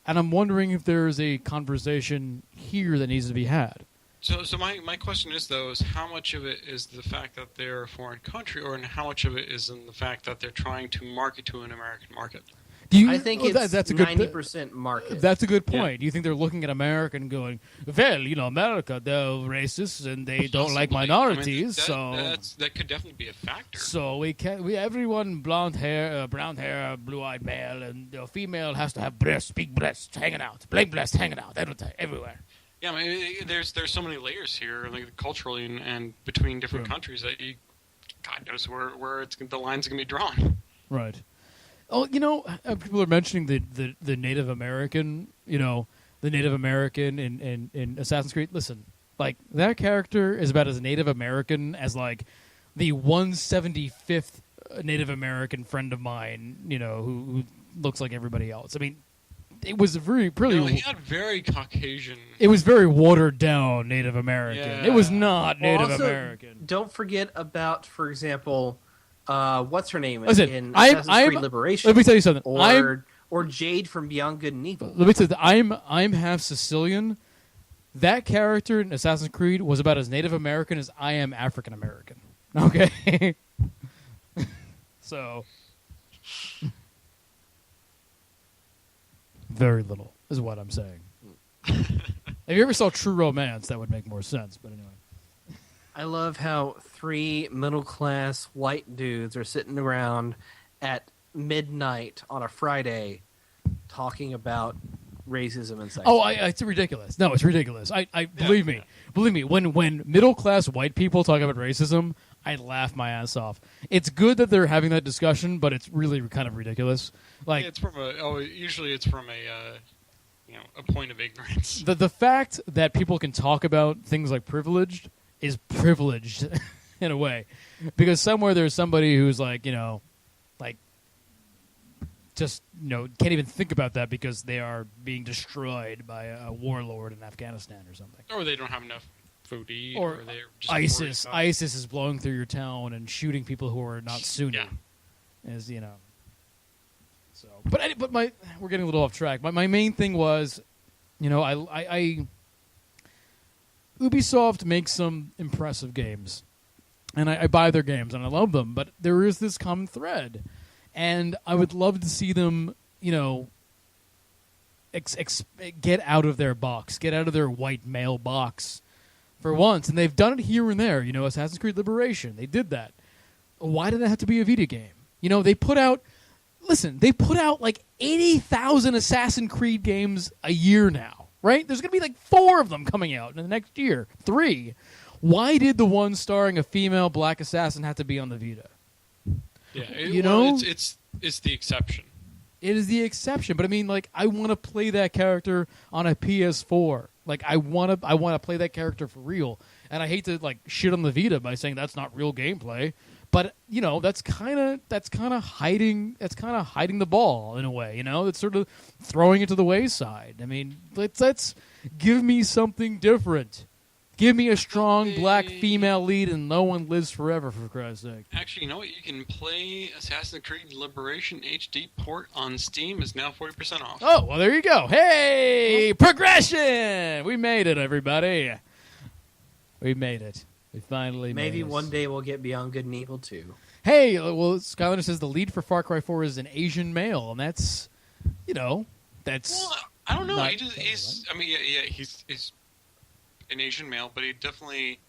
And I'm wondering if there's a conversation here that needs to be had. So my question is, though, is how much of it is the fact that they're a foreign country, or how much of it is in the fact that they're trying to market to an American market? I think it's that's a good 90% market. That's a good point. Yeah. Do you think they're looking at America and going, well, America, they're racist and they don't like minorities, that could definitely be a factor. So we everyone brown hair, blue-eyed male, and the female has to have breasts, big breasts hanging out, blank breasts hanging out everywhere. Yeah, I mean, there's so many layers here, like culturally and between different countries that God knows where the line's gonna be drawn. Right. Oh, people are mentioning the Native American, the Native American in Assassin's Creed. Listen, like, that character is about as Native American as, like, the 175th Native American friend of mine, who looks like everybody else. I mean, it was he had very Caucasian. It was very watered down Native American. Yeah. It was not Native American. Don't forget about, for example, what's her name in Assassin's Creed Liberation? Let me tell you something. Or Jade from Beyond Good and Evil. Let me tell you, I'm half Sicilian. That character in Assassin's Creed was about as Native American as I am African American. Okay, so very little is what I'm saying. If you ever saw True Romance, that would make more sense. But anyway. I love how 3 middle-class white dudes are sitting around at midnight on a Friday talking about racism and sex. Oh, it's ridiculous. No, it's ridiculous. Believe me. When middle-class white people talk about racism, I laugh my ass off. It's good that they're having that discussion, but it's really kind of ridiculous. Like, it's from usually it's from a point of ignorance. The fact that people can talk about things like privileged is privileged in a way, because somewhere there's somebody who's like, just can't even think about that because they are being destroyed by a warlord in Afghanistan or something, or they don't have enough food to eat, or they're just ISIS is blowing through your town and shooting people who are not Sunni. Yeah. So, but we're getting a little off track. My main thing was, Ubisoft makes some impressive games, and I buy their games, and I love them, but there is this common thread, and I would love to see them, get out of their box, get out of their white male box for once, and they've done it here and there. Assassin's Creed Liberation, they did that. Why did it have to be a video game? They put out like 80,000 Assassin's Creed games a year now. Right? There's going to be like 4 of them coming out in the next year. 3. Why did the one starring a female black assassin have to be on the Vita? Yeah, it's the exception. It is the exception, but I mean, like, I want to play that character on a PS4. Like, I want to play that character for real. And I hate to like shit on the Vita by saying that's not real gameplay, but that's kind of hiding the ball in a way. It's sort of throwing it to the wayside. I mean, let's give me something different. Give me a strong black female lead, and no one lives forever, for Christ's sake. Actually, you know what? You can play Assassin's Creed Liberation HD port on Steam. Is now 40% off. Oh, well, there you go. Hey, progression! We made it, everybody. We made it. We finally made it. Maybe one day we'll get Beyond Good and Evil 2. Hey, well, Skylander says the lead for Far Cry 4 is an Asian male, and that's, that's... Well, I don't know. He's an Asian male, but he definitely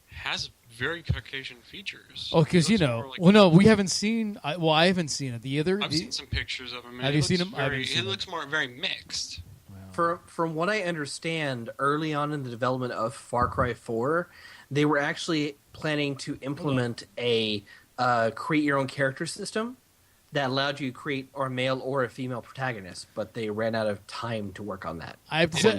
has very Caucasian features. Oh, because we haven't seen. I haven't seen it. I've seen some pictures of him. Have you seen him? He looks very mixed. Wow. From what I understand, early on in the development of Far Cry 4, they were actually planning to implement a create your own character system that allowed you to create a male or a female protagonist, but they ran out of time to work on that. I have to say,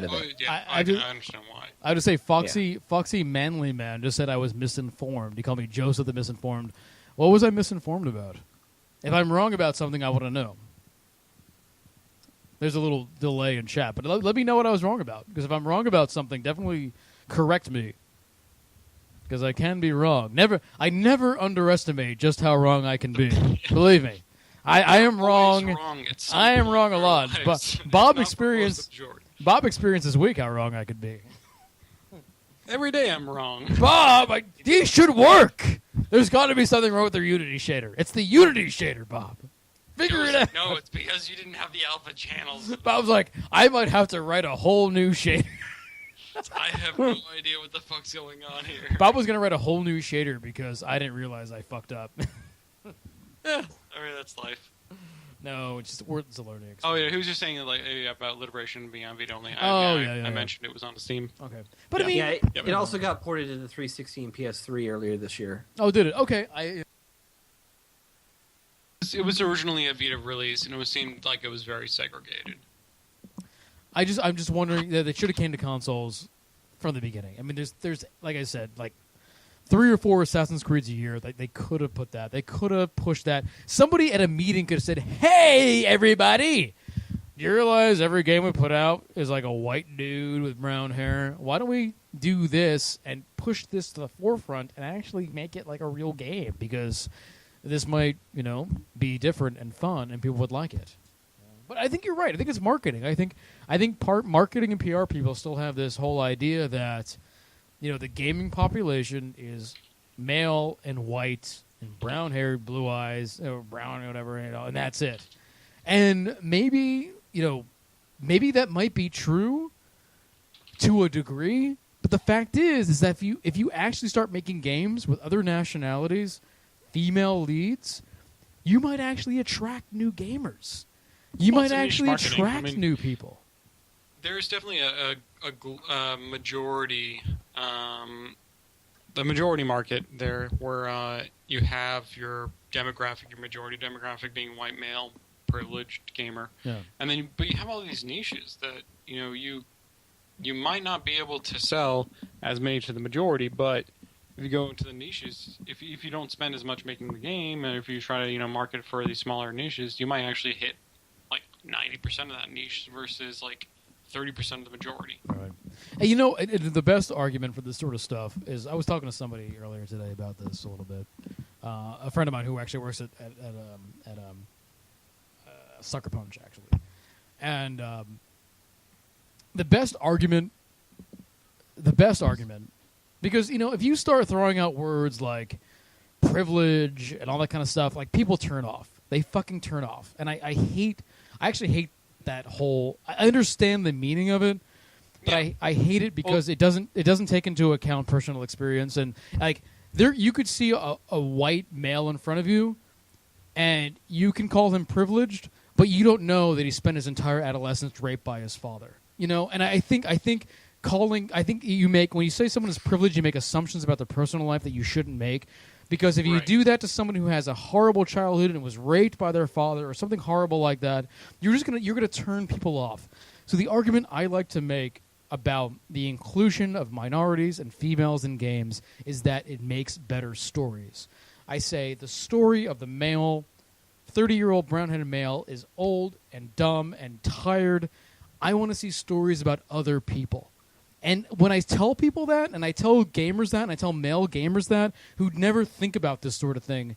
I understand why. I have to say, Foxy Manly Man just said I was misinformed. He called me Joseph the Misinformed. What was I misinformed about? If I'm wrong about something, I want to know. There's a little delay in chat, but let me know what I was wrong about. Because if I'm wrong about something, definitely correct me. Because I can be wrong. I never underestimate just how wrong I can be. Believe me. I am wrong. I am point wrong a in lot. our But lives. Bob Not for most of Bob experienced this week how wrong I could be. Every day I'm wrong. Bob, these should work. There's got to be something wrong with their Unity shader. It's the Unity shader, Bob. Figure it out. No, it's because you didn't have the alpha channels. Bob's like, I might have to write a whole new shader. I have no idea what the fuck's going on here. Bob was going to write a whole new shader because I didn't realize I fucked up. Yeah, I mean, that's life. No, it's just it's a learning experience. Oh, yeah, he was just saying about Liberation Beyond Beat Only. I mentioned it was on Steam. Okay. But I mean... Yeah, it also got ported into 360 and PS3 earlier this year. Oh, did it? Okay. It was originally a Vita release, and it seemed like it was very segregated. I'm just wondering that they should have came to consoles from the beginning. I mean, there's like I said, like 3 or 4 Assassin's Creeds a year. They could have put that. They could have pushed that. Somebody at a meeting could have said, "Hey, everybody, do you realize every game we put out is like a white dude with brown hair? Why don't we do this and push this to the forefront and actually make it like a real game? Because this might, be different and fun, and people would like it." But I think you're right. I think it's marketing. I think part marketing and PR people still have this whole idea that, the gaming population is male and white and brown hair, blue eyes, or brown or whatever, and that's it. And maybe that might be true to a degree. But the fact is that if you actually start making games with other nationalities, female leads, you might actually attract new gamers. You might actually attract new people. There's definitely a majority, the majority market there, where you have your majority demographic being white male, privileged gamer, and then but you have all these niches that you might not be able to sell as many to the majority, but if you go into the niches, if you don't spend as much making the game, and if you try to market for these smaller niches, you might actually hit like 90% of that niche versus like 30% of the majority. Right. And the best argument for this sort of stuff is I was talking to somebody earlier today about this a little bit. A friend of mine who actually works at Sucker Punch, actually, and the best argument. Because, if you start throwing out words like privilege and all that kind of stuff, like, people turn off. They fucking turn off. And I actually hate that whole... I understand the meaning of it, but I hate it because it doesn't take into account personal experience. And, like, you could see a white male in front of you, and you can call him privileged, but you don't know that he spent his entire adolescence raped by his father. And I think you make, when you say someone is privileged, you make assumptions about their personal life that you shouldn't make. Because if you do that to someone who has a horrible childhood and was raped by their father or something horrible like that, you're gonna turn people off. So the argument I like to make about the inclusion of minorities and females in games is that it makes better stories. I say the story of the male, 30-year-old brown-headed male is old and dumb and tired. I want to see stories about other people. And when I tell people that, and I tell gamers that, and I tell male gamers that, who never think about this sort of thing,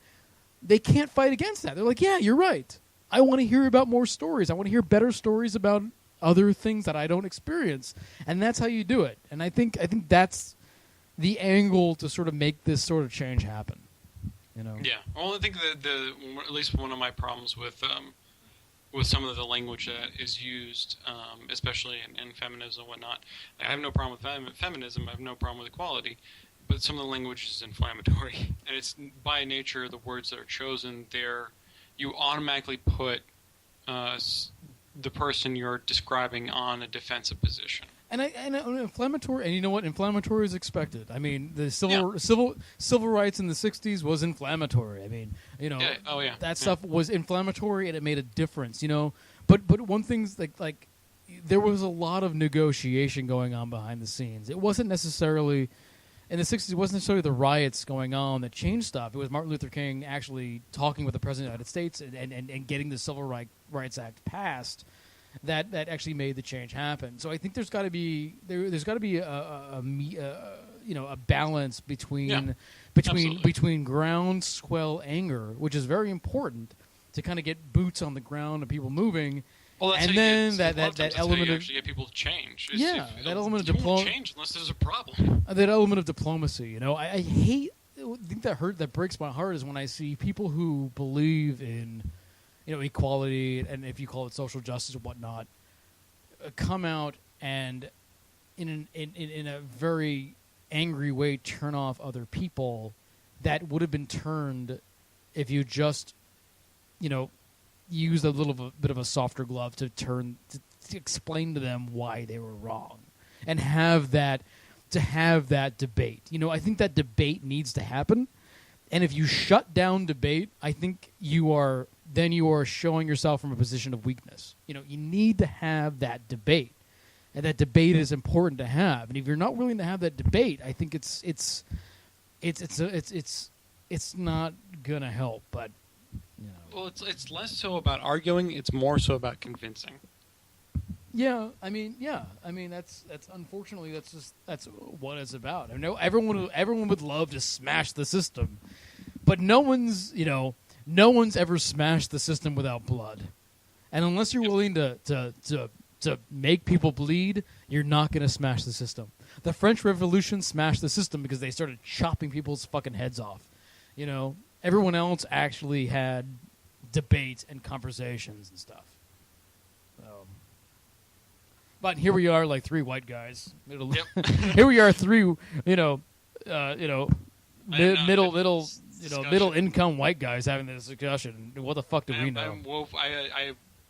they can't fight against that. They're like, yeah, you're right. I want to hear about more stories. I want to hear better stories about other things that I don't experience. And that's how you do it. And I think that's the angle to sort of make this sort of change happen. Yeah. Well, I think that at least one of my problems with some of the language that is used, especially in feminism and whatnot. I have no problem with feminism. I have no problem with equality. But some of the language is inflammatory. And it's by nature, the words that are chosen there, you automatically put the person you're describing on a defensive position. And inflammatory, and you know what? Inflammatory is expected. I mean, the civil rights in the '60s was inflammatory. I mean, that stuff was inflammatory, and it made a difference. But one thing's like there was a lot of negotiation going on behind the scenes. It wasn't necessarily in the '60s. It wasn't necessarily the riots going on that changed stuff. It was Martin Luther King actually talking with the President of the United States and getting the Civil Rights Act passed. That actually made the change happen. So I think there's got to be a balance between groundswell anger, which is very important, to kind of get boots on the ground and people moving. Well, that's and how then you that element how you of actually get people to change. that element of won't diplomacy. change unless there's a problem. That element of diplomacy. You know, I hate. The thing that breaks my heart is when I see people who believe in, equality and if you call it social justice or whatnot, come out and in a very angry way turn off other people that would have been turned if you just, used a little bit of a softer glove to explain to them why they were wrong and have that debate. I think that debate needs to happen. And if you shut down debate, I think you are showing yourself from a position of weakness. You need to have that debate. And that debate is important to have. And if you're not willing to have that debate, I think it's not gonna help. But well, it's less so about arguing; it's more so about convincing. Yeah, I mean that's unfortunately that's what it's about. I know everyone would love to smash the system, but no one's ever smashed the system without blood, and unless you're willing to make people bleed, you're not going to smash the system. The French Revolution smashed the system because they started chopping people's fucking heads off. Everyone else actually had debates and conversations and stuff. But here we are, like three white guys. Here we are, three middle income white guys having this discussion. What the fuck do we know?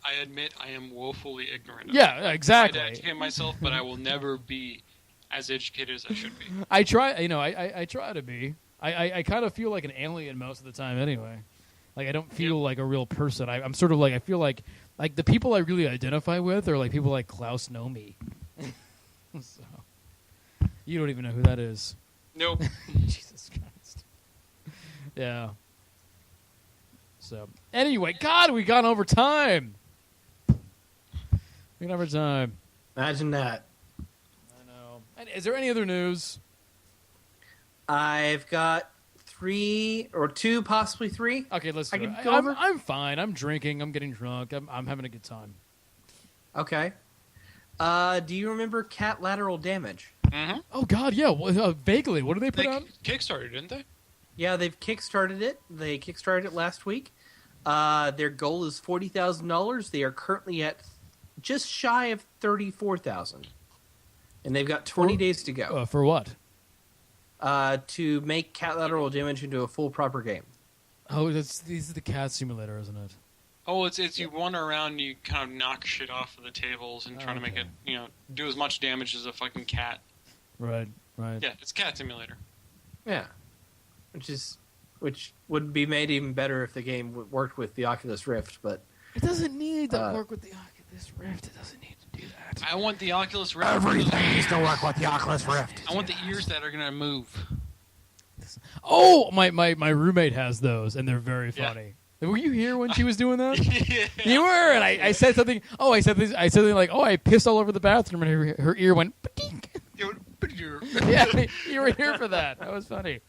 I admit I am woefully ignorant. Yeah, exactly. I educate myself, but I will never be as educated as I should be. I try. I try to be. I kind of feel like an alien most of the time, anyway. Like I don't feel like a real person. I'm sort of like I feel like the people I really identify with are like people like Klaus Nomi. So you don't even know who that is. Nope. Jesus Christ. Yeah. So anyway, God, we got over time. We got over time. Imagine that. I know. And is there any other news? I've got 3 or 2, possibly 3. Okay, let's do it. Over? I'm fine. I'm drinking. I'm getting drunk. I'm having a good time. Okay. Do you remember Cat Lateral Damage? Mm-hmm. Oh, God, yeah. Vaguely. What did they put out? Kickstarted, didn't they? Yeah, they've kickstarted it. They kickstarted it last week. Their goal is $40,000. They are currently at just shy of $34,000. And they've got 20 days to go. For what? To make Cat Lateral Damage into a full proper game. Oh, this is the cat simulator, isn't it? Oh, it's you wander around and you kind of knock shit off of the tables and try to make it, do as much damage as a fucking cat. Right. Yeah, it's Cat Simulator. Yeah. Which would be made even better if the game worked with the Oculus Rift, but... It doesn't need to work with the Oculus Rift. It doesn't need to do that. I want the Oculus Rift. Everything needs to work with the Oculus Rift. I want the ears that are going to move. Oh, my roommate has those, and they're very funny. Yeah. Were you here when she was doing that? Yeah. You were, and I said something. Oh, I said something like, "Oh, I pissed all over the bathroom," and her ear went. Yeah, you were here for that. That was funny.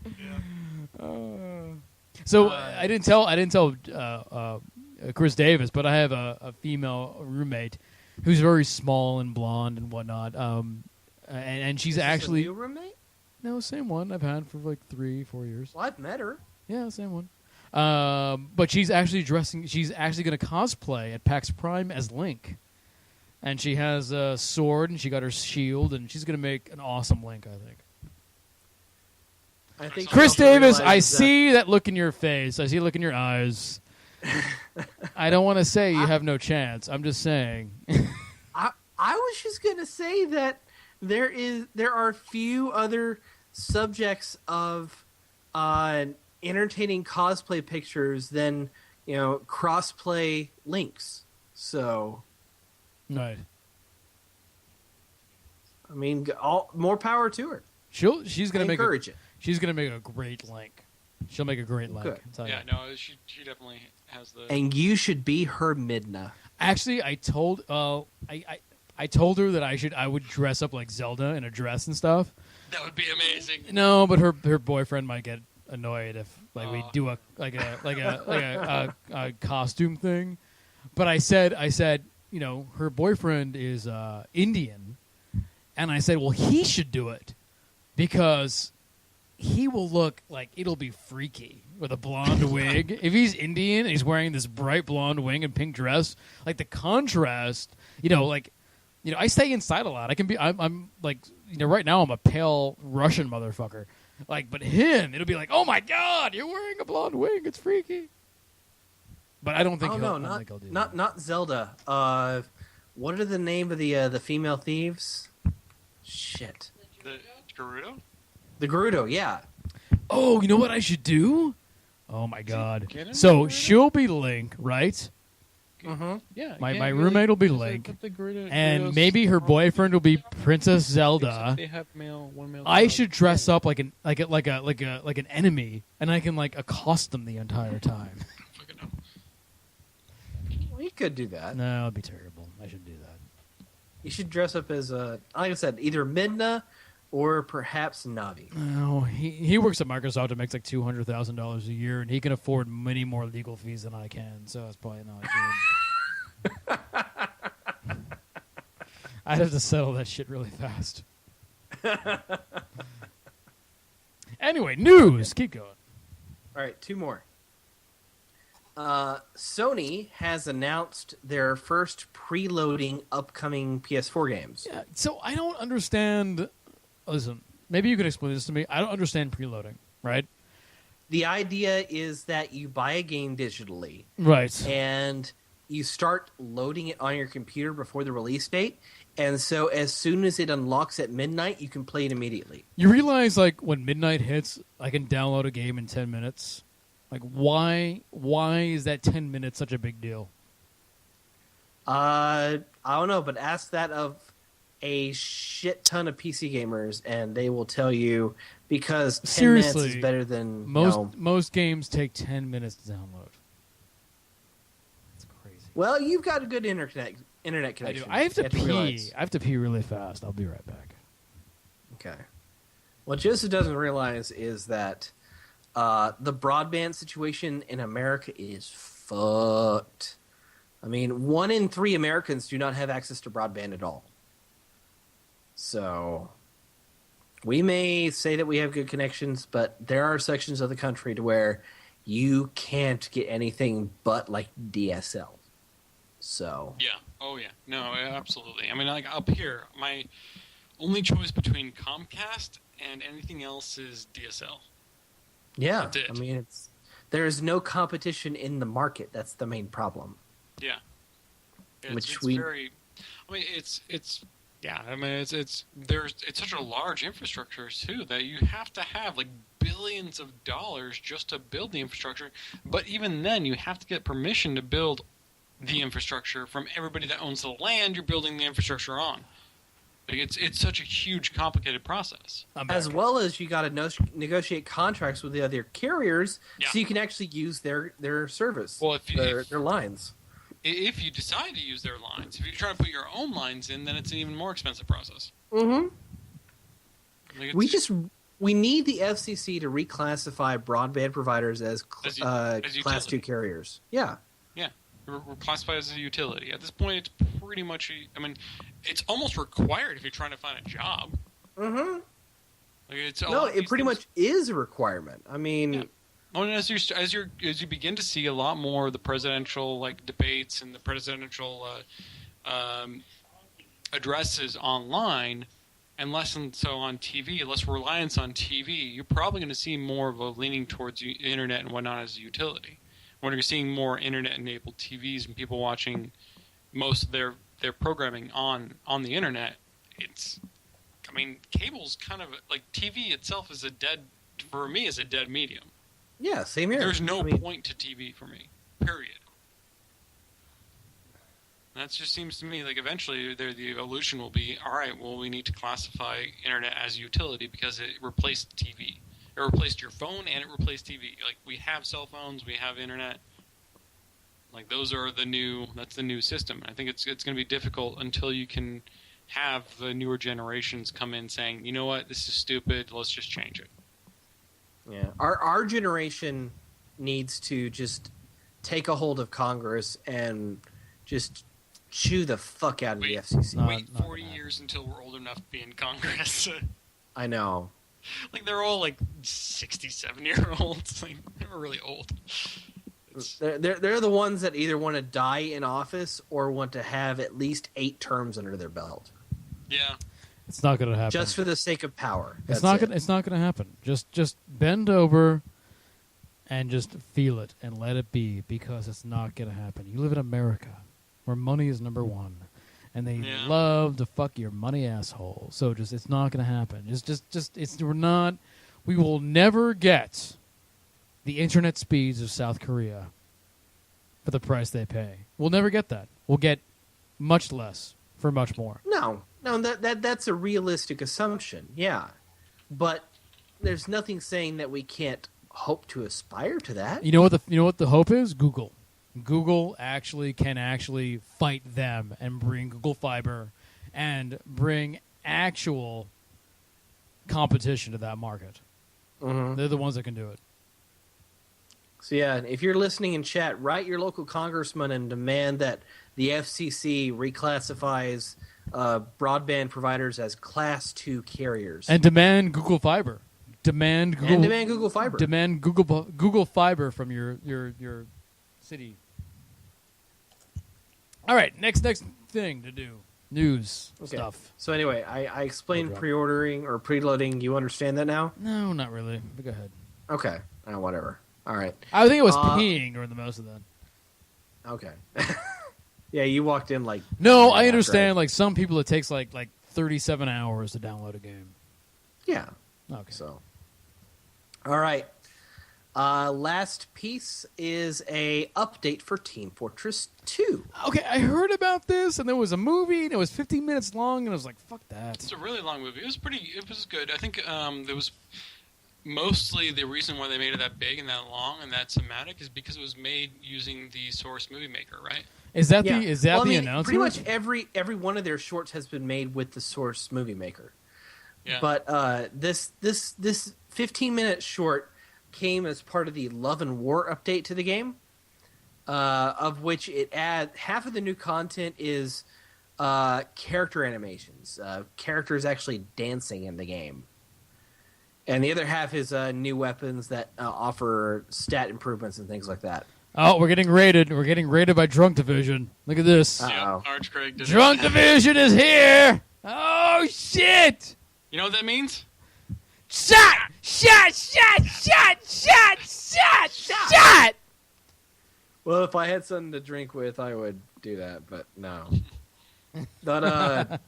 Yeah. So I didn't tell Chris Davis, but I have a female roommate who's very small and blonde and whatnot. And she's actually a new roommate? No, same one I've had for like 3-4 years. Well, I've met her. Yeah, same one. But she's actually she's actually going to cosplay at PAX Prime as Link. And she has a sword, and she got her shield, and she's going to make an awesome Link, I think. Chris Davis, I see that look in your face. I see a look in your eyes. I don't want to say you have no chance. I'm just saying. I was just going to say that there are few other subjects of entertaining cosplay pictures than crossplay links. So, right. I mean, more power to her. She's gonna encourage it. She's gonna make a great Link. She'll make a great Link. Good. Yeah, no, she definitely has the. And you should be her Midna. Actually, I told I told her that I would dress up like Zelda in a dress and stuff. That would be amazing. No, but her boyfriend might get annoyed if we do a costume thing. But I said, her boyfriend is Indian, and I said, well, he should do it because he will look like it'll be freaky with a blonde wig. If he's Indian and he's wearing this bright blonde wig and pink dress, like the contrast, I stay inside a lot. I'm right now I'm a pale Russian motherfucker. But him, it'll be like, oh my God, you're wearing a blonde wig. It's freaky. But I don't think he'll do that. Not Zelda. What are the name of the female thieves? Shit. The Gerudo? The Gerudo, yeah. Oh, you know what I should do? Oh my God! So she'll be Link, right? Mm-hmm. Yeah. My roommate will be Link, and maybe her boyfriend will be Princess Zelda. They have one male. I should dress up like an enemy, and I can accost them the entire time. Well, you could do that. No, it'd be terrible. I shouldn't do that. You should dress up as like I said, either Midna or perhaps Navi. No, he works at Microsoft and makes $200,000 a year, and he can afford many more legal fees than I can. So it's probably not good. I'd have to settle that shit really fast. Anyway, news. Keep going. All right, two more. Sony has announced their first preloading upcoming PS4 games. Yeah, so I don't understand. Listen, maybe you could explain this to me. I don't understand preloading, right? The idea is that you buy a game digitally. Right. And you start loading it on your computer before the release date. And so as soon as it unlocks at midnight, you can play it immediately. You realize, when midnight hits, I can download a game in 10 minutes? Why is that 10 minutes such a big deal? I don't know, but ask that of a shit ton of PC gamers, and they will tell you because 10 minutes is better than most games take 10 minutes to download. That's crazy. Well, you've got a good internet connection. I have to pee. I have to pee really fast. I'll be right back. Okay. What Joseph doesn't realize is that the broadband situation in America is fucked. I mean, 1 in 3 Americans do not have access to broadband at all. So, we may say that we have good connections, but there are sections of the country to where you can't get anything but DSL. So. Yeah. Oh yeah. No, absolutely. I mean, up here, my only choice between Comcast and anything else is DSL. Yeah. That's it. I mean, there is no competition in the market. That's the main problem. Yeah. It's such a large infrastructure too that you have to have billions of dollars just to build the infrastructure. But even then, you have to get permission to build the infrastructure from everybody that owns the land you're building the infrastructure on. It's such a huge, complicated process. As well as you got to negotiate contracts with the other carriers, so you can actually use their service. Well, their lines. If you decide to use their lines, if you try to put your own lines in, then it's an even more expensive process. Mm-hmm. We need the FCC to reclassify broadband providers as Class 2 carriers. Yeah. Yeah. We're classified as a utility. At this point, it's pretty much... I mean, it's almost required if you're trying to find a job. Mm-hmm. It pretty much is a requirement. I mean... Yeah. Well, and as you begin to see a lot more of the presidential debates and the presidential addresses online, and less so on TV, less reliance on TV, you're probably going to see more of a leaning towards the internet and whatnot as a utility. When you're seeing more internet-enabled TVs and people watching most of their programming on the internet, cable's kind of TV itself is for me is a dead medium. Yeah, same here. There's no point to TV for me, period. That just seems to me eventually the evolution will be, all right, well, we need to classify internet as a utility because it replaced TV. It replaced your phone and it replaced TV. We have cell phones, we have internet. Those are that's the new system. I think it's going to be difficult until you can have the newer generations come in saying, you know what, this is stupid, let's just change it. Yeah, our generation needs to just take a hold of Congress and just chew the fuck out of the FCC. Wait 40 years until we're old enough to be in Congress. I know. Like, they're all, like, 67-year-olds. Like, they're really old. They're the ones that either want to die in office or want to have at least 8 terms under their belt. Yeah. It's not going to happen. Just for the sake of power. It's not going to happen. Just bend over and just feel it and let it be, because it's not going to happen. You live in America, where money is number one, and they love to fuck your money asshole. So it's not going to happen. We will never get the internet speeds of South Korea for the price they pay. We'll never get that. We'll get much less for much more. No, that's a realistic assumption. Yeah, but there's nothing saying that we can't hope to aspire to that. You know what the hope is? Google. Google can fight them and bring Google Fiber and bring actual competition to that market. Mm-hmm. They're the ones that can do it. So yeah, if you're listening in chat, write your local congressman and demand that the FCC reclassifies broadband providers as Class 2 carriers. And demand Google Fiber. Demand Google Fiber. Demand Google Fiber from your city. All right, next thing to do. News stuff. So anyway, I explained pre-ordering or preloading. You understand that now? No, not really. But go ahead. Okay. Whatever. All right. I think it was peeing during the most of that. Okay. Yeah, you walked in like... No, I understand. Right? Like, some people, it takes like 37 hours to download a game. Yeah. Okay. So, all right. Last piece is a update for Team Fortress 2. Okay, I heard about this, and there was a movie, and it was 15 minutes long, and I was like, fuck that. It's a really long movie. It was good. I think there was... Mostly the reason why they made it that big and that long and that cinematic is because it was made using the Source Movie Maker, right? Is that the announcement? Pretty much every one of their shorts has been made with the Source Movie Maker. Yeah. But this 15-minute short came as part of the Love and War update to the game, of which half of the new content is character animations, characters actually dancing in the game. And the other half is new weapons that offer stat improvements and things like that. Oh, we're getting raided. We're getting raided by Drunk Division. Look at this. Yeah, Archcraig did Drunk Division is here. Oh, shit. You know what that means? Shot! Shot! Shot! Shot! Shot! Shot! Shot! Well, if I had something to drink with, I would do that, but no. But,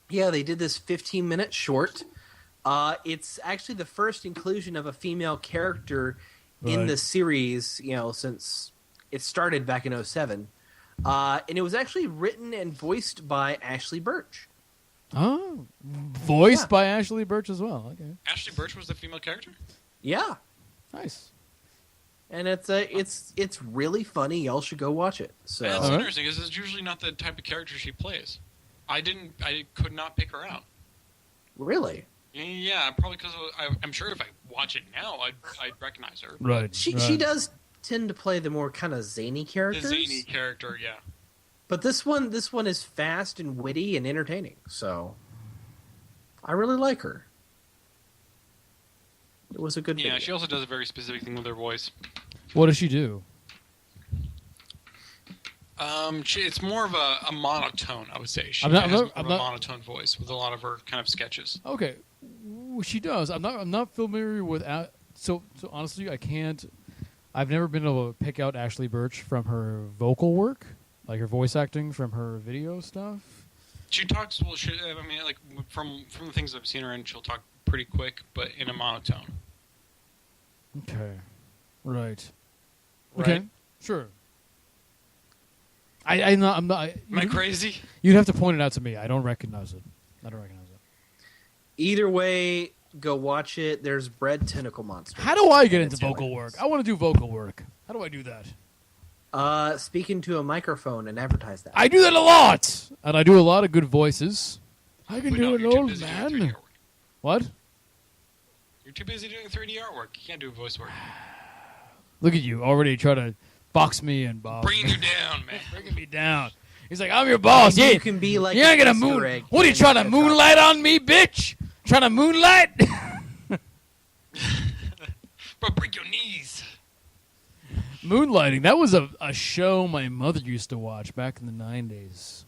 yeah, they did this 15-minute short. It's actually the first inclusion of a female character in the series, since it started back in 2007. And it was actually written and voiced by Ashley Birch. Oh, voiced by Ashley Birch as well. Okay. Ashley Birch was the female character? Yeah. Nice. And it's really funny. Y'all should go watch it. So that's interesting, because it's usually not the type of character she plays. I could not pick her out. Really? Yeah, probably because I'm sure if I watch it now, I'd recognize her. Right. She does tend to play the more kind of zany characters. The zany character, yeah. But this one is fast and witty and entertaining. So I really like her. It was a good video. Yeah, she also does a very specific thing with her voice. What does she do? It's more of a monotone, I would say. She a monotone voice with a lot of her kind of sketches. Okay, she does. I'm not familiar with. So honestly, I can't. I've never been able to pick out Ashley Birch from her vocal work, like her voice acting from her video stuff. She talks. Well, like from the things I've seen her in, she'll talk pretty quick, but in a monotone. Okay, right. Okay, sure. I'm not. Am I crazy? You'd have to point it out to me. I don't recognize it. Either way, go watch it. There's Bread Tentacle Monster. How do I get into vocal work? I want to do vocal work. How do I do that? Speak into a microphone and advertise that. I do that a lot, and I do a lot of good voices. I can do an old man. What? You're too busy doing 3D artwork. You can't do voice work. Look at you, already trying to box me in, Bob. Bringing you down, man. Bringing me down. He's like, I'm your boss. Maybe Yeah, you can be like you ain't an gonna Easter moon. egg. What are you trying to Hedgehog. moonlight on me, bitch? Trying to moonlight? Bro, break your knees. Moonlighting. That was a show my mother used to watch back in the 90s.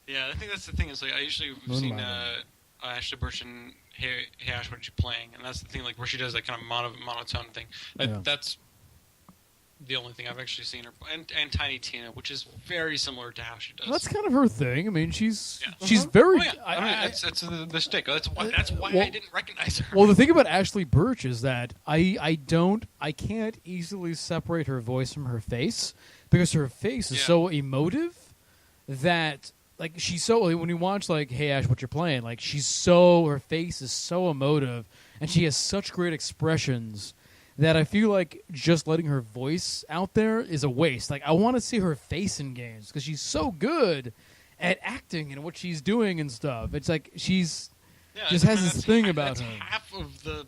Yeah, I think that's the thing. Is like I usually have seen Ashley Burch and Hey Ash, what you playing? And that's the thing, like where she does that kind of monotone thing. Yeah. That's the only thing I've actually seen her, and Tiny Tina, which is very similar to how she does. Well, that's kind of her thing. I mean, she's Yeah. very. Oh, yeah. I mean, that's the stick. That's why Well- I didn't recognize her. Well, the thing about Ashley Burch is that I can't easily separate her voice from her face because her face is so emotive that like she's so when you watch like Hey Ash, what you're playing, like her face is so emotive and she has such great expressions that I feel like just letting her voice out there is a waste. Like I want to see her face in games because she's so good at acting and what she's doing and stuff. It's like she's just has this thing about her. Half of the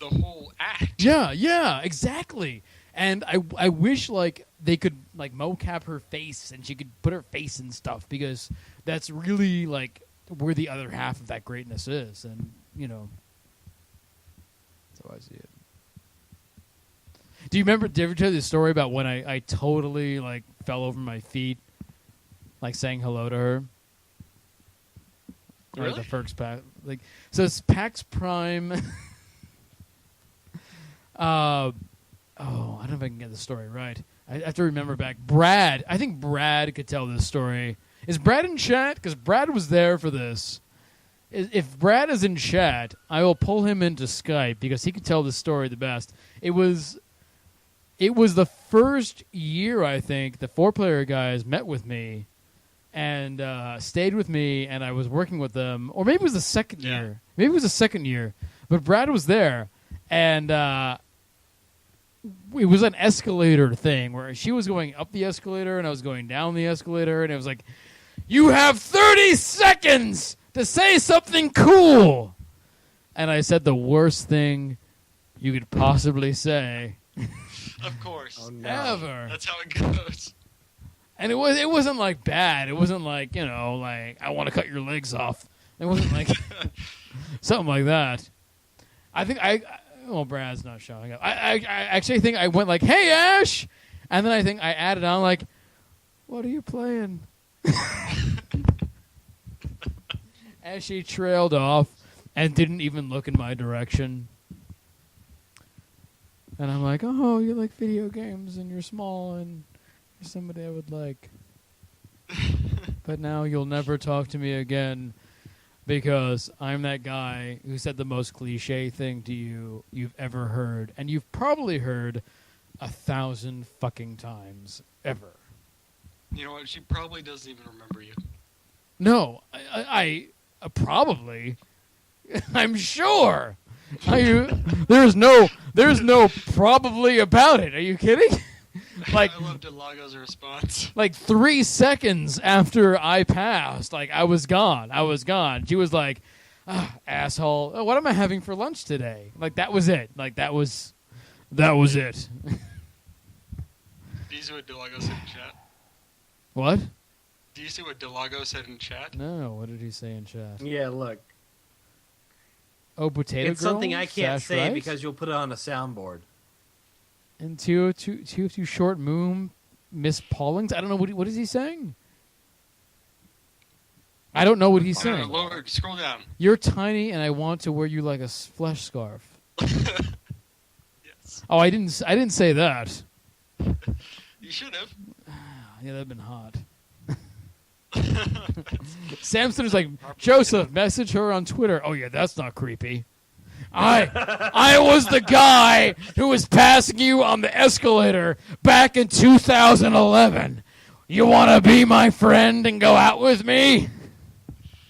whole act. Yeah, exactly. And I wish like they could like mocap her face and she could put her face in stuff because that's really like where the other half of that greatness is, and you know, that's how I see it. Do you remember? Did I ever tell you the story about when I totally like fell over my feet, like saying hello to her? Really? Or the first pack, like so it's PAX Prime. I don't know if I can get the story right. I have to remember back. Brad, I think Brad could tell this story. Is Brad in chat? Because Brad was there for this. If Brad is in chat, I will pull him into Skype because he could tell this story the best. It was the first year, I think, the 4-player guys met with me and stayed with me, and I was working with them. Or maybe it was the second year. Maybe it was the second year. But Brad was there, and it was an escalator thing where she was going up the escalator and I was going down the escalator, and it was like, you have 30 seconds to say something cool. And I said the worst thing you could possibly say. Of course. Oh, no. Ever. That's how it goes. And it wasn't like bad. It wasn't like, you know, like I want to cut your legs off. It wasn't like something like that. I think well, Brad's not showing up. I actually think I went like, hey, Ash! And then I think I added on like, what are you playing? As she trailed off and didn't even look in my direction. And I'm like, oh, you like video games and you're small and you're somebody I would like. But now you'll never talk to me again because I'm that guy who said the most cliche thing to you you've ever heard. And you've probably heard 1,000 fucking times ever. You know what? She probably doesn't even remember you. No, I probably. I'm sure. There's no probably about it. Are you kidding? Like I love Delago's response. Like 3 seconds after I passed, like I was gone. She was like, asshole, what am I having for lunch today? Like that was it. Like that was it. Do you see what Delago said in chat? What? Do you see what Delago said in chat? No, what did he say in chat? Yeah, look. Oh, potato It's something girl? I can't Sash say rice? because you'll put it on a soundboard. And 202 short moon, Miss Paulings. I don't know what is he saying. I don't know what he's saying. Lower, scroll down. You're tiny, and I want to wear you like a flesh scarf. Yes. Oh, I didn't say that. You should have. Yeah, that'd been hot. Samson is like, Joseph, message her on Twitter. Oh yeah, that's not creepy. I was the guy who was passing you on the escalator back in 2011. You want to be my friend and go out with me?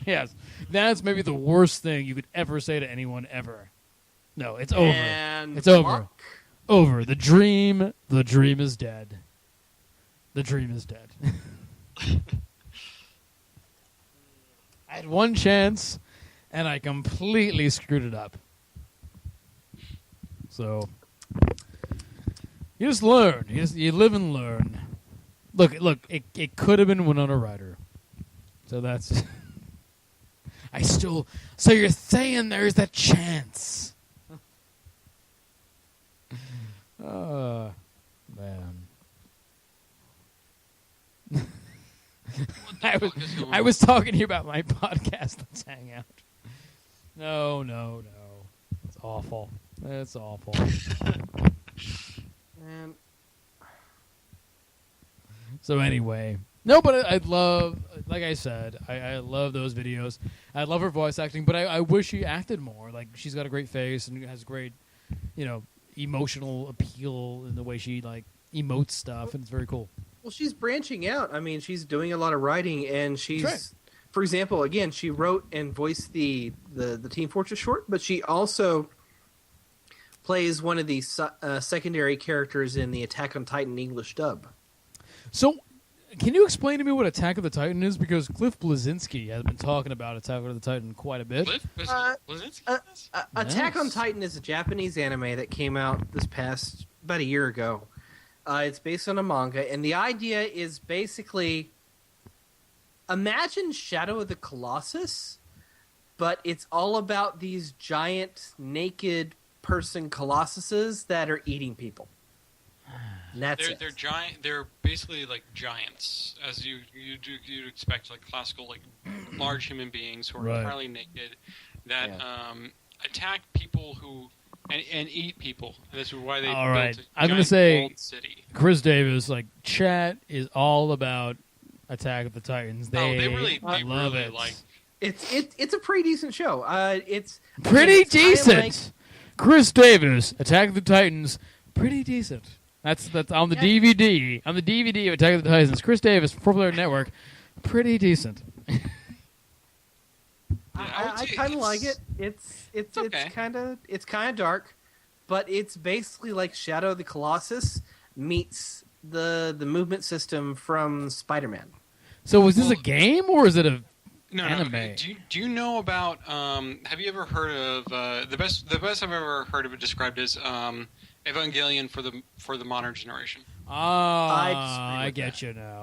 Yes, that's maybe the worst thing you could ever say to anyone ever. No, it's over. And It's over. Mark? Over. The dream is dead. The dream is dead. I had one chance, and I completely screwed it up. So you just learn. You live and learn. Look. It could have been Winona Ryder. So that's. So you're saying there's a chance? Man. I was talking to you about my podcast. Let's hang out. No. It's awful. It's awful. And So anyway, no, but I love, like I said, I love those videos. I love her voice acting, but I wish she acted more. Like, she's got a great face and has great, emotional appeal in the way she like emotes stuff, and it's very cool. well, she's branching out. I mean, she's doing a lot of writing, and she's, right. For example, again, she wrote and voiced the Team Fortress short, but she also plays one of the secondary characters in the Attack on Titan English dub. So, can you explain to me what Attack of the Titan is? Because Cliff Bleszinski has been talking about Attack of the Titan quite a bit. Cliff Bleszinski? Attack on Titan is a Japanese anime that came out this past about a year ago. It's based on a manga, and the idea is basically imagine Shadow of the Colossus, but it's all about these giant naked person colossuses that are eating people. And that's They're giant. They're basically like giants, as you'd expect, like classical, like large human beings who are Right. entirely naked that attack people who and eat people. And that's why they All built right. a I'm gonna giant say walled city. Chris Davis, like, chat is all about Attack of the Titans. They really love it. like. it's a pretty decent show. It's Pretty it's kinda decent. like- Chris Davis, Attack of the Titans, pretty decent. That's on the Yeah. DVD. On the DVD of Attack of the Titans, Chris Davis, 4-Player Network, pretty decent. I kind of like it. It's okay. kind of dark, but it's basically like Shadow of the Colossus meets the movement system from Spider-Man. So was this a game or is it a No. anime? Do you know about? Have you ever heard of the best I've ever heard of it described as Evangelion for the modern generation? I disagree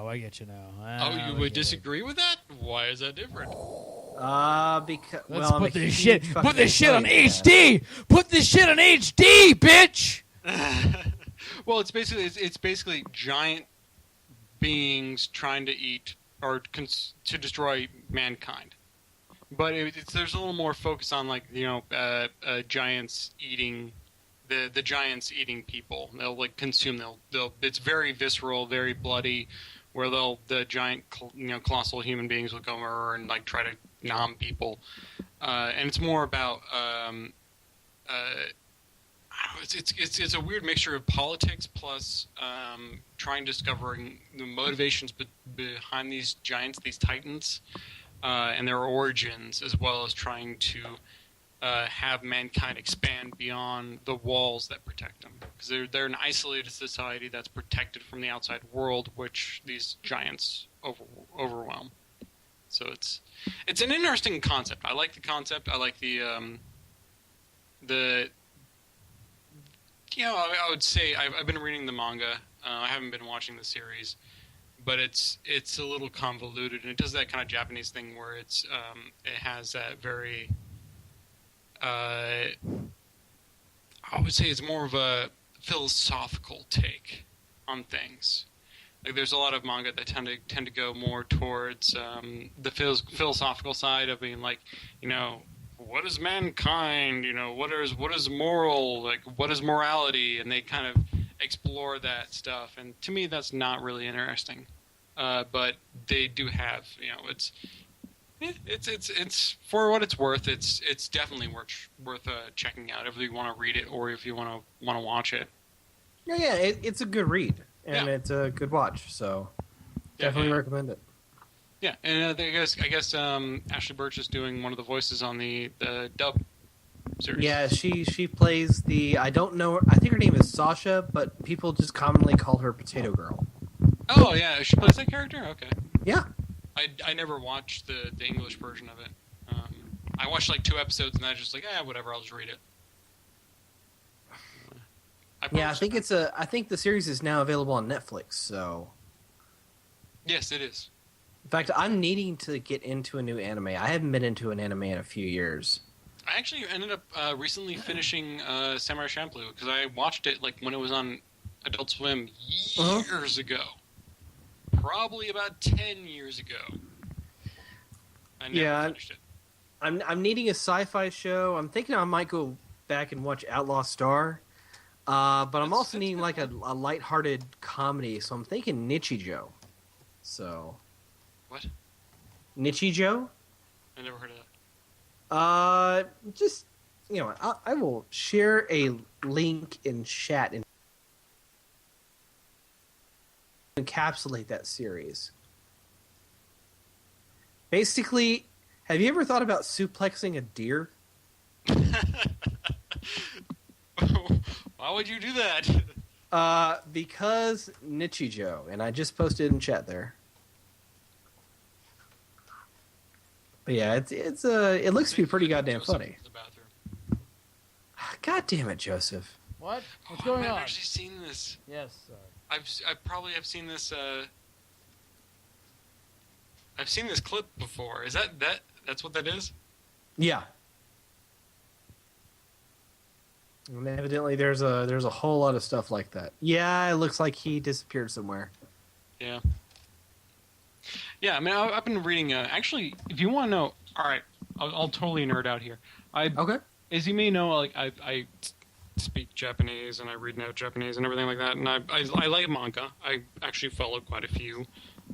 with get you now. Oh, you would disagree with that? Why is that different? Because Let's well, put this shit on HD. Put this shit on HD, bitch. Well, it's basically giant beings trying to eat or to destroy mankind. But there's a little more focus on like giants eating the giants eating people. They'll like consume. They'll. It's very visceral, very bloody. Where the giant colossal human beings will go over and like try to nom people, and it's more about I don't know, it's a weird mixture of politics plus discovering the motivations behind these giants, these titans, and their origins, as well as trying to have mankind expand beyond the walls that protect them, because they're an isolated society that's protected from the outside world, which these giants overwhelm. So it's an interesting concept. I like the concept. I like the I would say I've been reading the manga. I haven't been watching the series, but it's a little convoluted, and it does that kind of Japanese thing where it has that very I would say it's more of a philosophical take on things. Like there's a lot of manga that tend to go more towards the philosophical side of being like, what is mankind? What is moral? Like, what is morality? And they kind of explore that stuff. And to me, that's not really interesting. But they do have, it's for what it's worth. It's definitely worth checking out if you want to read it or if you want to watch it. Yeah, it's a good read and it's a good watch. So definitely recommend it. Yeah, and I guess Ashley Birch is doing one of the voices on the dub series. Yeah, she plays the. I don't know. I think her name is Sasha, but people just commonly call her Potato Girl. Oh yeah, she plays that character. Okay. Yeah. I never watched the English version of it. I watched like 2 episodes and I was just like, whatever, I'll just read it. I think I think the series is now available on Netflix. So. Yes, it is. In fact, I'm needing to get into a new anime. I haven't been into an anime in a few years. I actually ended up recently finishing Samurai Champloo because I watched it like when it was on Adult Swim years ago. Probably about 10 years ago. I never finished it. I'm needing a sci-fi show. I'm thinking I might go back and watch Outlaw Star. But I'm also needing like a lighthearted comedy, so I'm thinking Nichijou. So. What? Nichijou? I never heard of that. Just, I will share a link in chat and encapsulate that series. Basically, have you ever thought about suplexing a deer? Why would you do that? Because Nichijou, and I just posted in chat there. But yeah, it looks to be pretty goddamn funny. God damn it, Joseph! What? What's going on? I've actually seen this. Yes. I probably have seen this. I've seen this clip before. Is that's what that is? Yeah. And evidently, there's a whole lot of stuff like that. Yeah, it looks like he disappeared somewhere. Yeah. Yeah, I mean, I've been reading. Actually, if you want to know, all right, I'll totally nerd out here. Okay. As you may know, like I speak Japanese and I read now Japanese and everything like that, and I like manga. I actually follow quite a few.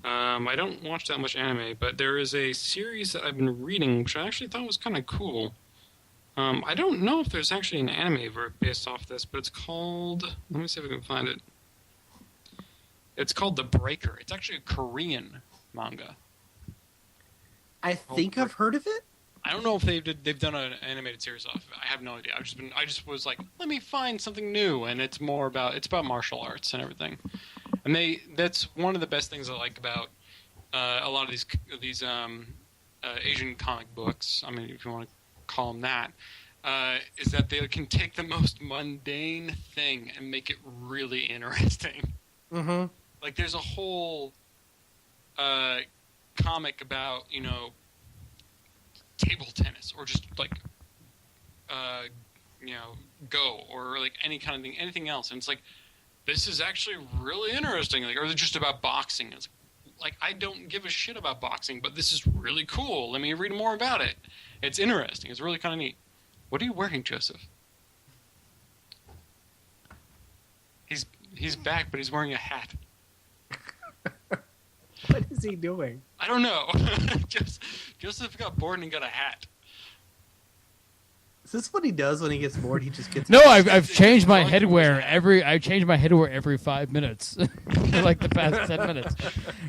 I don't watch that much anime, but there is a series that I've been reading, which I actually thought was kind of cool. I don't know if there's actually an anime based off this, but it's called. Let me see if I can find it. It's called The Breaker. It's actually a Korean manga. I think I've heard of it. I don't know if they've done an animated series off of it. I have no idea. I just was like, let me find something new, and it's about martial arts and everything. And that's one of the best things I like about a lot of these Asian comic books. I mean, if you want to call them that, is that they can take the most mundane thing and make it really interesting. Mm-hmm. Like there's a whole comic about table tennis or just like Go or like any kind of thing, anything else, and it's like this is actually really interesting. Like, or just about boxing. It's like I don't give a shit about boxing, but this is really cool. Let me read more about it. It's interesting. It's really kind of neat. What are you wearing, Joseph? He's back, but he's wearing a hat. What is he doing? I don't know. Joseph got bored and got a hat. Is this what he does when he gets bored? He just gets. No, I've changed my headwear every 5 minutes for like the past 10 minutes.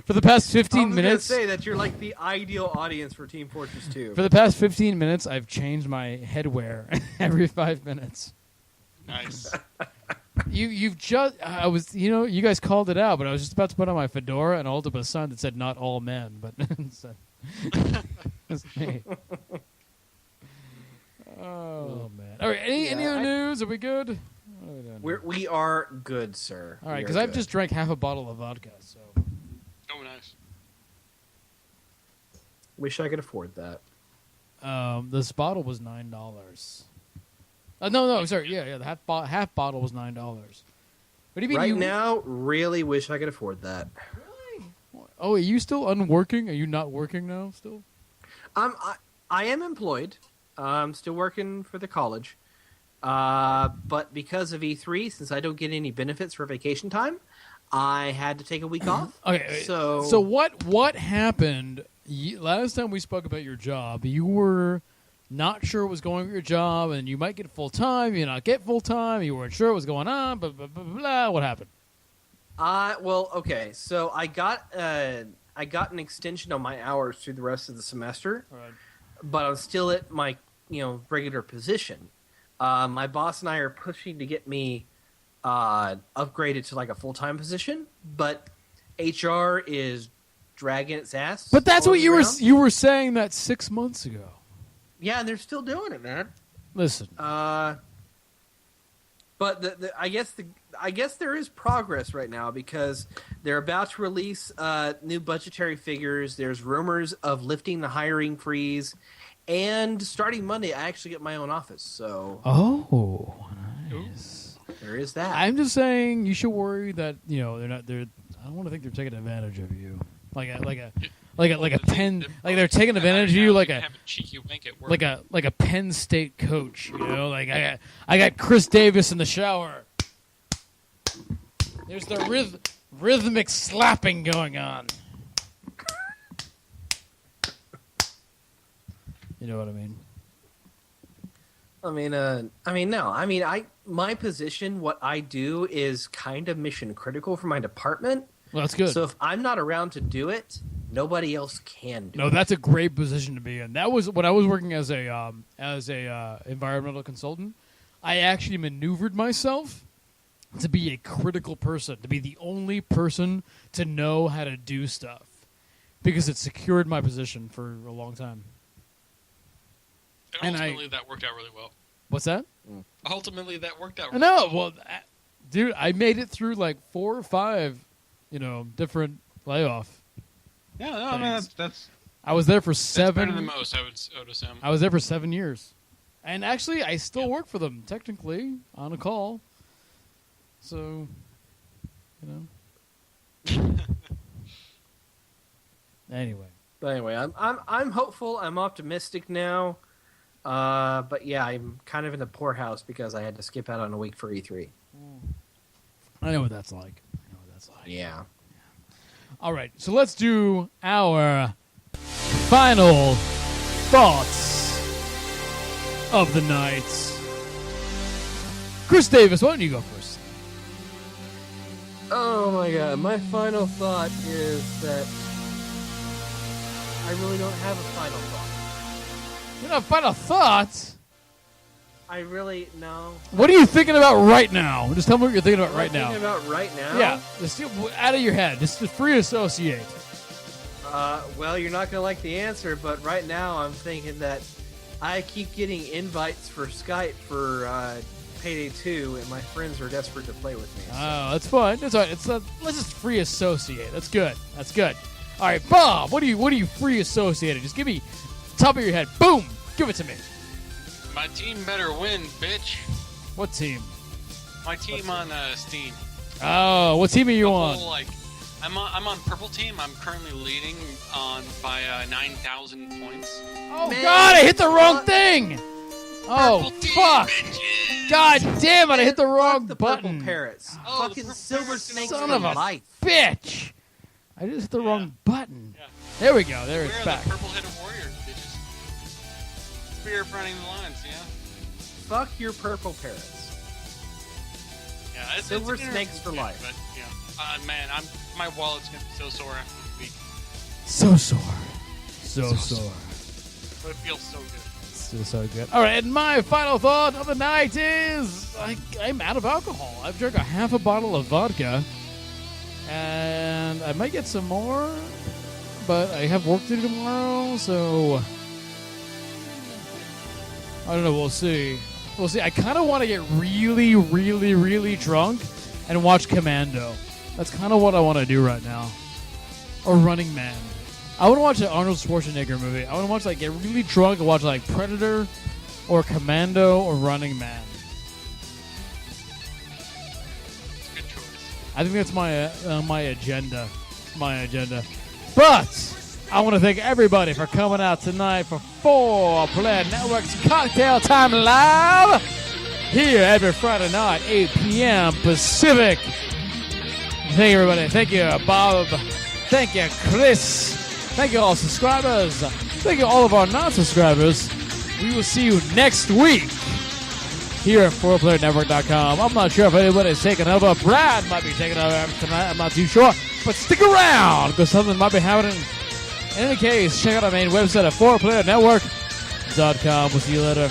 For the past 15 minutes, I was gonna say that you're like the ideal audience for Team Fortress 2. For the past 15 minutes, I've changed my headwear every 5 minutes. Nice. You guys called it out, but I was just about to put on my fedora and hold up a sign that said "Not all men," but it's me. Oh man! All right, any other news? Are we good? We are good, sir. All right, because I've just drank half a bottle of vodka. So. Oh, nice. Wish I could afford that. This bottle was $9. No, sorry. Yeah. The half bottle was $9. What do you mean? Right now, really wish I could afford that. Really? Oh, are you still unworking? Are you not working now? Still? I am employed. I'm still working for the college. But because of E3, since I don't get any benefits for vacation time, I had to take a week off. Okay. So what happened? Last time we spoke about your job, you were not sure what was going on with your job, and you might get full-time, you not get full-time, you weren't sure what was going on, blah, blah, blah, blah. What happened? Well, okay, so I got an extension on my hours through the rest of the semester, Right. But I'm still at my, regular position. My boss and I are pushing to get me upgraded to like a full-time position, but HR is dragging its ass. But that's what you were saying that 6 months ago. Yeah, and they're still doing it, man. Listen. But But I guess there is progress right now because they're about to release new budgetary figures. There's rumors of lifting the hiring freeze, and starting Monday, I actually get my own office. So nice. There is that. I'm just saying you should worry that they're not. I don't want to think they're taking advantage of you, like a Penn, like they're taking advantage of you, like a Penn State coach. Like I got Chris Davis in the shower. There's the rhythmic slapping going on. You know what I mean? My position, what I do is kind of mission critical for my department. Well, that's good. So if I'm not around to do it, nobody else can do it. No, that's a great position to be in. That was when I was working as a environmental consultant. I actually maneuvered myself to be a critical person, to be the only person to know how to do stuff, because it secured my position for a long time. And ultimately, that worked out really well. What's that? Ultimately, that worked out really well. well. Dude, I made it through like 4 or 5, different layoff. Yeah, no, I mean, that's. I was there for 7. Better than most, I would assume. I was there for 7 years, and actually, I still work for them technically on a call. So, Anyway. But anyway, I'm hopeful. I'm optimistic now. But yeah, I'm kind of in the poorhouse because I had to skip out on a week for E3. I know what that's like. Yeah. All right, so let's do our final thoughts of the night. Chris Davis, why don't you go first? Oh my god, my final thought is that I really don't have a final thought. You don't have final thoughts? I really, no. What are you thinking about right now? Just tell me what you're thinking about right now. Thinking about right now? Yeah, just out of your head. Just free associate. Well, you're not going to like the answer, but right now I'm thinking that I keep getting invites for Skype for Payday 2, and my friends are desperate to play with me. So. Oh, that's fine. That's all right. Let's just free associate. That's good. That's good. All right, Bob, what are you free associated? Just give me top of your head. Boom! Give it to me. My team better win, bitch. What team? My team on Steam. Oh, what team are you on? I'm on purple team. I'm currently leading by 9,000 points. Oh man, God! I hit the wrong thing. Oh fuck! God damn it! I hit the wrong button. Purple parrots. Fucking silver snakes. Son of a bitch! I just hit the wrong button. Yeah. There we go. There it's back. We're the purple-headed warriors, bitches. Spear fronting the lines, yeah. Fuck your purple parrots. Yeah, silver snakes for life. But man, my wallet's gonna be so sore after this week. So sore. So sore. But it feels so good. So good. All right, and my final thought of the night is I'm out of alcohol. I've drank a half a bottle of vodka, and I might get some more, but I have work to do tomorrow, so I don't know. We'll see. We'll see. I kind of want to get really, really, really drunk and watch Commando. That's kind of what I want to do right now. Or Running Man. I want to watch an Arnold Schwarzenegger movie. I want to watch, get really drunk and watch, Predator or Commando or Running Man. Good choice. I think that's my agenda. My agenda. But I want to thank everybody for coming out tonight for 4Player Network's Cocktail Time Live here every Friday night, 8 p.m. Pacific. Thank you, everybody. Thank you, Bob. Thank you, Chris. Thank you, all subscribers. Thank you, all of our non-subscribers. We will see you next week here at 4PlayerNetwork.com. I'm not sure if anybody's taking over. Brad might be taking over tonight. I'm not too sure. But stick around because something might be happening. In any case, check out our main website at 4PlayerNetwork.com. We'll see you later.